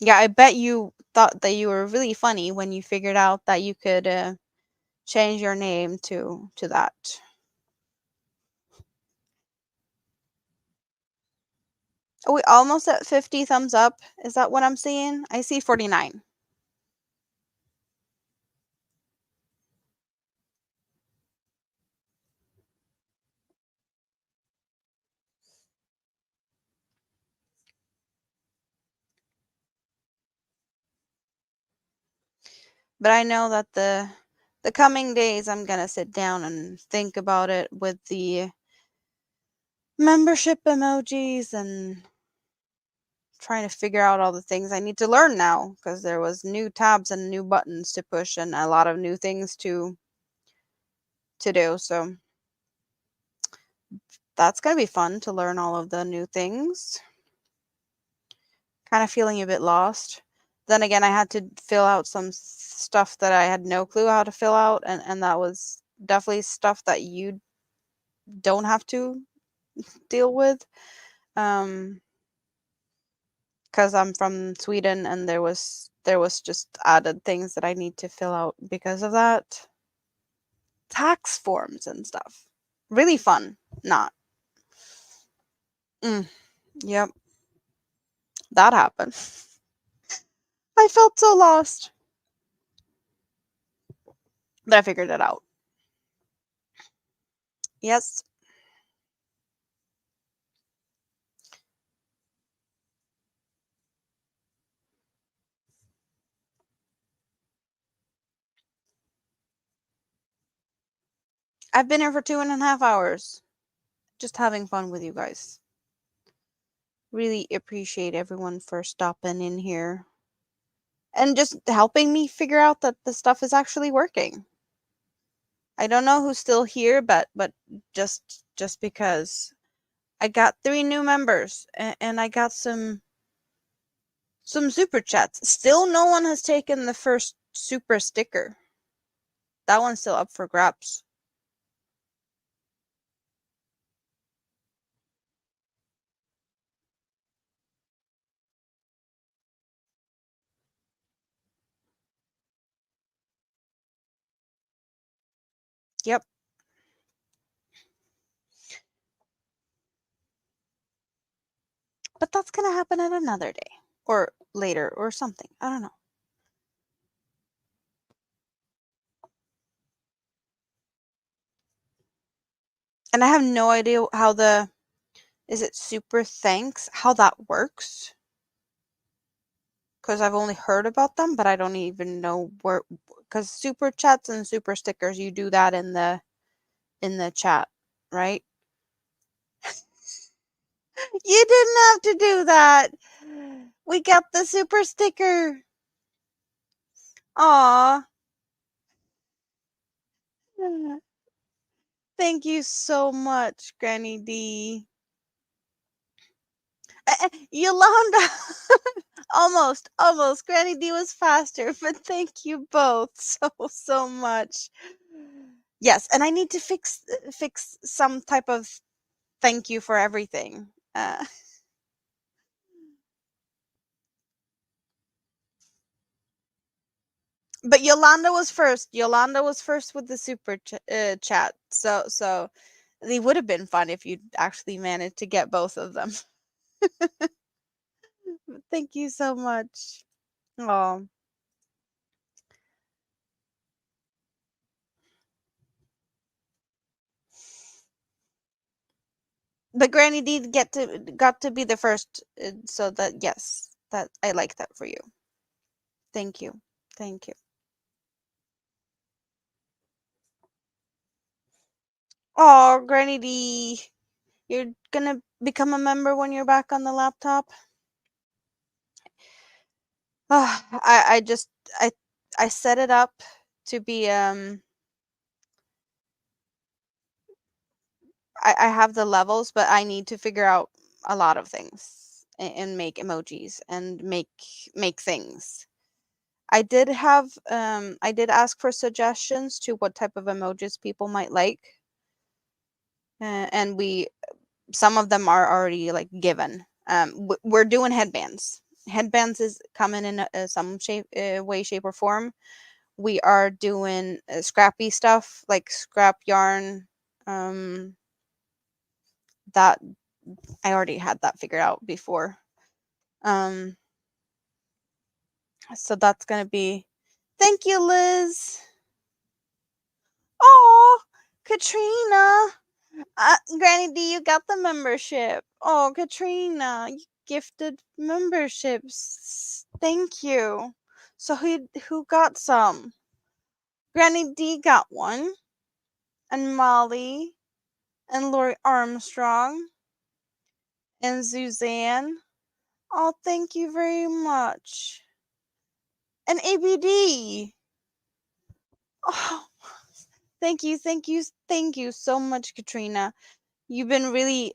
Yeah, I bet you thought that you were really funny when you figured out that you could change your name to that. Are we almost at 50 thumbs up? Is that what I'm seeing? I see 49. But I know that the coming days I'm gonna sit down and think about it with the membership emojis and trying to figure out all the things I need to learn now because there was new tabs and new buttons to push and a lot of new things to do. So that's gonna be fun to learn all of the new things. Kind of feeling a bit lost. Then again, I had to fill out some stuff that I had no clue how to fill out, and that was definitely stuff that you don't have to deal with. Because I'm from Sweden, and there was just added things that I need to fill out because of that. Tax forms and stuff. Really fun. Not. Mm, yep, that happened. I felt so lost, but I figured it out. Yes, I've been here for 2.5 hours, just having fun with you guys. Really appreciate everyone for stopping in here and just helping me figure out that the stuff is actually working. I don't know who's still here, but just because I got 3 new members and I got some super chats. Still, no one has taken the first super sticker. That one's still up for grabs. Yep, but that's gonna happen at another day or later or something. I don't know. And I have no idea how the is it super thanks how that works because I've only heard about them, but I don't even know where. Because super chats and super stickers, you do that in the chat, right? You didn't have to do that. We got the super sticker. Aw. Thank you so much, Granny D. Yolanda. Almost. Granny D was faster, but thank you both so much. Yes, and I need to fix some type of thank you for everything. But Yolanda was first. Yolanda was first with the chat. So they would have been fun if you actually managed to get both of them. Thank you so much. Oh, but Granny did got to be the first, so that yes, that I like that for you. Thank you, thank you. Oh, Granny D, you're gonna become a member when you're back on the laptop. I just I I set it up to be I have the levels, but I need to figure out a lot of things and make emojis and make things. I did ask for suggestions to what type of emojis people might like, and we some of them are already like given. We're doing headbands. Headbands is coming in some shape, way, shape, or form. We are doing scrappy stuff like scrap yarn. That I already had that figured out before. Um, so that's gonna be. Thank you, Liz. Oh, Katrina. Granny D, you got the membership. Oh, Katrina, you gifted memberships. Thank you. So who got some? Granny D got one, and Molly, and Lori Armstrong, and Suzanne. Oh, thank you very much. And ABD. Oh, thank you so much, Katrina. You've been really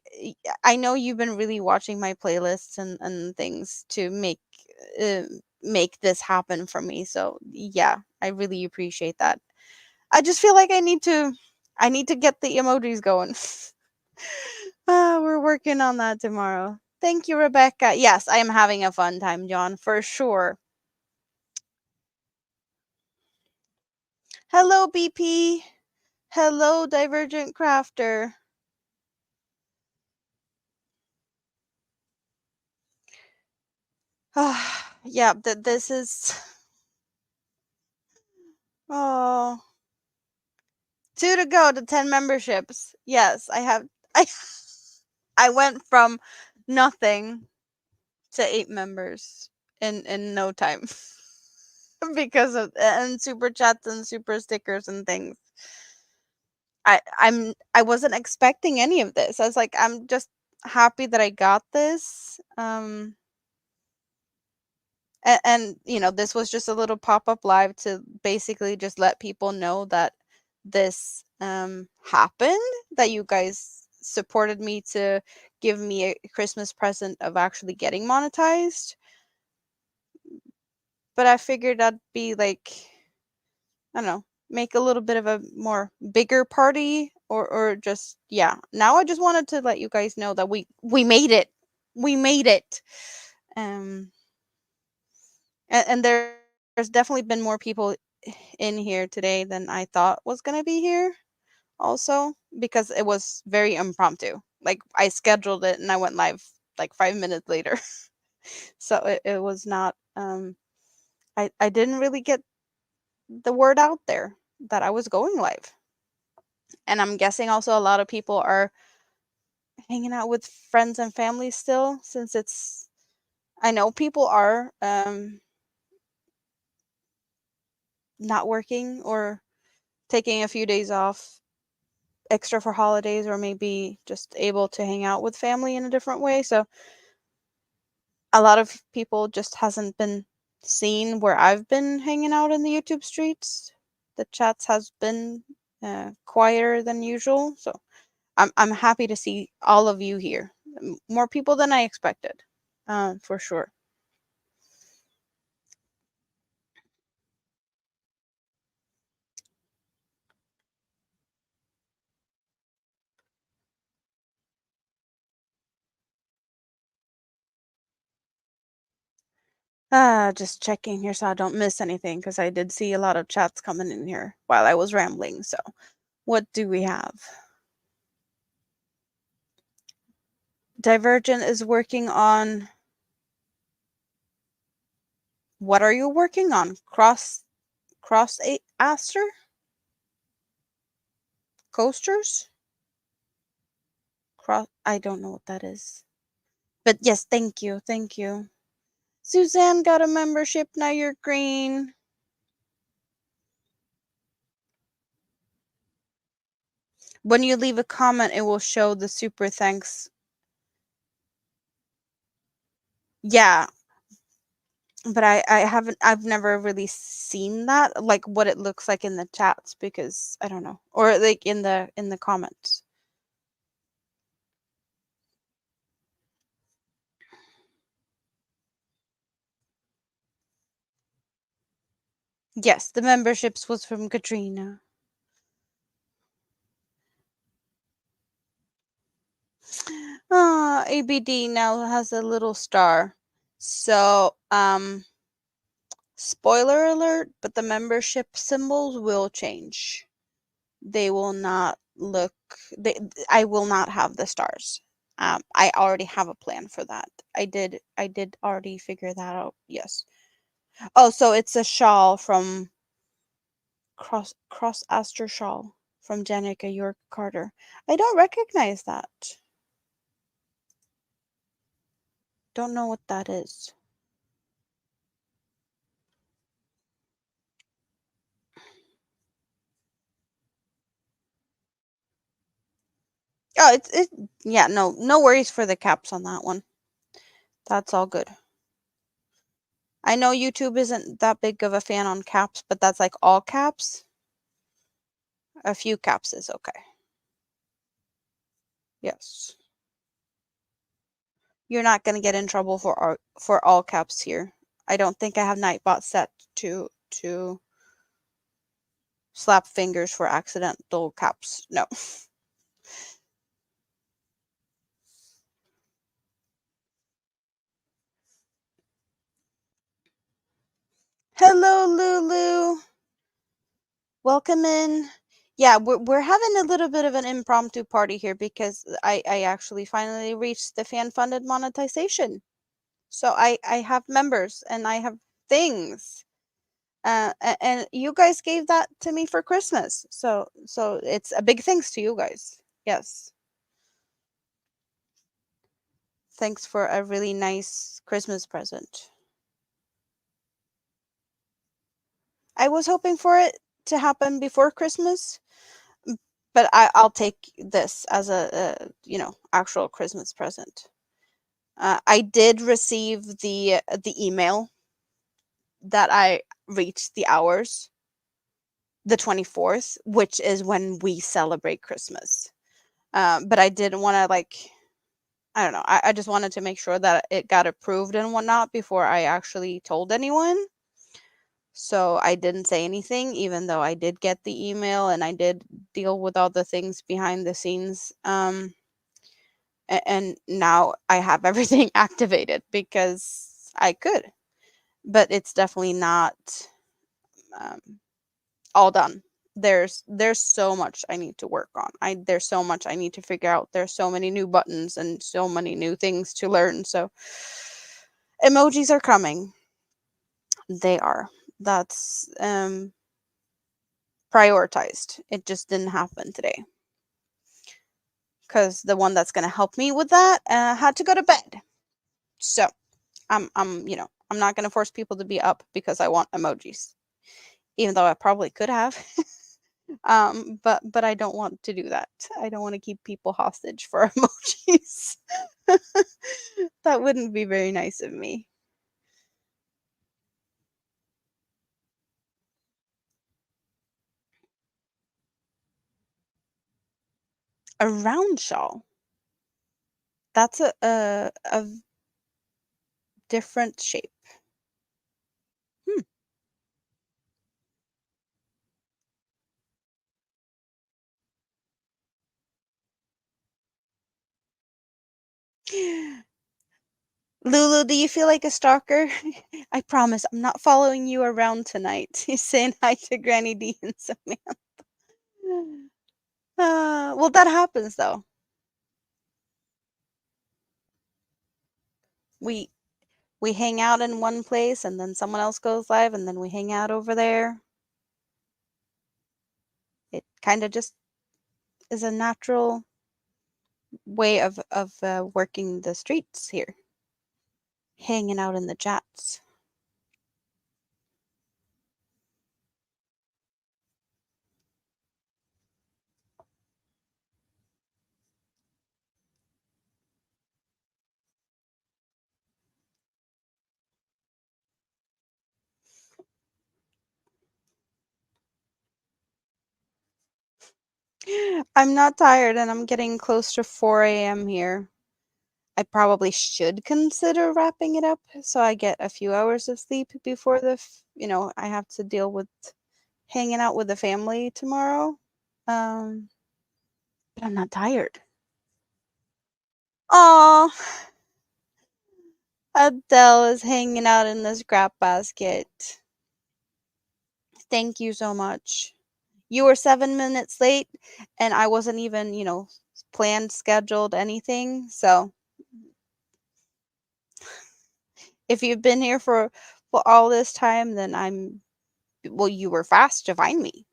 I know you've been really watching my playlists and things to uh, make this happen for me. So, yeah, I really appreciate that. I just feel like I need to get the emojis going. We're working on that tomorrow. Thank you, Rebecca. Yes, I am having a fun time, John, for sure. Hello, BP. Hello, Divergent Crafter. Yeah, this is. Oh, two to go to 10 memberships. Yes, I have. I I went from nothing to 8 members in no time because of and super chats and super stickers and things. I wasn't expecting any of this. I was like, I'm just happy that I got this. And this was just a little pop-up live to basically just let people know that this happened, that you guys supported me to give me a Christmas present of actually getting monetized. But I figured I'd be like, I don't know, make a little bit of a more bigger party, or just, yeah, now I just wanted to let you guys know that we made it. We made it. um and there's definitely been more people in here today than I thought was going to be here, also because it was very impromptu. Like, I scheduled it and I went live like 5 minutes later. So it was not I didn't really get the word out there that I was going live. And I'm guessing also a lot of people are hanging out with friends and family still, since it's I know people are not working or taking a few days off extra for holidays, or maybe just able to hang out with family in a different way. So a lot of people just hasn't been seen where I've been hanging out in the YouTube streets. The chats has been quieter than usual. So I'm happy to see all of you here. More people than I expected, for sure. Just checking here so I don't miss anything because I did see a lot of chats coming in here while I was rambling. So, what do we have? Divergent is working on. What are you working on? Cross aster coasters? Cross. I don't know what that is. But yes, thank you, thank you. Suzanne got a membership. Now you're green. When you leave a comment, it will show the super thanks. Yeah, but I've never really seen that, like what it looks like in the chats, because I don't know, or like in the comments. Yes, the memberships was from Katrina. ABD now has a little star. So, spoiler alert, but the membership symbols will change. They will not look, I will not have the stars. I already have a plan for that. I did already figure that out. Yes. Oh, so it's a shawl from Cross Aster shawl from Janica York Carter. I don't recognize that. Don't know what that is. Oh, it yeah, no worries for the caps on that one. That's all good. I know YouTube isn't that big of a fan on caps, but that's like all caps. A few caps is okay. Yes. You're not going to get in trouble for all caps here. I don't think I have Nightbot set to slap fingers for accidental caps. No. Hello, Lulu. Welcome in. Yeah, we're having a little bit of an impromptu party here because I actually finally reached the fan funded monetization. So I have members and I have things. And you guys gave that to me for Christmas. So it's a big thanks to you guys. Yes. Thanks for a really nice Christmas present. I was hoping for it to happen before Christmas, but I'll take this as a actual Christmas present. I did receive the email that I reached the hours, the 24th, which is when we celebrate Christmas. But I didn't want to I don't know. I just wanted to make sure that it got approved and whatnot before I actually told anyone. So I didn't say anything, even though I did get the email and I did deal with all the things behind the scenes. And now I have everything activated because I could, but it's definitely not um, all done. There's so much I need to work on. There's so much I need to figure out. There's so many new buttons and so many new things to learn. So emojis are coming. They are. That's prioritized. It just didn't happen today because the one that's gonna help me with that had to go to bed. So I'm not gonna force people to be up because I want emojis, even though I probably could have. But I don't want to do that. I don't want to keep people hostage for emojis. That wouldn't be very nice of me. A round shawl. That's a different shape. Hmm. Lulu, do you feel like a stalker? I promise I'm not following you around tonight. He's saying hi to Granny D and Samantha. Well, that happens though. We we hang out in one place and then someone else goes live and then we hang out over there. It kind of just is a natural way of working the streets here, hanging out in the chats. I'm not tired and I'm getting close to 4 a.m. here. I probably should consider wrapping it up so I get a few hours of sleep before I have to deal with hanging out with the family tomorrow. Um, but I'm not tired. Aw, Adele is hanging out in the scrap basket. Thank you so much. You were 7 minutes late, and I wasn't even, planned, scheduled, anything. So if you've been here for all this time, then well, you were fast to find me.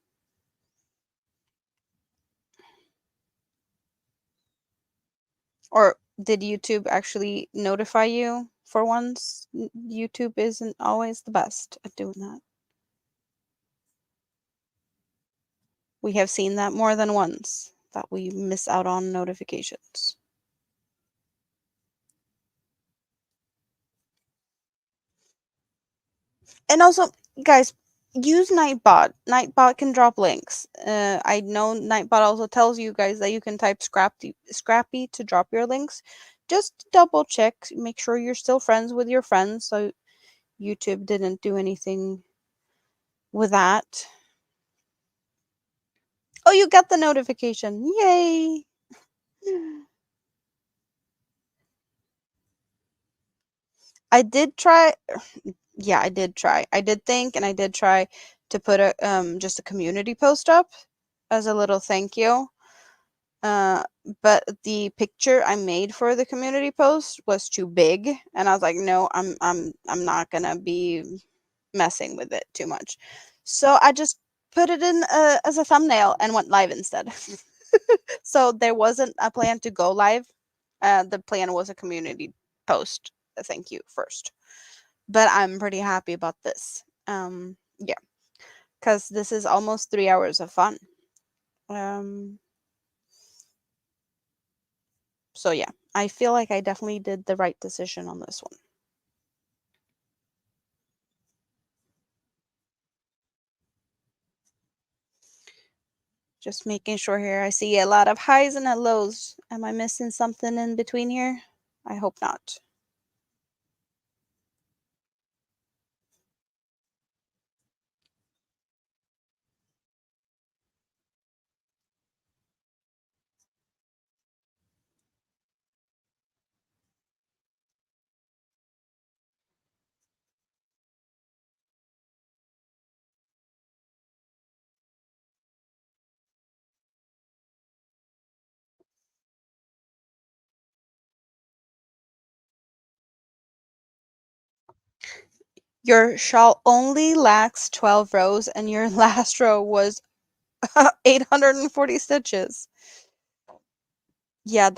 Or did YouTube actually notify you for once? YouTube isn't always the best at doing that. We have seen that more than once, that we miss out on notifications. And also, guys, use Nightbot. Nightbot can drop links. I know Nightbot also tells you guys that you can type Scrappy to drop your links. Just double check, make sure you're still friends with your friends, so YouTube didn't do anything with that. Oh, you got the notification. Yay! I did try. Yeah, I did try. I did think and I did try to put just a community post up as a little thank you. Uh, but the picture I made for the community post was too big, and I was like, no, I'm not gonna be messing with it too much. So I just put it in as a thumbnail and went live instead. So there wasn't a plan to go live. The plan was a community post. Thank you first. But I'm pretty happy about this. Yeah, because this is almost 3 hours of fun. Um, so yeah, I feel like I definitely did the right decision on this one. Just making sure here. I see a lot of highs and a lows. Am I missing something in between here? I hope not. Your shawl only lacks 12 rows and your last row was 840 stitches. Yeah,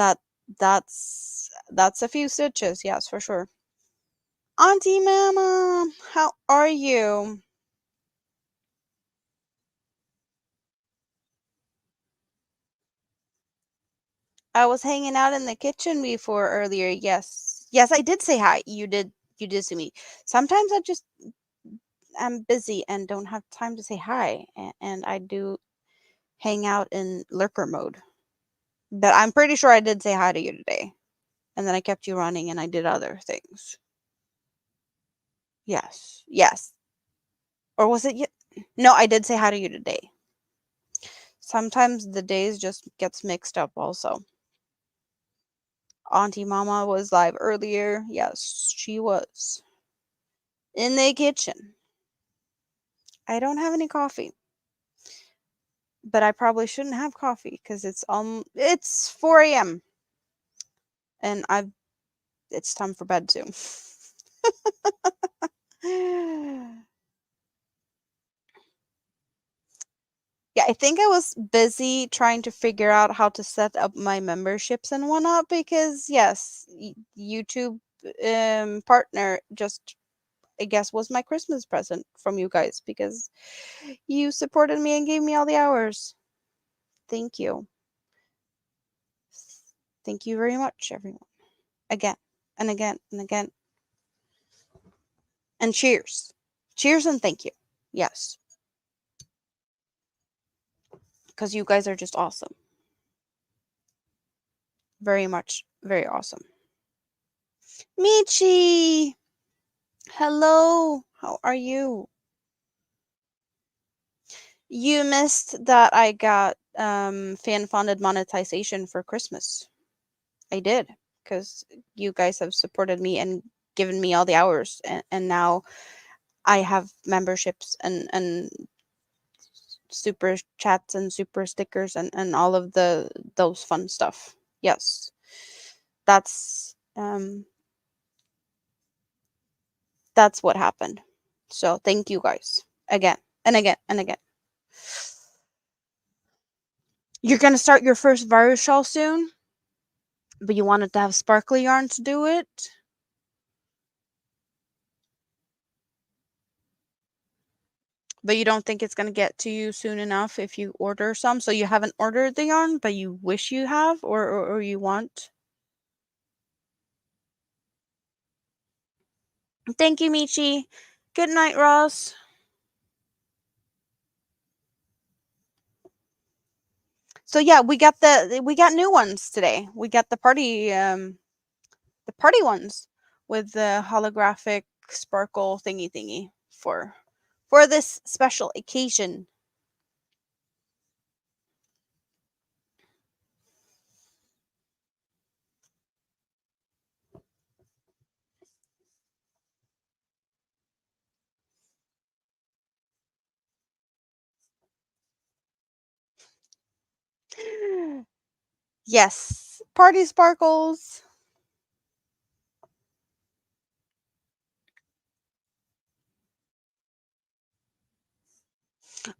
that's a few stitches, yes, for sure. Auntie Mama, how are you? I was hanging out in the kitchen before earlier. Yes. Yes, I did say hi. You did see me. Sometimes I just am busy and don't have time to say hi, and I do hang out in lurker mode. But I'm pretty sure I did say hi to you today. And then I kept you running and I did other things. Yes. Yes. Or was it No, I did say hi to you today. Sometimes the days just gets mixed up also. Auntie Mama was live earlier. Yes, she was. In the kitchen. I don't have any coffee. But I probably shouldn't have coffee because it's 4 a.m. and it's time for bed soon. Yeah, I think I was busy trying to figure out how to set up my memberships and whatnot because yes, YouTube partner just I guess was my Christmas present from you guys because you supported me and gave me all the hours. Thank you. Thank you very much, everyone. Again and again and again. And cheers. Cheers and thank you. Yes, because you guys are just awesome. Very much, very awesome. Michi! Hello! How are you? You missed that I got fan funded monetization for Christmas. I did, because you guys have supported me and given me all the hours, and now I have memberships and super chats and super stickers and all of those fun stuff. Yes. That's that's what happened. So thank you guys again and again and again. You're gonna start your first virus shawl soon, but you wanted to have sparkly yarn to do it. But you don't think it's gonna get to you soon enough if you order some. So you haven't ordered the yarn, but you wish you have, or you want. Thank you, Michi. Good night, Ross. So yeah, we got new ones today. We got the party ones with the holographic sparkle thingy for this special occasion. Yes, party sparkles.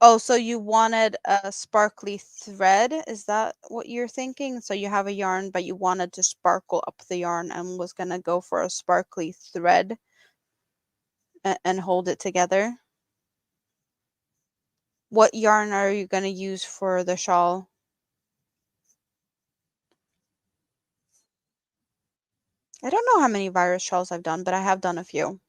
Oh, so you wanted a sparkly thread? Is that what you're thinking? So you have a yarn, but you wanted to sparkle up the yarn and was gonna go for a sparkly thread and hold it together. What yarn are you gonna use for the shawl? I don't know how many virus shawls I've done, but I have done a few.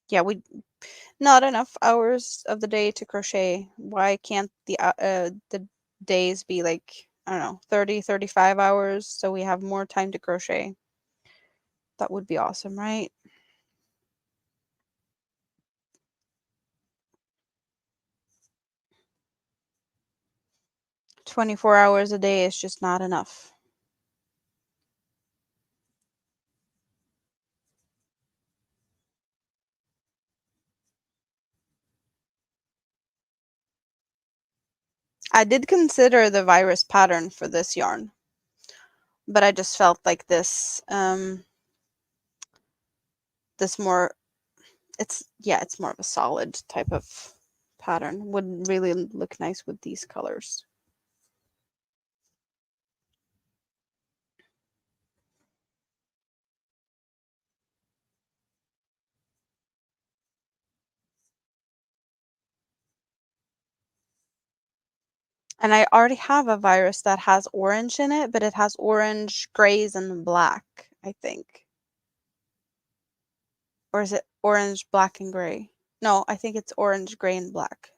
Yeah, we not enough hours of the day to crochet. Why can't the days be like, I don't know, 30, 35 hours so we have more time to crochet? That would be awesome, right? 24 hours a day is just not enough. I did consider the virus pattern for this yarn, but I just felt like this more it's more of a solid type of pattern. Would really look nice with these colors. And I already have a virus that has orange in it, but it has orange, grays, and black, I think. Or is it orange, black, and gray? No, I think it's orange, gray, and black.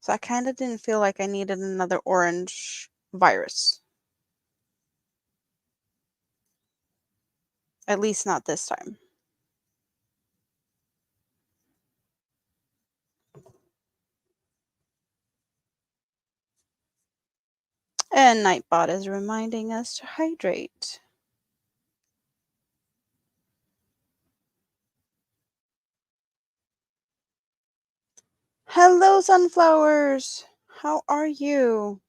So I kind of didn't feel like I needed another orange virus. At least not this time. And Nightbot is reminding us to hydrate. Hello, sunflowers! How are you?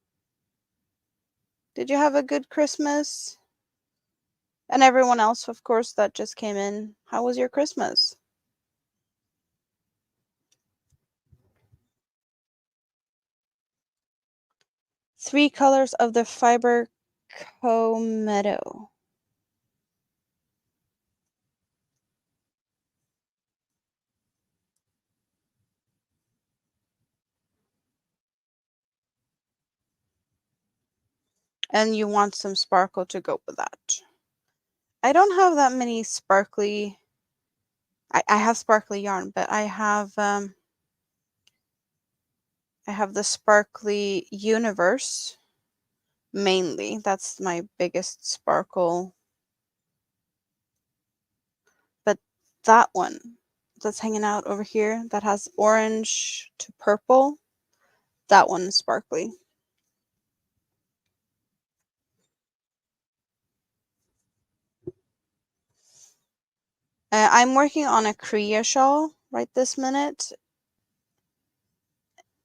Did you have a good Christmas? And everyone else, of course, that just came in, how was your Christmas? Three colors of the fiber comedo. And you want some sparkle to go with that. I don't have that many sparkly. I have sparkly yarn, but I have the sparkly universe mainly. That's my biggest sparkle. But that one that's hanging out over here that has orange to purple, that one is sparkly. I'm working on a Kriya shawl right this minute,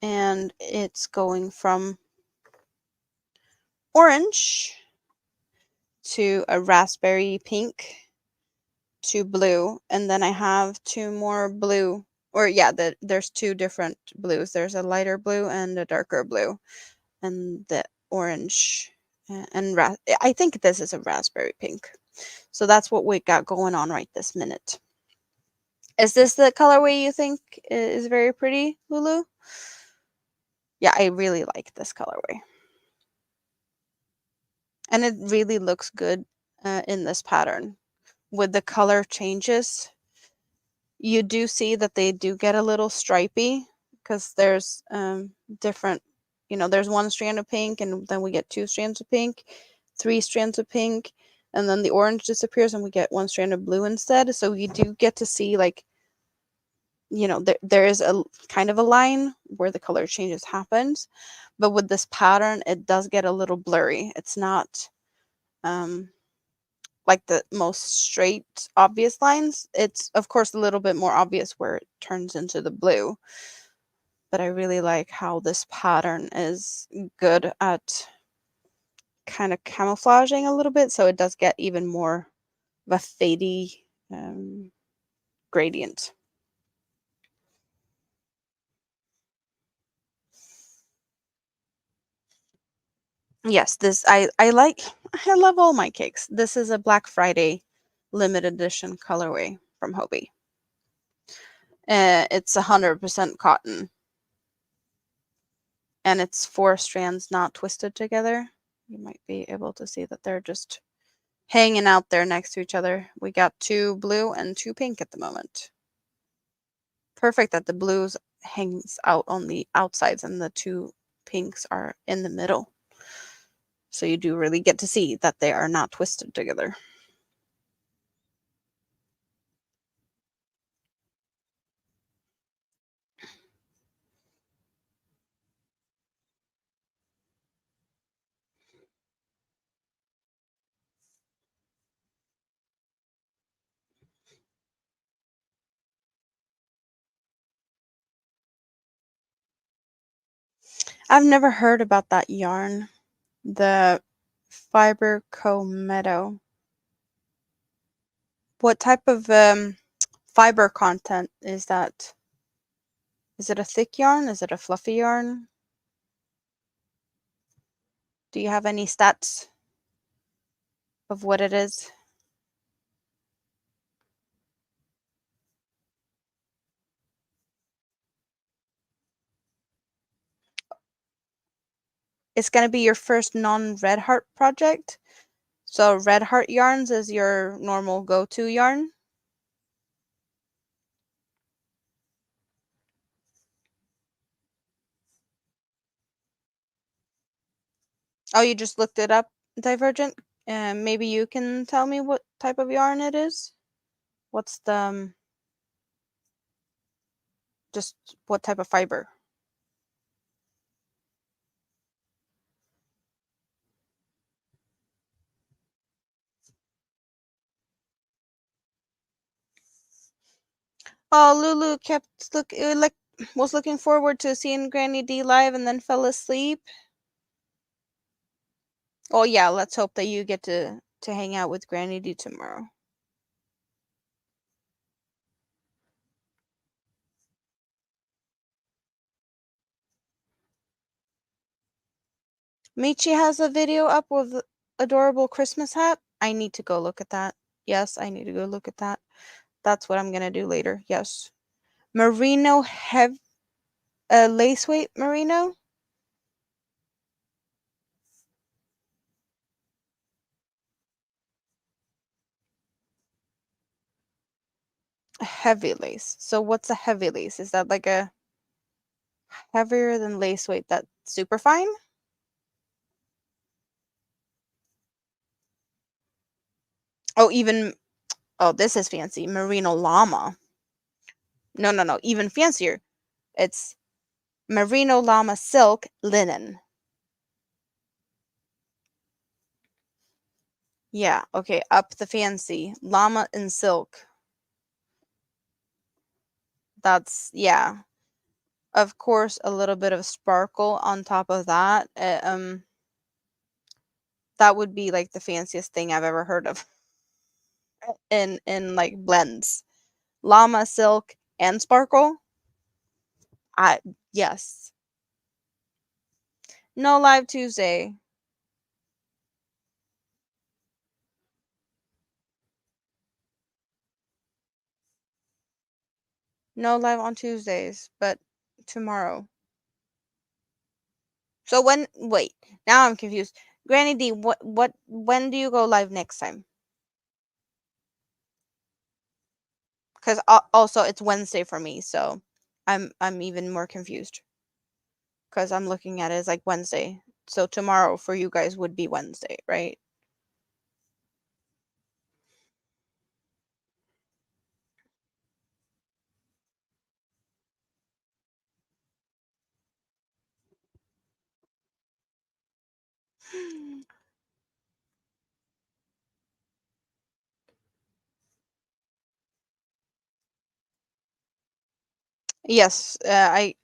and it's going from orange to a raspberry pink to blue, and then I have two more blue, or yeah, there's two different blues. There's a lighter blue and a darker blue, and the orange and I think this is a raspberry pink. So that's what we got going on right this minute. Is this the colorway you think is very pretty, Lulu? Yeah, I really like this colorway. And it really looks good in this pattern. With the color changes, you do see that they do get a little stripy because there's different, there's one strand of pink and then we get two strands of pink, three strands of pink, and then the orange disappears and we get one strand of blue instead. So you do get to see like, there is a kind of a line where the color changes happens, but with this pattern it does get a little blurry. It's not like the most straight obvious lines. It's of course a little bit more obvious where it turns into the blue, but I really like how this pattern is good at kind of camouflaging a little bit, so it does get even more of a fadey gradient. Yes, this I like. I love all my cakes. This is a Black Friday limited edition colorway from Hobie. It's 100% cotton, and it's 4 strands not twisted together. You might be able to see that they're just hanging out there next to each other. We got 2 blue and 2 pink at the moment. Perfect that the blues hangs out on the outsides and the 2 pinks are in the middle. So you do really get to see that they are not twisted together. I've never heard about that yarn, the Fiber Co Meadow. What type of fiber content is that? Is it a thick yarn? Is it a fluffy yarn? Do you have any stats of what it is? It's going to be your first non-Red Heart project. So Red Heart yarns is your normal go-to yarn. Oh, you just looked it up, Divergent? Maybe you can tell me what type of yarn it is? What's the, just what type of fiber? Oh, Lulu kept was looking forward to seeing Granny D live and then fell asleep. Oh yeah, let's hope that you get to hang out with Granny D tomorrow. Michi has a video up with adorable Christmas hat. I need to go look at that. Yes, I need to go look at that. That's what I'm gonna do later. Yes. Merino lace weight merino. Heavy lace. So what's a heavy lace? Is that like a heavier than lace weight that's super fine? Oh, even oh, this is fancy. Merino llama. No, no, no, even fancier. It's merino llama silk linen. Yeah, okay, up the fancy. Llama and silk. That's yeah. Of course, a little bit of sparkle on top of that. That would be like the fanciest thing I've ever heard of in like blends. Llama silk and sparkle. I yes. No live Tuesday. No live on Tuesdays, but tomorrow. So when wait, now I'm confused. Granny D, what when do you go live next time? Cuz also it's Wednesday for me, so I'm even more confused cuz I'm looking at it as like Wednesday. So tomorrow for you guys would be Wednesday, right? Yes,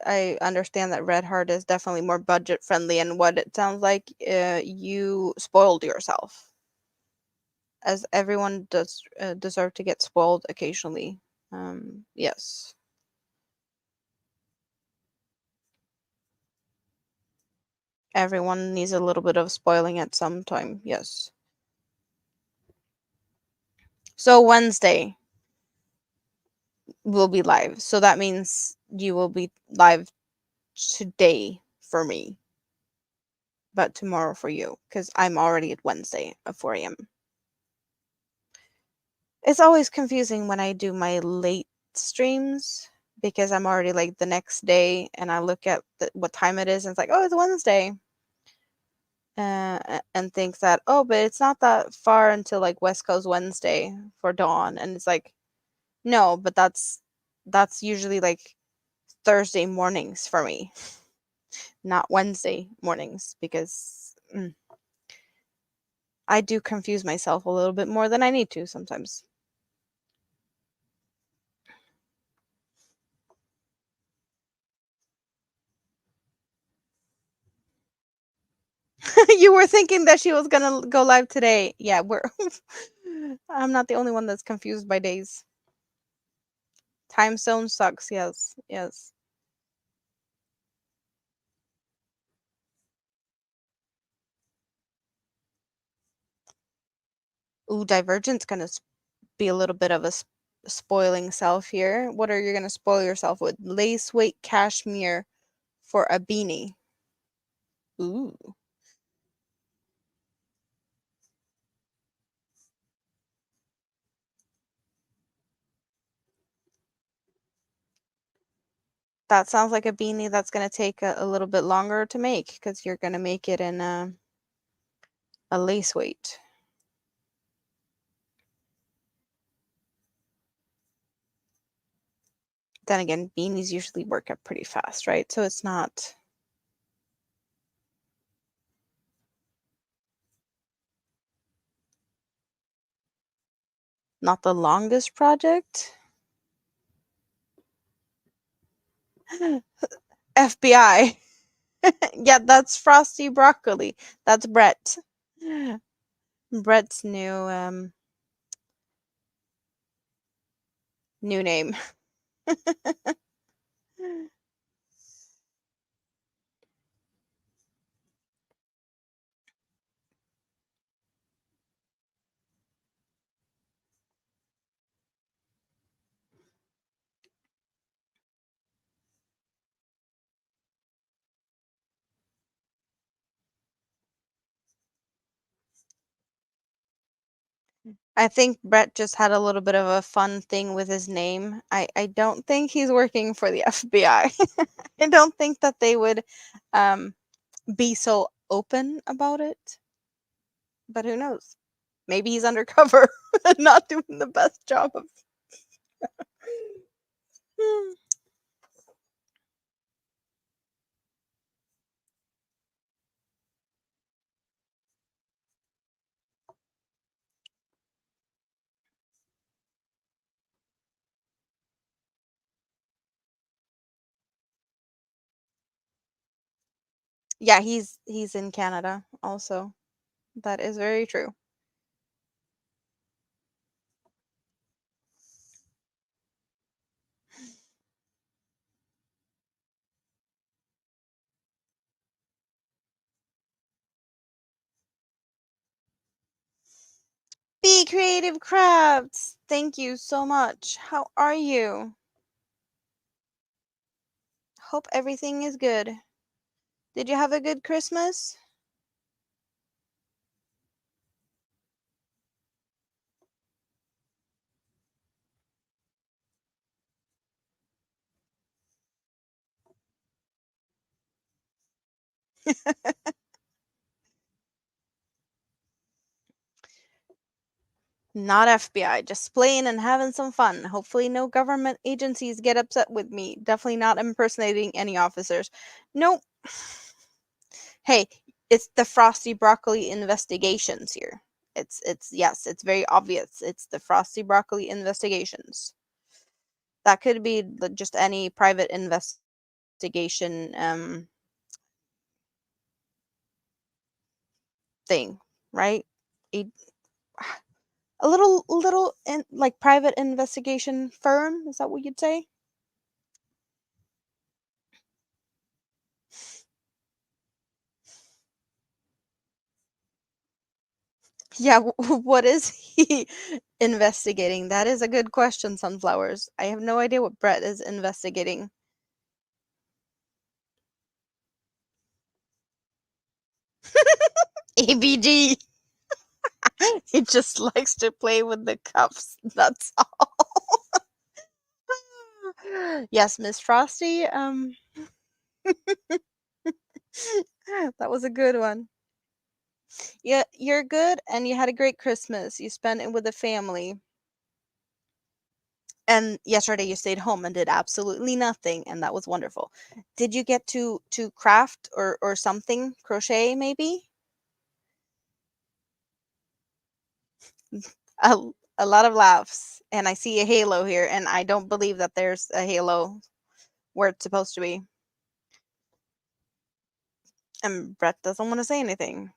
I understand that Red Heart is definitely more budget friendly, and what it sounds like, you spoiled yourself, as everyone does deserve to get spoiled occasionally. Yes, everyone needs a little bit of spoiling at some time. Yes. So Wednesday will be live. So that means you will be live today for me, but tomorrow for you, because I'm already at Wednesday at 4 a.m. It's always confusing when I do my late streams because I'm already like the next day and I look at what time it is and it's like, oh, it's Wednesday. And think that, oh, but it's not that far until like West Coast Wednesday for dawn. And it's like, no, but that's usually like Thursday mornings for me, not Wednesday mornings because I do confuse myself a little bit more than I need to sometimes. You were thinking that she was gonna go live today. Yeah, we're I'm not the only one that's confused by days. Time zone sucks. Yes, yes. Ooh, Divergent's gonna be a little bit of a spoiling self here. What are you gonna spoil yourself with? Lace weight cashmere for a beanie. Ooh, that sounds like a beanie that's gonna take a little bit longer to make because you're gonna make it in A lace weight. Then again, beanies usually work up pretty fast, right? So it's not the longest project. FBI. Yeah, that's Frosty Broccoli. That's Brett. Brett's new name. I think Brett just had a little bit of a fun thing with his name. I don't think he's working for the FBI. I don't think that they would um, be so open about it. But who knows? Maybe he's undercover and not doing the best job of. Yeah, he's in Canada also. That is very true. Be Creative Crafts. Thank you so much. How are you? Hope everything is good. Did you have a good Christmas? Not FBI, just playing and having some fun. Hopefully, no government agencies get upset with me. Definitely not impersonating any officers. Nope. Hey, it's the Frosty Broccoli investigations here. Yes, it's very obvious. It's the Frosty Broccoli investigations. That could be just any private investigation thing, right? A, a little like private investigation firm, is that what you'd say? Yeah, what is he investigating? That is a good question, Sunflowers. I have no idea what Brett is investigating. ABG. He just likes to play with the cups. That's all. Yes, Miss Frosty. That was a good one. Yeah, you're good, and you had a great Christmas. You spent it with the family. And yesterday you stayed home and did absolutely nothing, and that was wonderful. Did you get to craft or something, crochet maybe? A, a lot of laughs, and I see a halo here, and I don't believe that there's a halo where it's supposed to be. And Brett doesn't want to say anything.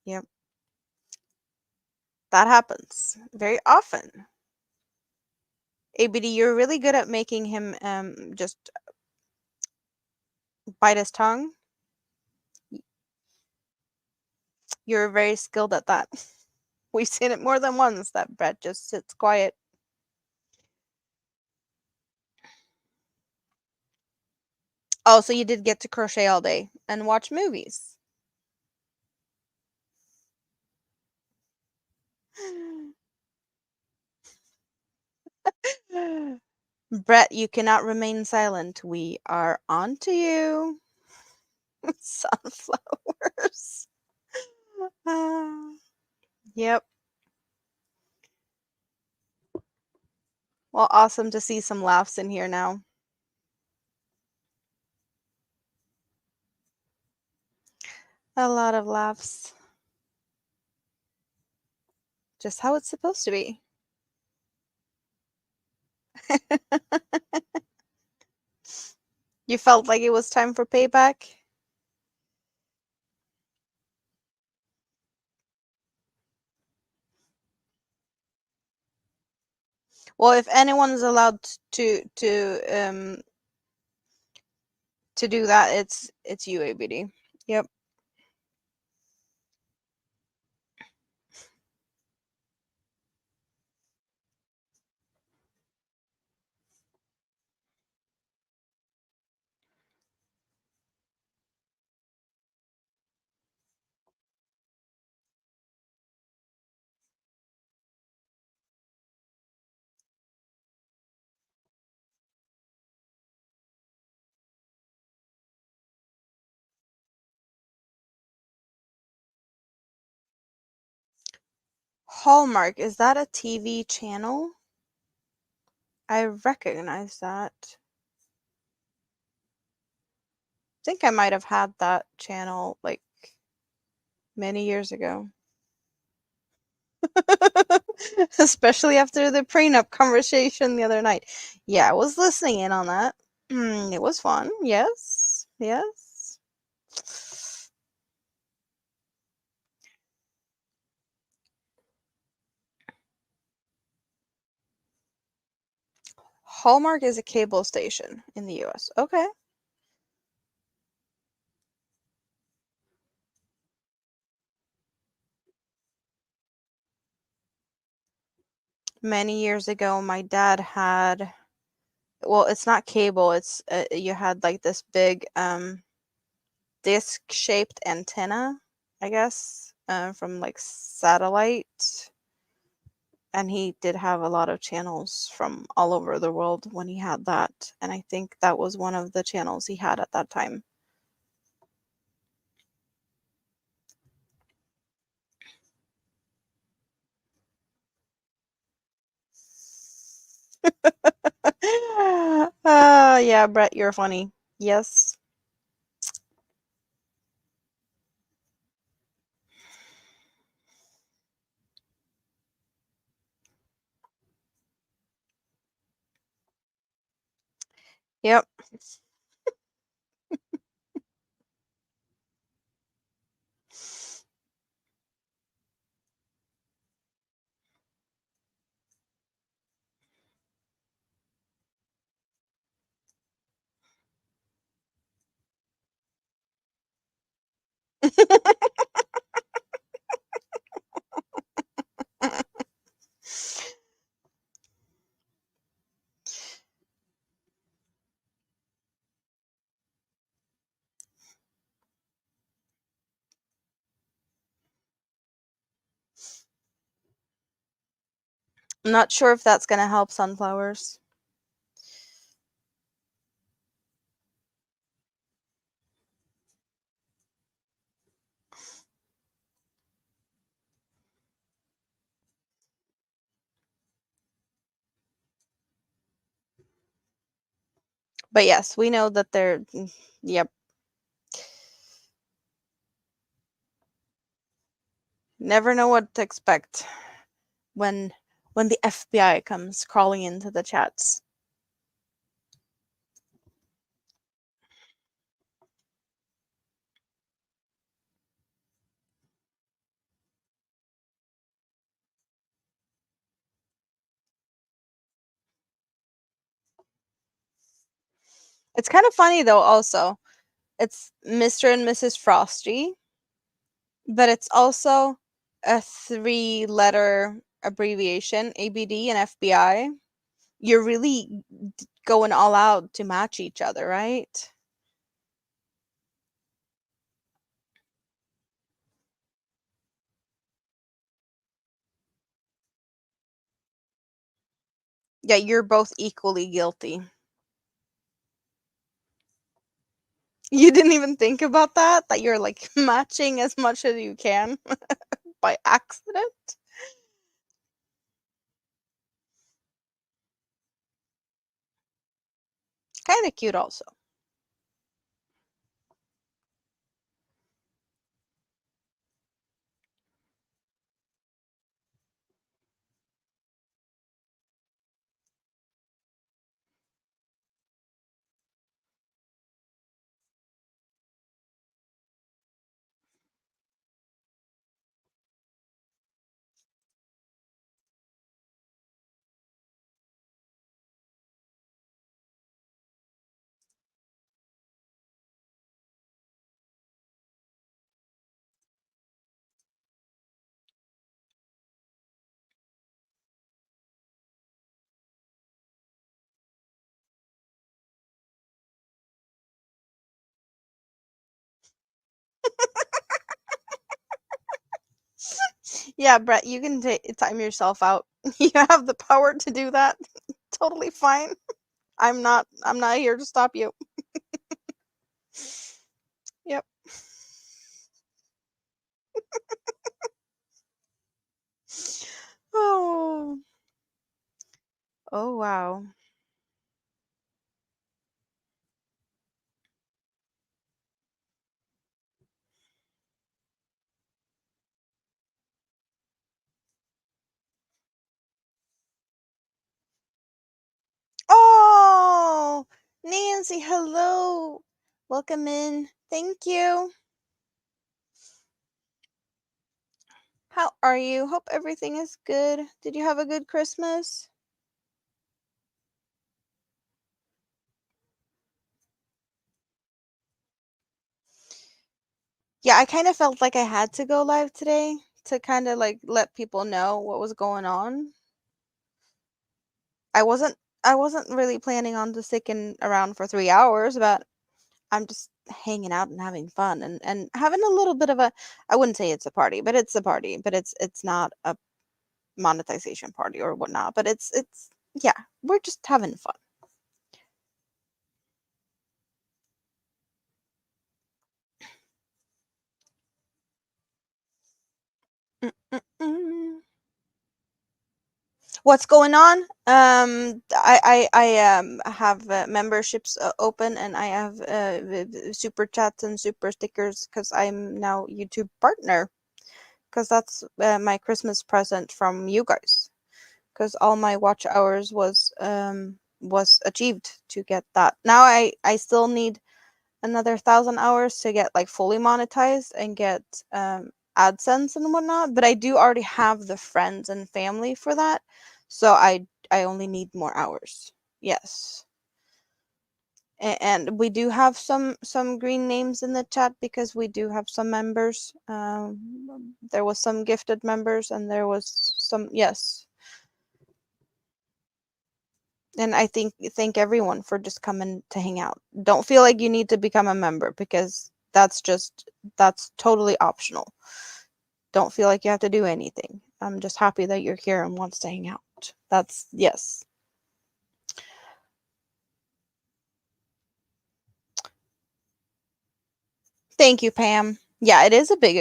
Yep, that happens very often. ABD, you're really good at making him just bite his tongue. You're very skilled at that. We've seen it more than once that Brett just sits quiet. Oh, so you did get to crochet all day and watch movies. Brett, you cannot remain silent. We are on to you. Sunflowers. Yep. Well, awesome to see some laughs in here now. A lot of laughs. Just how it's supposed to be. You felt like it was time for payback? Well, if anyone's allowed to do that, it's you, ABD. Yep. Hallmark, is that a TV channel? I recognize that. I think I might have had that channel like many years ago. Especially after the prenup conversation the other night. Yeah, I was listening in on that. It was fun. Yes. Yes. Hallmark is a cable station in the US. Okay. Many years ago, my dad had, well, it's not cable, it's you had like this big disc-shaped antenna, I guess, from like satellite. And he did have a lot of channels from all over the world when he had that. And I think that was one of the channels he had at that time. Yeah, Brett, you're funny. Yes. Yep. I'm not sure if that's going to help sunflowers. But yes, we know that they're, yep. Never know what to expect when when the FBI comes crawling into the chats. It's kind of funny though also. It's Mr. and Mrs. Frosty, but it's also a three-letter abbreviation, ABD and FBI. You're really going all out to match each other, right? Yeah, you're both equally guilty. You didn't even think about that? That you're like matching as much as you can? by accident. Kind of cute also. Yeah, Brett, you can time yourself out. You have the power to do that. Totally fine. I'm not here to stop you. Yep. Oh. Oh wow. Oh, Nancy, hello. Welcome in. Thank you. How are you? Hope everything is good. Did you have a good Christmas? Yeah, I kind of felt like I had to go live today to kind of like let people know what was going on. I wasn't I wasn't really planning on just sticking around for 3 hours, but I'm just hanging out and having fun and having a little bit of a, I wouldn't say it's a party, but it's a party, but it's not a monetization party or whatnot, but it's yeah, we're just having fun. Mm-mm-mm. What's going on? I have memberships open, and I have super chats and super stickers because I'm now YouTube partner. Because that's my Christmas present from you guys. Because all my watch hours was achieved to get that. Now I still need another 1,000 hours to get like fully monetized and get AdSense and whatnot. But I do already have the friends and family for that, so I only need more hours. Yes. And we do have some green names in the chat because we do have some members. There was some gifted members, and there was some, yes. And I thank everyone for just coming to hang out. Don't feel like you need to become a member because that's totally optional. Don't feel like you have to do anything. I'm just happy that you're here and wants to hang out. That's, yes. Thank you, Pam. Yeah, it is a big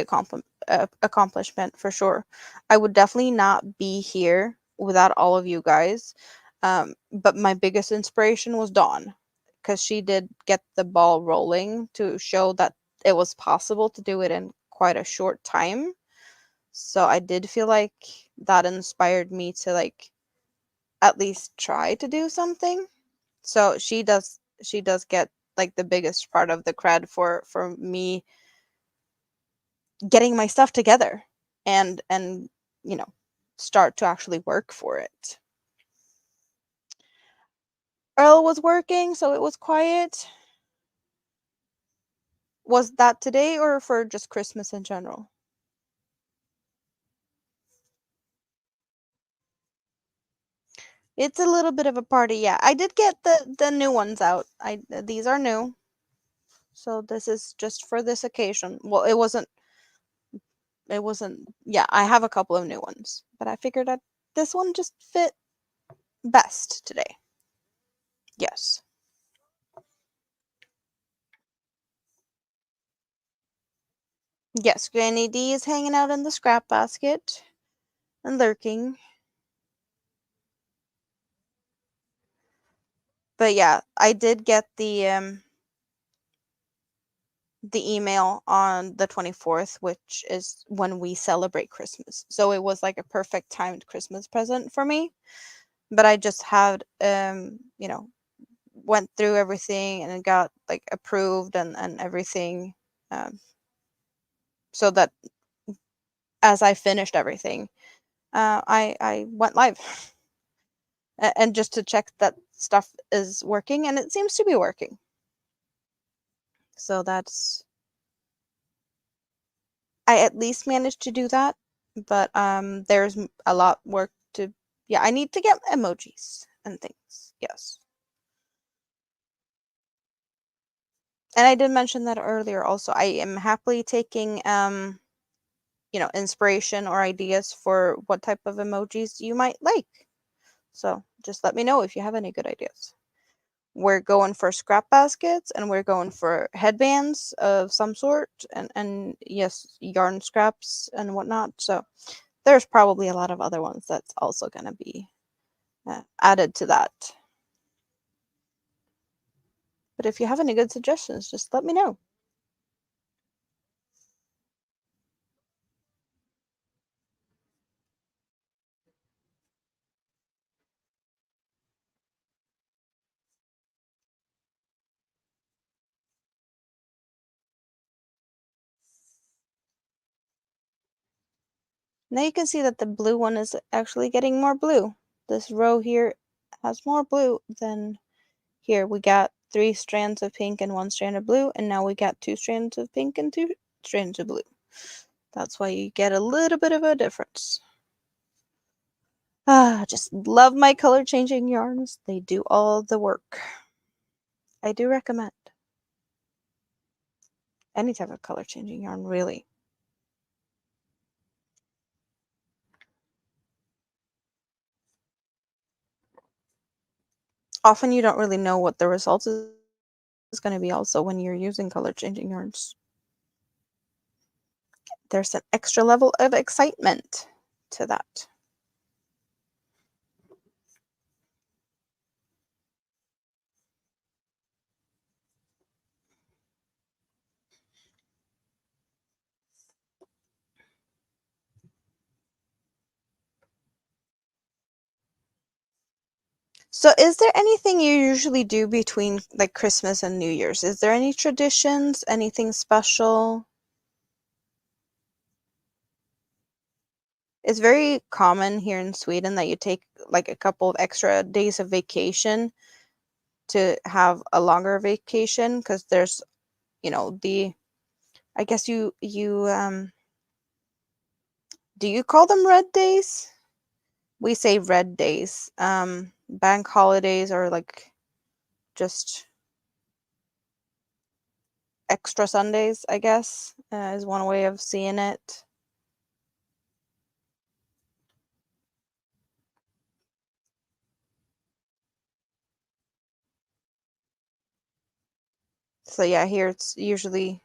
accomplishment for sure. I would definitely not be here without all of you guys. But my biggest inspiration was Dawn because she did get the ball rolling to show that it was possible to do it in quite a short time. So I did feel like that inspired me to like at least try to do something. So she does get like the biggest part of the cred for me getting my stuff together and you know start to actually work for it. Earl was working, so it was quiet. Was that today or for just Christmas in general? It's a little bit of a party, yeah. I did get the new ones out. These are new, so this is just for this occasion. Well, it wasn't, yeah, I have a couple of new ones, but I figured that this one just fit best today. Yes. Yes, Granny D is hanging out in the scrap basket and lurking. But yeah, I did get the email on the 24th, which is when we celebrate Christmas. So it was like a perfect timed Christmas present for me. But I just had went through everything and it got like approved and everything, um, so that as I finished everything, I went live and just to check that stuff is working, and it seems to be working. So that's I at least managed to do that, but there's a lot work to. Yeah, I need to get emojis and things. Yes, and I did mention that earlier. Also, I am happily taking inspiration or ideas for what type of emojis you might like. So just let me know if you have any good ideas. We're going for scrap baskets and we're going for headbands of some sort and yes, yarn scraps and whatnot. So there's probably a lot of other ones that's also going to be added to that. But if you have any good suggestions, just let me know. Now you can see that the blue one is actually getting more blue. This row here has more blue than here. We got 3 strands of pink and 1 strand of blue, and now we got 2 strands of pink and 2 strands of blue. That's why you get a little bit of a difference. Just love my color changing yarns. They do all the work. I do recommend any type of color changing yarn, really. Often you don't really know what the result is going to be also when you're using color changing yarns. There's an extra level of excitement to that. So is there anything you usually do between like Christmas and New Year's? Is there any traditions, anything special? It's very common here in Sweden that you take like a couple of extra days of vacation to have a longer vacation because there's, the I guess you do you call them red days? We say red days. Bank holidays or like just extra Sundays, I guess, is one way of seeing it. So yeah, here it's usually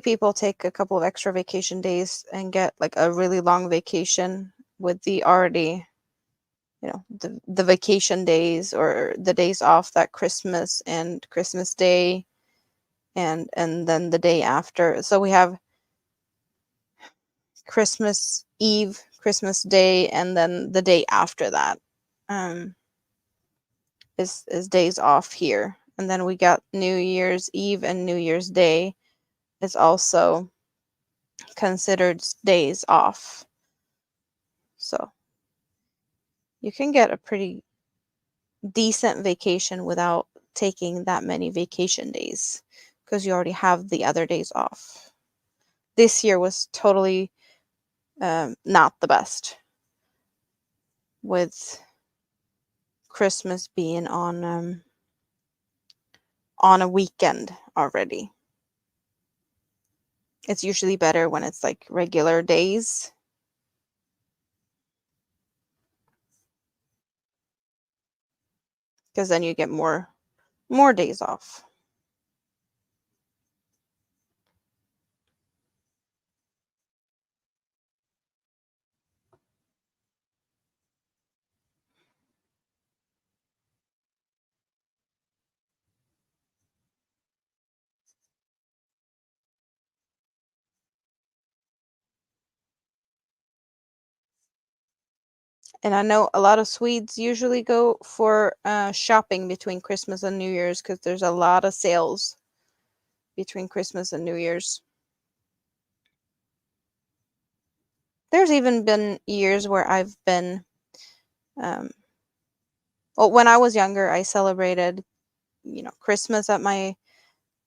people take a couple of extra vacation days and get like a really long vacation with the already, the vacation days or the days off that Christmas and Christmas Day and then the day after. So we have Christmas Eve, Christmas Day, and then the day after that um, is days off here. And then we got New Year's Eve and New Year's Day is also considered days off. So you can get a pretty decent vacation without taking that many vacation days because you already have the other days off. This year was totally not the best with Christmas being on a weekend already. It's usually better when it's like regular days because then you get more days off. And I know a lot of Swedes usually go for shopping between Christmas and New Year's because there's a lot of sales between Christmas and New Year's. There's even been years where I've been, um, well, when I was younger, I celebrated, Christmas at my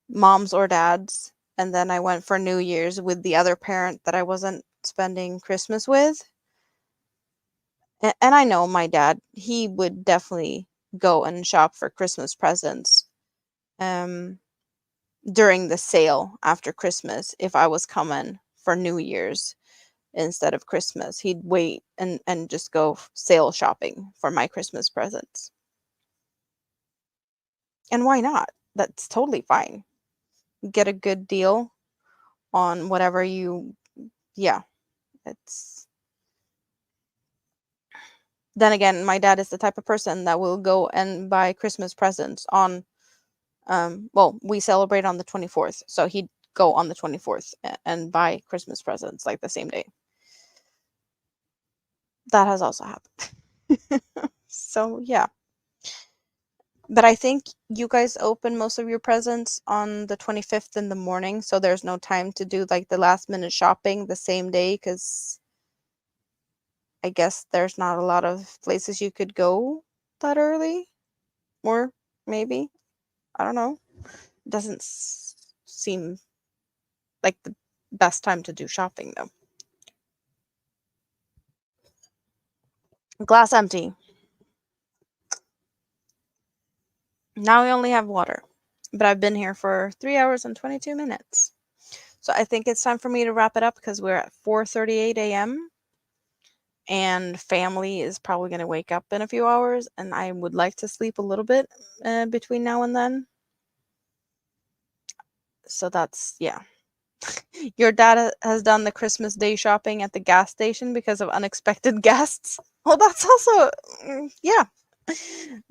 mom's or dad's, and then I went for New Year's with the other parent that I wasn't spending Christmas with. And I know my dad, he would definitely go and shop for Christmas presents um, during the sale after Christmas if I was coming for New Year's instead of Christmas. He'd wait and just go sale shopping for my Christmas presents. And why not? That's totally fine. Get a good deal on whatever yeah, it's then again, my dad is the type of person that will go and buy Christmas presents on well, we celebrate on the 24th, so he'd go on the 24th and buy Christmas presents like the same day. That has also happened. So, yeah. But I think you guys open most of your presents on the 25th in the morning, so there's no time to do like the last minute shopping the same day because I guess there's not a lot of places you could go that early. Or maybe. I don't know. Doesn't seem like the best time to do shopping though. Glass empty. Now we only have water. But I've been here for 3 hours and 22 minutes. So I think it's time for me to wrap it up because we're at 4:38 a.m. and family is probably going to wake up in a few hours and I would like to sleep a little bit between now and then. So that's, yeah. Your dad has done the Christmas Day shopping at the gas station because of unexpected guests. Well, that's also, yeah,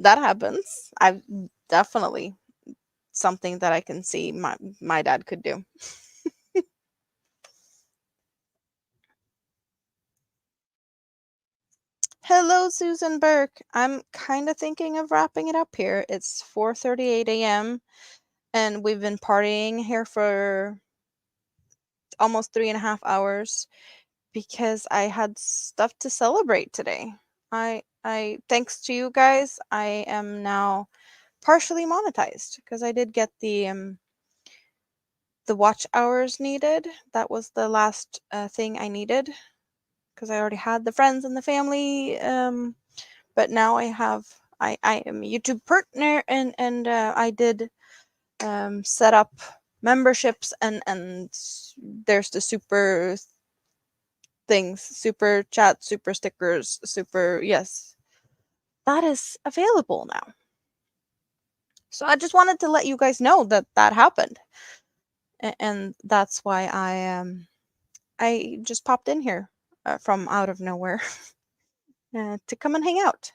that happens. I've definitely something that I can see my dad could do. Hello, Susan Burke. I'm kind of thinking of wrapping it up here. It's 4:38 a.m. and we've been partying here for almost 3.5 hours because I had stuff to celebrate today. I thanks to you guys, I am now partially monetized because I did get the watch hours needed. That was the last thing I needed because I already had the friends and the family. But now I am a YouTube partner and I did set up memberships and there's the super things, super chat, super stickers, super, yes, that is available now. So I just wanted to let you guys know that that happened, and that's why I just popped in here from out of nowhere to come and hang out.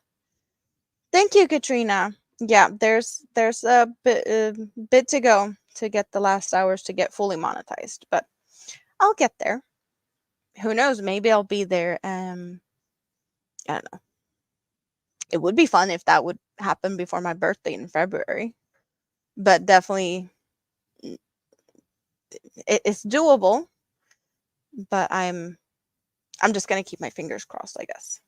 Thank you, Katrina. Yeah, there's a bit to go to get the last hours to get fully monetized, but I'll get there. Who knows? Maybe I'll be there. I don't know. It would be fun if that would happen before my birthday in February, but definitely it's doable. But I'm just gonna keep my fingers crossed, I guess.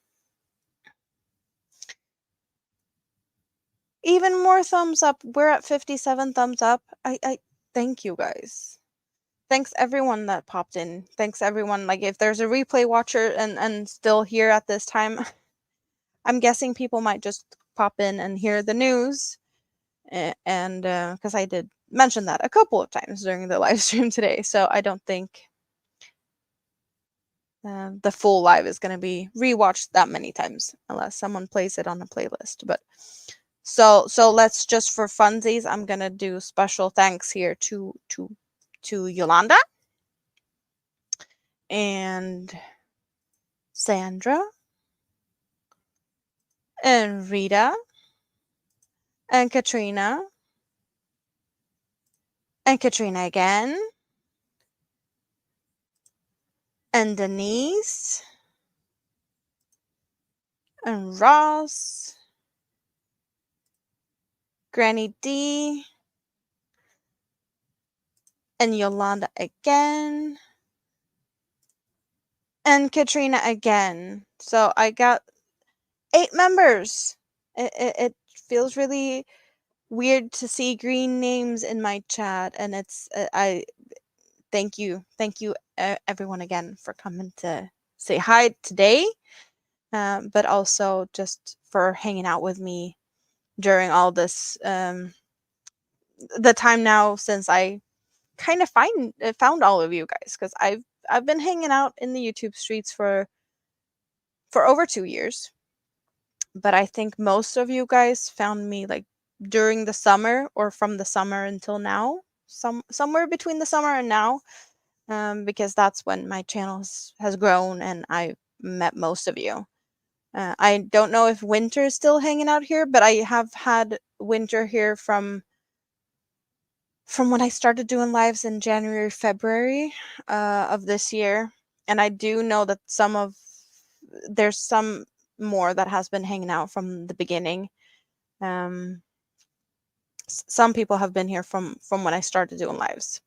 Even more thumbs up. We're at 57 thumbs up. I thank you guys. Thanks everyone that popped in. Thanks everyone. Like if there's a replay watcher and still here at this time, I'm guessing people might just pop in and hear the news. And because I did mention that a couple of times during the live stream today, so I don't think the full live is going to be rewatched that many times unless someone plays it on a playlist. But so let's just for funsies, I'm gonna do special thanks here to Yolanda and Sandra and Rita and Katrina again and Denise and Ross, Granny D, and Yolanda again, and Katrina again. So I got 8 members. It feels really weird to see green names in my chat, and it's I thank you, everyone again for coming to say hi today, but also just for hanging out with me during all this the time now since I kind of found all of you guys, because I've been hanging out in the YouTube streets for over 2 years, but I think most of you guys found me like during the summer or from the summer until now, somewhere between the summer and now, because that's when my channel has grown and I met most of you. I don't know if Winter is still hanging out here, but I have had Winter here from when I started doing lives in January, February of this year. And I do know that there's some more that has been hanging out from the beginning. Um, some people have been here from when I started doing lives,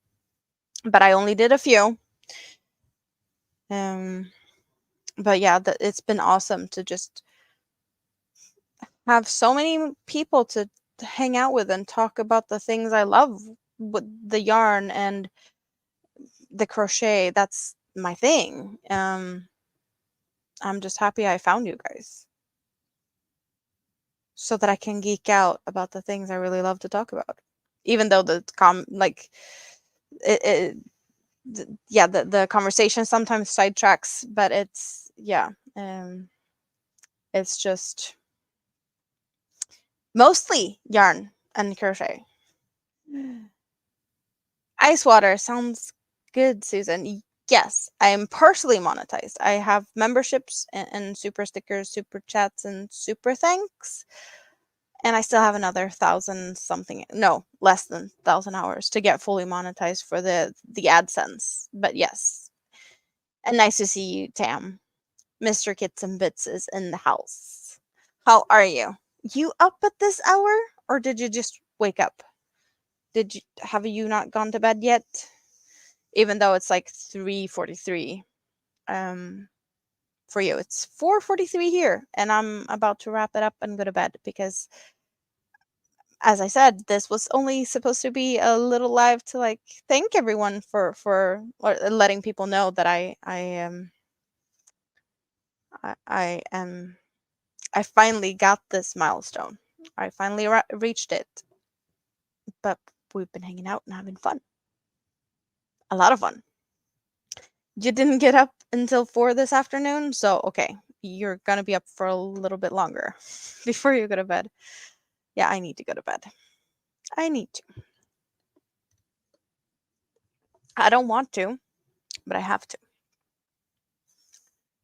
but I only did a few. But yeah, it's been awesome to just have so many people to hang out with and talk about the things I love, with the yarn and the crochet. That's my thing. I'm just happy I found you guys so that I can geek out about the things I really love to talk about, even though it yeah, the conversation sometimes sidetracks, but it's just mostly yarn and crochet. Ice water sounds good, Susan. Yes, I am partially monetized. I have memberships and super stickers, super chats, and super thanks. And I still have another 1,000 something, no, less than 1,000 hours to get fully monetized for the AdSense. But yes, and nice to see you, Tam. Mr. Kits and Bits is in the house. How are you? You up at this hour, or did you just wake up? Have you not gone to bed yet? Even though it's like 3:43. For you, it's 4:43 here, and I'm about to wrap it up and go to bed because, as I said, this was only supposed to be a little live to like thank everyone for or letting people know that I finally got this milestone. I finally reached it. But we've been hanging out and having fun. A lot of fun. You didn't get up until 4 this afternoon, so okay, you're gonna be up for a little bit longer before you go to bed. Yeah, I need to go to bed. I need to. I don't want to, but I have to.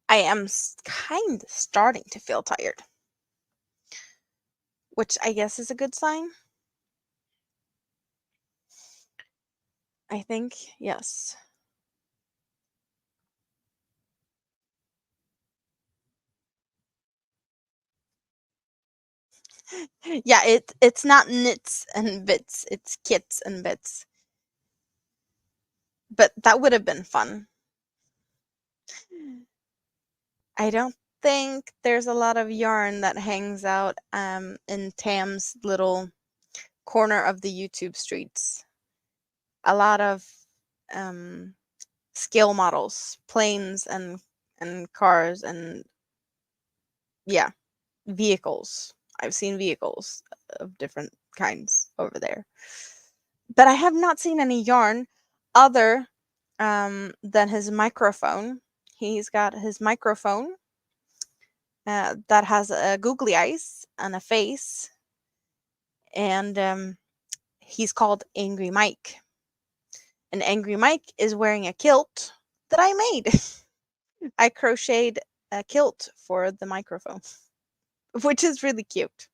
I am kind of starting to feel tired, which I guess is a good sign. I think, yes. Yeah, it's not knits and bits, it's kits and bits. But that would have been fun. I don't think there's a lot of yarn that hangs out in Tam's little corner of the YouTube streets. A lot of scale models, planes and cars and yeah, vehicles. I've seen vehicles of different kinds over there. But I have not seen any yarn other than his microphone. He's got his microphone that has a googly eyes and a face, and he's called Angry Mike. And Angry Mike is wearing a kilt that I made. I crocheted a kilt for the microphone, which is really cute.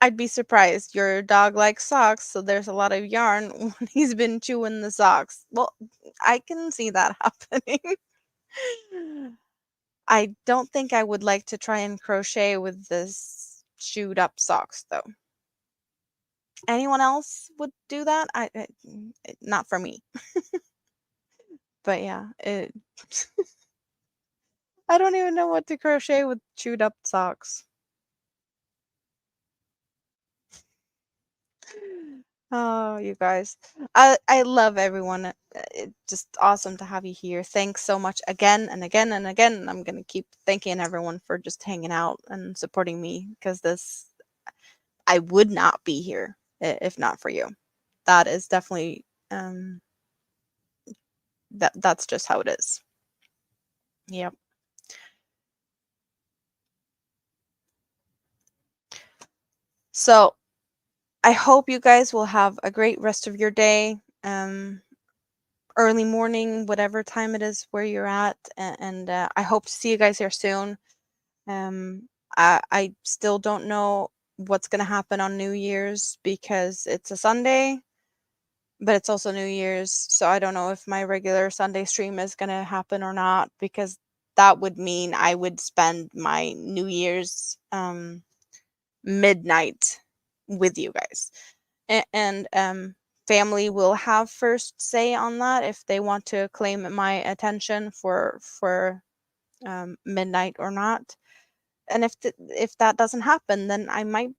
I'd be surprised. Your dog likes socks, so there's a lot of yarn when he's been chewing the socks. Well, I can see that happening. I don't think I would like to try and crochet with this chewed up socks though. Anyone else would do that? Not for me. But yeah, I don't even know what to crochet with chewed up socks. Oh, you guys. I love everyone. It's just awesome to have you here. Thanks so much again and again and again. And I'm gonna keep thanking everyone for just hanging out and supporting me because this I would not be here if not for you. That is definitely that's just how it is. Yep. So I hope you guys will have a great rest of your day. Early morning, whatever time it is where you're at, and I hope to see you guys here soon. I still don't know what's gonna happen on New Year's because it's a Sunday, but it's also New Year's, so I don't know if my regular Sunday stream is gonna happen or not because that would mean I would spend my New Year's midnight with you guys. And family will have first say on that if they want to claim my attention for midnight or not. And if that doesn't happen, then I might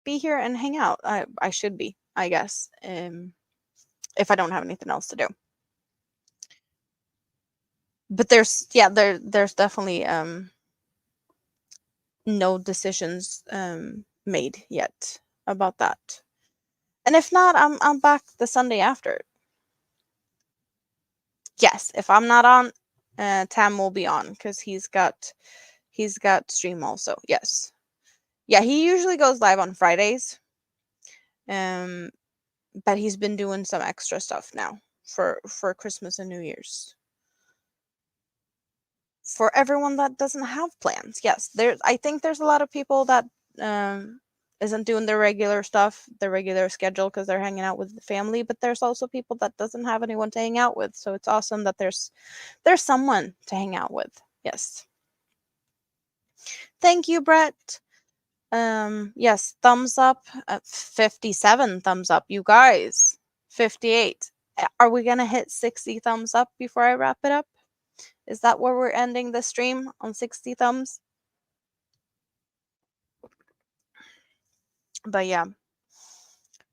be here and hang out. I should be, I guess, if I don't have anything else to do. But there's definitely no decisions made yet about that. And if not, I'm back the Sunday after. Yes, if I'm not on, Tam will be on because he's got stream also. Yes, yeah, he usually goes live on Fridays. Um, but he's been doing some extra stuff now for Christmas and New Year's. For everyone that doesn't have plans, yes, I think there's a lot of people that um isn't doing their regular stuff, their regular schedule because they're hanging out with the family. But there's also people that doesn't have anyone to hang out with. So it's awesome that there's someone to hang out with. Yes. Thank you, Brett. Yes, thumbs up. 57 thumbs up, you guys. 58. Are we gonna hit 60 thumbs up before I wrap it up? Is that where we're ending the stream, on 60 thumbs? But yeah.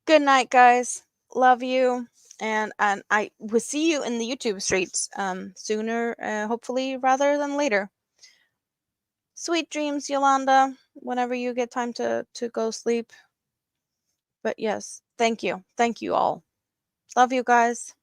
Good night, guys. Love you. And I will see you in the YouTube streets sooner, hopefully rather than later. Sweet dreams, Yolanda, whenever you get time to go sleep. But yes, thank you. Thank you all. Love you guys.